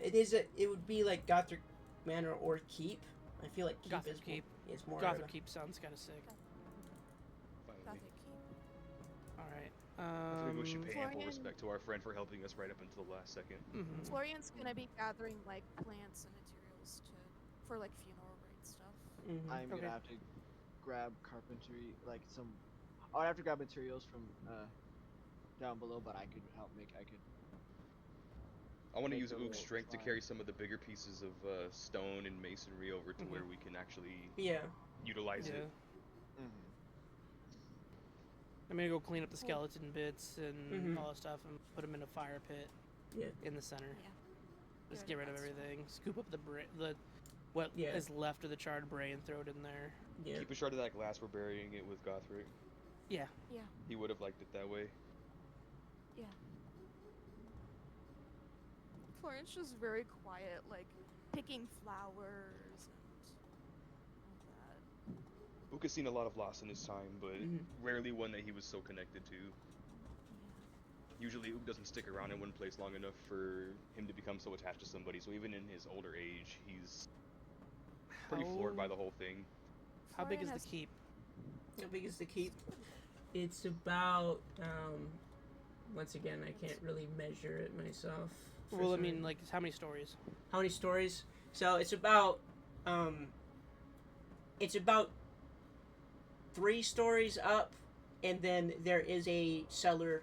It would be like Gothic Manor or Keep. I feel like Keep
Gothric
is
Keep.
Is more.
Gothric
of a-
Keep sounds kind of sick.
Fine with me.
Gothic Keep.
All right.
I think we should pay ample
Florian-
respect to our friend for helping us right up until the last second.
Mhm.
Florian's gonna be gathering like plants and materials to
for like funeral rate stuff.
Mm-hmm.
I'm
Okay.
gonna have to grab carpentry, like some. I would have to grab materials from down below, but I could help make. I could.
I want to
Make
use
a
Oog's
little
strength to
slide.
carry some of the bigger pieces of stone and masonry over to
Mhm.
where we can actually
Yeah.
utilize
Yeah.
it.
Mm-hmm.
I'm gonna go clean up the
Cool.
skeleton bits and
Mhm.
all that stuff and put them in a fire pit
Yeah.
in the center.
Yeah.
Just
Get
get
rid
rid
of
of
that stuff.
everything. Scoop up the what is
Yeah.
left of the charred brain, throw it in there.
Yeah.
Keep a shard of that glass. We're burying it with Gothric.
Yeah.
Yeah.
He would have liked it that way.
Yeah. Florence just very quiet, like picking flowers and all that.
Ook has seen a lot of loss in his time, but
Mhm.
rarely one that he was so connected to.
Yeah.
Usually, Ook doesn't stick around in one place long enough for him to become so attached to somebody. So even in his older age, he's pretty floored by the whole thing.
How big
Florian
is
has-
the keep?
How big is the keep? It's about. Once again, I can't really measure it myself. for
Well, I
some-
mean, like, how many stories?
how many stories? So it's about. It's about 3 stories up, and then there is a cellar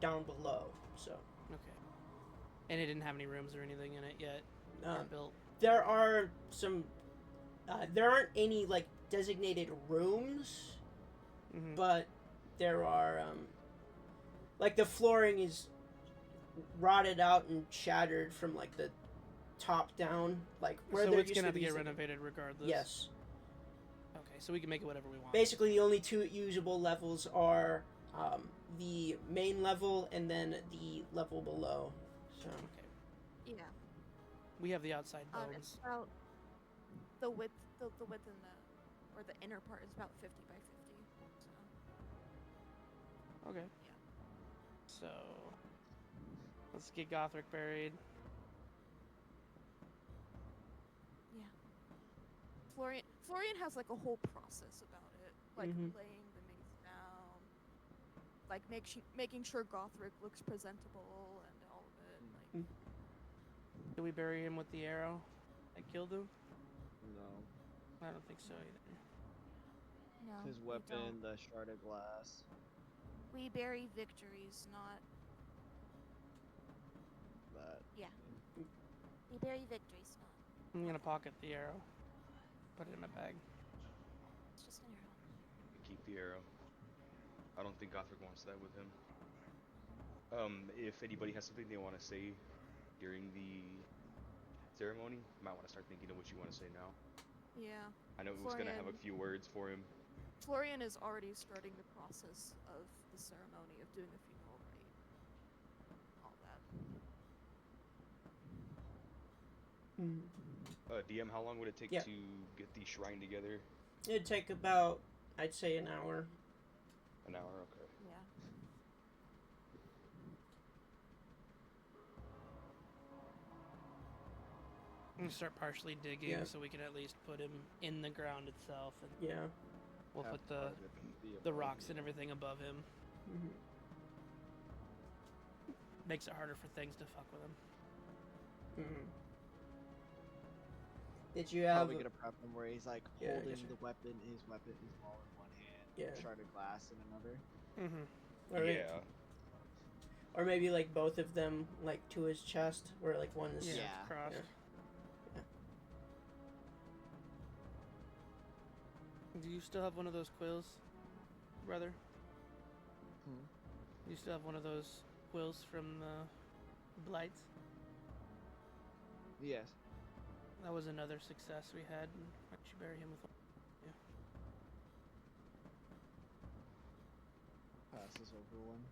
down below. So
Okay. And it didn't have any rooms or anything in it yet. Built.
there are some. There aren't any like designated rooms,
Mm-hmm.
but there are. Like the flooring is rotted out and shattered from like the top down, like where
So
there
it's
used
gonna have to
be
get
some-
renovated regardless.
Yes.
Okay, so we can make it whatever we want.
Basically, the only 2 usable levels are the main level and then the level below. So
Okay.
Yeah.
We have the outside
It's
bones.
about the width, the width in the, or the inner part is about 50 by 50. So
Okay.
yeah.
So let's get Gothric buried.
Yeah. Florian has like a whole process about it, like
Mhm.
laying the maze down, like making sure Gothric looks presentable and all of it. Like
Did we bury him with the arrow that killed him?
No.
I don't think so either.
no,
His
we
weapon,
don't.
the shard of glass.
We bury victories, not
That.
We bury victories, not.
I'm gonna pocket the arrow. Put it in my bag.
It's just an arrow.
Keep the arrow. I don't think Gothric wants that with him. If anybody has something they want to say during the ceremony, you might want to start thinking of what you want to say now.
yeah.
I know Oog's gonna have a
Florian-
few words for him.
Florian is already starting the process of the ceremony of doing the funeral rite. All that.
DM, how long would it take
Yeah.
to get the shrine together?
it'd take about, I'd say, an hour.
An hour, okay.
Yeah.
I'm gonna start partially digging
Yeah.
so we can at least put him in the ground itself, and
Yeah.
we'll
Have
put the
part of it be
the
above
rocks
you.
and everything above him.
Mhm.
Makes it harder for things to fuck with him.
Mhm. Did you have?
Probably gonna prep him where he's like
Yeah, I
holding
guess
the weapon, his weapon is all in one hand,
Yeah.
shard of glass in another.
Mm-hmm.
Or,
Yeah.
or maybe like both of them, like to his chest, where like one is.
Yeah.
Yeah.
Crossed.
Yeah.
Do you still have one of those quills, brother?
Hmm?
You still have one of those quills from the blights?
Yes.
That was another success we had. Why don't you bury him with one?
Pass this over one.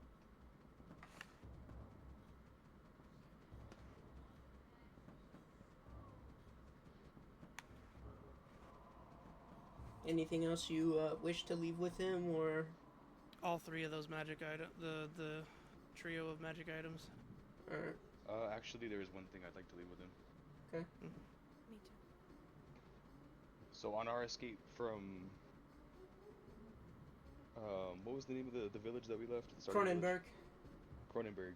Anything else you wish to leave with him, or?
All 3 of those magic items, the trio of magic items.
Or
Actually, there is one thing I'd like to leave with him.
Me too.
So on our escape from, what was the name of the village that we left? at the start of the village?
Cronenberg.
Cronenberg.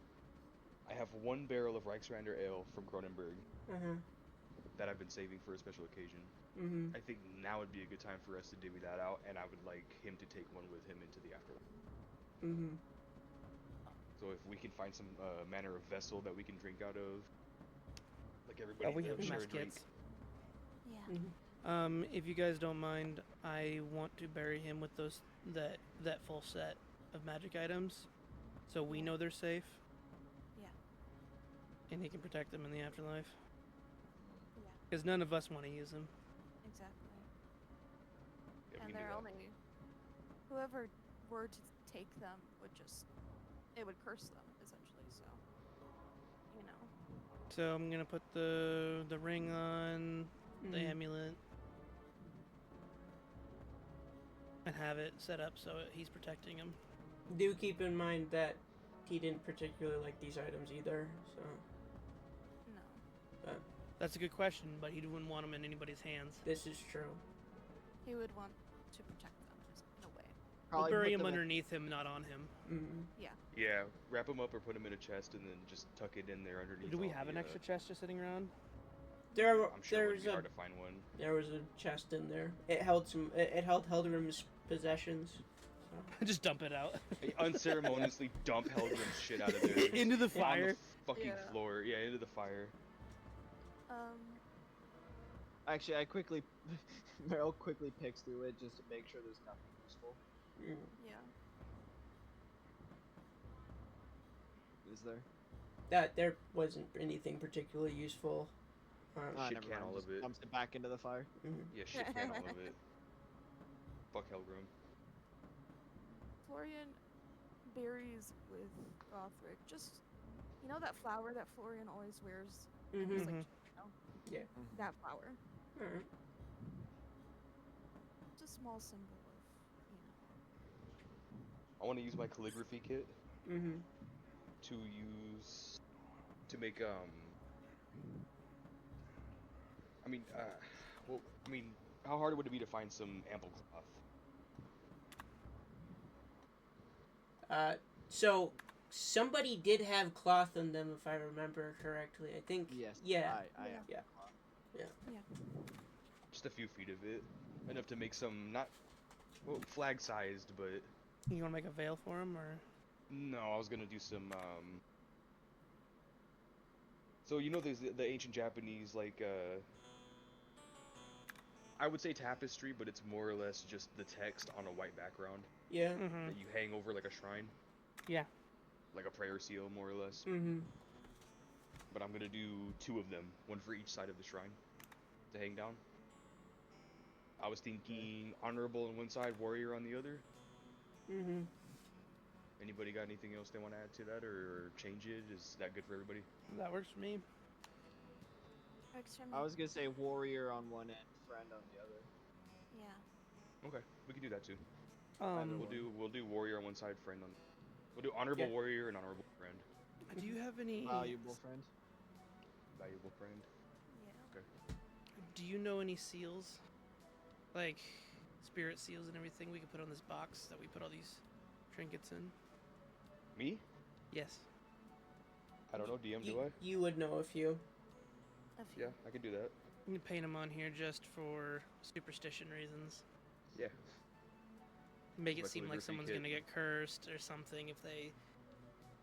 I have 1 barrel of Reichsrander ale from Cronenberg.
Uh huh.
that I've been saving for a special occasion.
Mm-hmm.
I think now would be a good time for us to divvy that out, and I would like him to take one with him into the afterlife.
Mm-hmm.
So if we can find some manner of vessel that we can drink out of, like everybody
we have
share
mess
a drink.
kits.
Yeah.
Mm-hmm.
If you guys don't mind, I want to bury him with that full set of magic items, so we know they're safe.
Yeah.
And he can protect them in the afterlife.
Yeah.
Because none of us want to use them.
Exactly.
Yeah, we
And
can do
they're
that.
only whoever were to take them would just it would curse them essentially. So you know.
So I'm gonna put the ring on, the
Mhm.
amulet, and have it set up so he's protecting him.
Do keep in mind that he didn't particularly like these items either, so.
No.
That's a good question, but he wouldn't want them in anybody's hands.
This is true.
He would want to protect them just in a way.
We'll
Probably
bury
put
him
them in-
underneath him, not on him.
Mm-hmm.
Yeah, wrap him up or put him in a chest and then just tuck it in there underneath.
Do we
all
have
the,
an extra chest just sitting around?
I'm sure it would
There's
be hard to find one.
there was a chest in there. It held some. It held Helgrim's possessions. So.
Just dump it out.
Unceremoniously dump Helgrim's shit out of there.
Into the
On
fire.
the fucking
Yeah.
floor. Yeah, into the fire.
Actually, I quickly, Meryl quickly picks through it just to make sure there's nothing useful.
Mm.
Yeah.
Is there?
That there wasn't anything particularly useful.
Shit
Never
can
mind,
all
just
of it.
dumps it back into the fire.
Mhm.
Yeah, shit can all of it. Fuck Helgrim.
Florian berries with Gothric. Just you know that flower that Florian always wears.
Mhm.
It's like,
Mhm.
you know,
Yeah.
that flower.
Alright.
It's a small symbol of
I want to use my calligraphy kit
Mhm.
to make how hard would it be to find some ample cloth?
So somebody did have cloth on them, if I remember correctly. I think.
Yes.
Yeah.
I
Yeah.
have
Yeah.
cloth.
Just a few feet of it, enough to make some flag-sized, but
You want to make a veil for him, or?
no, I was gonna do some So you know, there's the ancient Japanese I would say tapestry, but it's more or less just the text on a white background
Yeah.
Mm-hmm.
that you hang over like a shrine.
Yeah.
Like a prayer seal, more or less.
Mhm.
But I'm gonna do 2 of them, one for each side of the shrine, to hang down. I was thinking honorable on one side, warrior on the other.
Mhm.
Anybody got anything else they want to add to that or change it? Is that good for everybody?
That works for me.
extra.
I was gonna say warrior on one end, friend on the other.
Yeah.
Okay, we can do that too.
Um,
We'll do warrior on one side, friend on. We'll do honorable
Yeah.
warrior and honorable friend.
do you have any?
Valuable friend.
Valuable friend.
Yeah.
Do you know any seals, like spirit seals and everything we could put on this box that we put all these trinkets in?
Me?
Yes.
I don't know. DM, do I?
You would know a few.
A few.
Yeah, I can do that.
You can paint them on here just for superstition reasons.
Yeah.
Make it
My
seem like
calligraphy
someone's
kit.
gonna get cursed or something if they.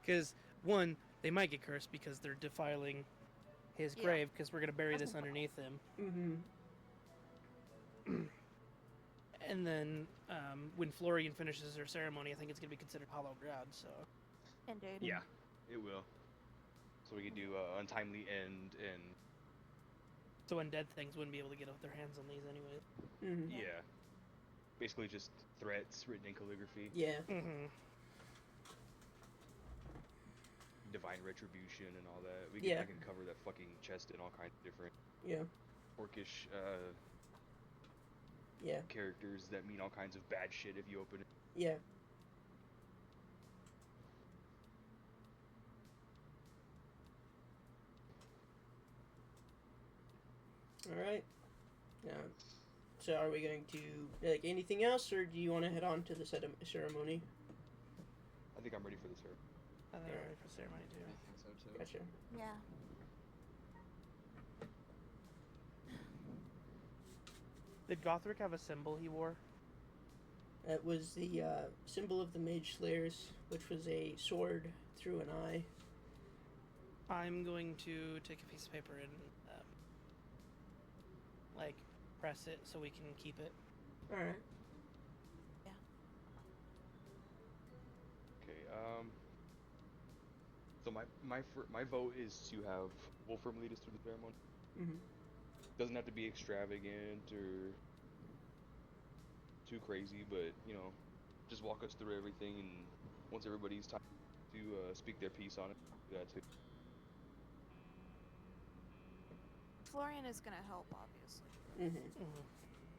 Because one, they might get cursed because they're defiling his
Yeah.
grave because we're gonna bury
That's
this underneath him.
Mhm.
And then when Florian finishes her ceremony, I think it's gonna be considered hollow ground. So
Indeed.
Yeah, it will. So we can do untimely end and
so undead things wouldn't be able to get their hands on these anyway.
Mhm.
yeah. Basically just threats written in calligraphy.
Yeah.
Mm-hmm.
Divine retribution and all that.
Yeah.
I can cover that fucking chest in all kinds of different
Yeah.
orcish
Yeah.
characters that mean all kinds of bad shit if you open it.
Yeah. All right. So are we going to like anything else, or do you want to head on to the ceremony?
I think I'm ready for this here.
I think I'm ready for ceremony
I
too.
think so too.
Gotcha.
Yeah.
Did Gothric have a symbol he wore?
It was the symbol of the Mage Slayers, which was a sword through an eye.
I'm going to take a piece of paper and, like, press it so we can keep it.
Alright.
Okay. So my vote is to have Wolfram lead us through the ceremony.
Mm-hmm.
Doesn't have to be extravagant or too crazy, but just walk us through everything, and once everybody's time to speak their piece on it, do that too.
Florian is gonna help, obviously,
Mm-hmm.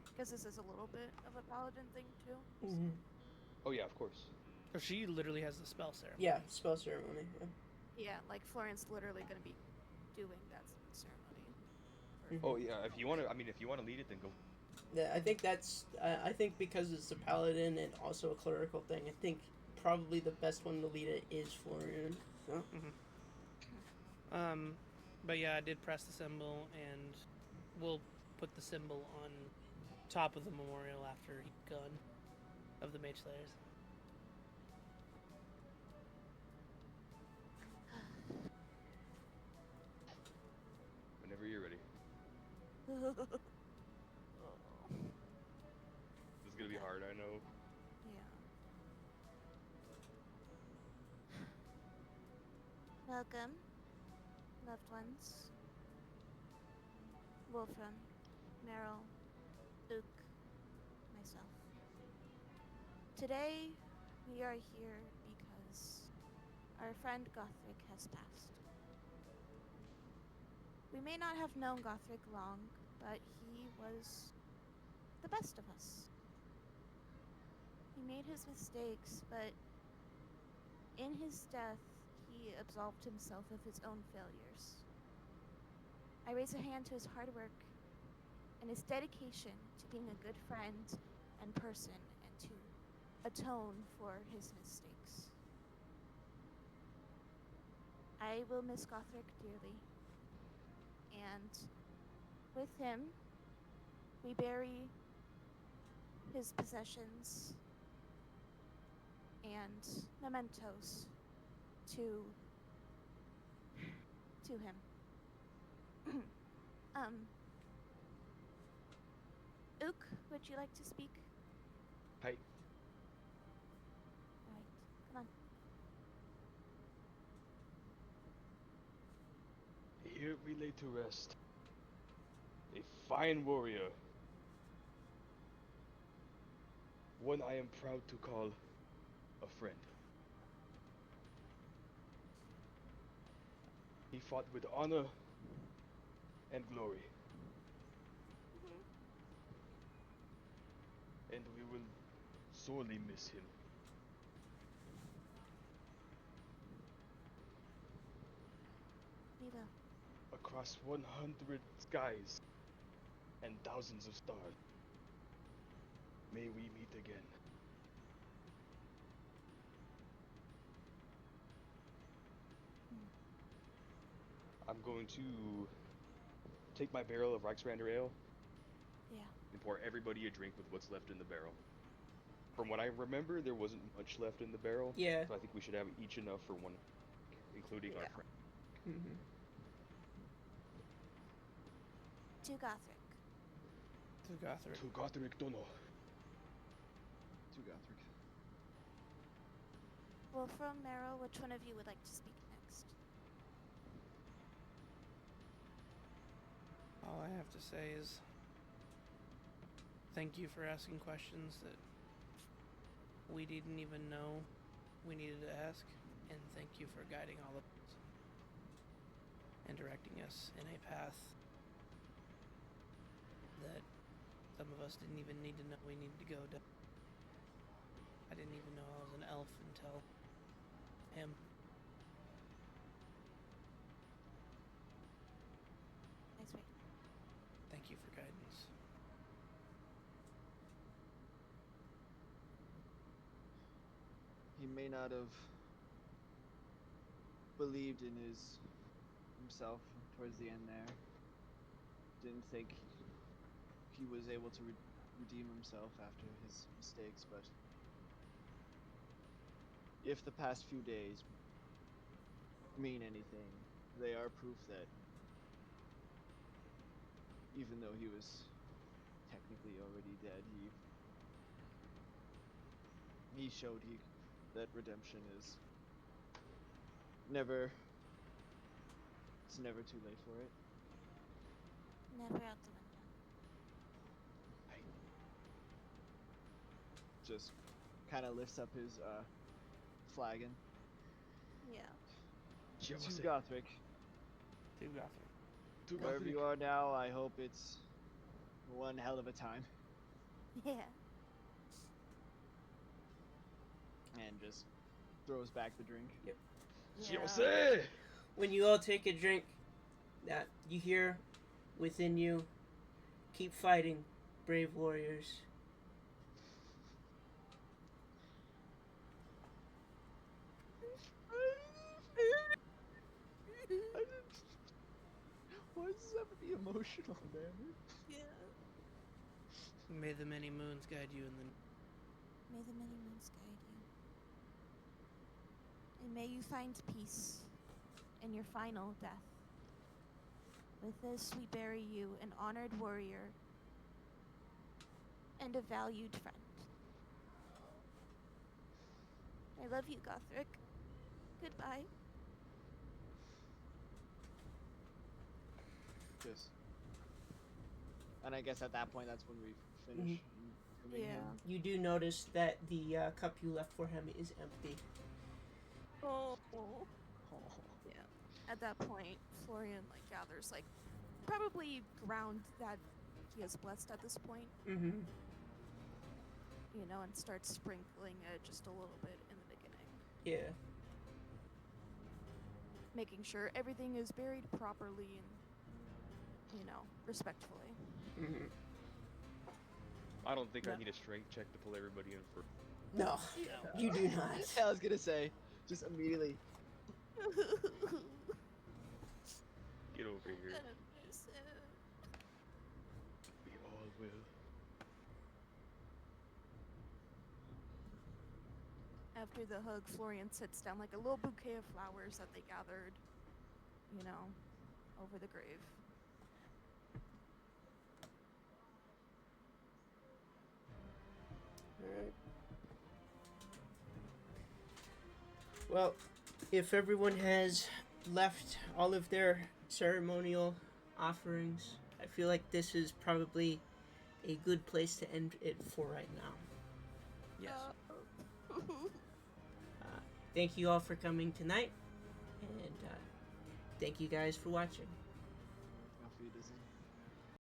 because this is a little bit of a paladin thing too.
Mm-hmm.
Oh yeah, of course.
So she literally has the spell ceremony.
Yeah, spell ceremony. Yeah.
Yeah, like Florian's literally gonna be doing that ceremony.
Mhm.
Oh yeah, if you want to lead it, then go.
Yeah, I think that's. I think because it's a paladin and also a clerical thing, I think probably the best one to lead it is Florian. So.
But yeah, I did press the symbol, and we'll put the symbol on top of the memorial after he's gone of the Mage Slayers.
Whenever you're ready.
Oh.
This is gonna be hard, I know.
Yeah. Welcome, loved ones. Wolfram, Meryl, Luke, myself. Today, we are here because our friend Gothric has passed. We may not have known Gothric long, but he was the best of us. He made his mistakes, but in his death, he absolved himself of his own failures. I raise a hand to his hard work and his dedication to being a good friend and person, and to atone for his mistakes. I will miss Gothric dearly, and with him, we bury his possessions and mementos to him. Ook, would you like to speak?
Hi.
Alright, come on.
Here we lay to rest. A fine warrior. One I am proud to call a friend. He fought with honor and glory. And we will sorely miss him.
We will.
Across 100 skies and thousands of stars, may we meet again. I'm going to take my barrel of Reichsrand ale
Yeah.
and pour everybody a drink with what's left in the barrel. From what I remember, there wasn't much left in the barrel.
Yeah.
So I think we should have each enough for one, including our
Yeah.
friend.
Mm-hmm.
To Gothric.
To Gothric.
To Gothric Dono.
To Gothric.
Wolfram, Meryl, which one of you would like to speak next?
All I have to say is thank you for asking questions that we didn't even know we needed to ask, and thank you for guiding all of us and directing us in a path that some of us didn't even need to know we needed to go down. I didn't even know I was an elf until him.
Nice way.
Thank you for guidance.
He may not have believed in himself towards the end there. Didn't think he was able to redeem himself after his mistakes, but if the past few days mean anything, they are proof that even though he was technically already dead, he showed that redemption is never. It's never too late for it.
Never out the window.
Just kind of lifts up his flagon.
Yeah.
To Gothric.
To Gothric.
Wherever you are now, I hope it's one hell of a time.
Yeah.
And just throws back the drink.
Yep.
Yo, say!
When you all take a drink, that you hear within you, keep fighting, brave warriors.
Why does this have to be emotional, man?
Yeah.
May the many moons guide you in the.
May the many moons guide you. And may you find peace in your final death. With this, we bury you, an honored warrior and a valued friend. I love you, Gothric. Goodbye.
Just. And I guess at that point, that's when we finish.
Yeah.
You do notice that the cup you left for him is empty.
Oh. Yeah. At that point, Florian gathers probably ground that he has blessed at this point.
Mm-hmm.
And starts sprinkling it just a little bit in the beginning.
Yeah.
Making sure everything is buried properly and, respectfully.
Mm-hmm.
I don't think
Yeah.
I need a strength check to pull everybody in for.
No, you do not.
Yeah, I was gonna say, just immediately.
Get over here. We all will.
After the hug, Florian sits down like a little bouquet of flowers that they gathered, over the grave.
Alright. Well, if everyone has left all of their ceremonial offerings, I feel like this is probably a good place to end it for right now.
Yes.
Thank you all for coming tonight, and thank you guys for watching.
Auf Wiedersehen.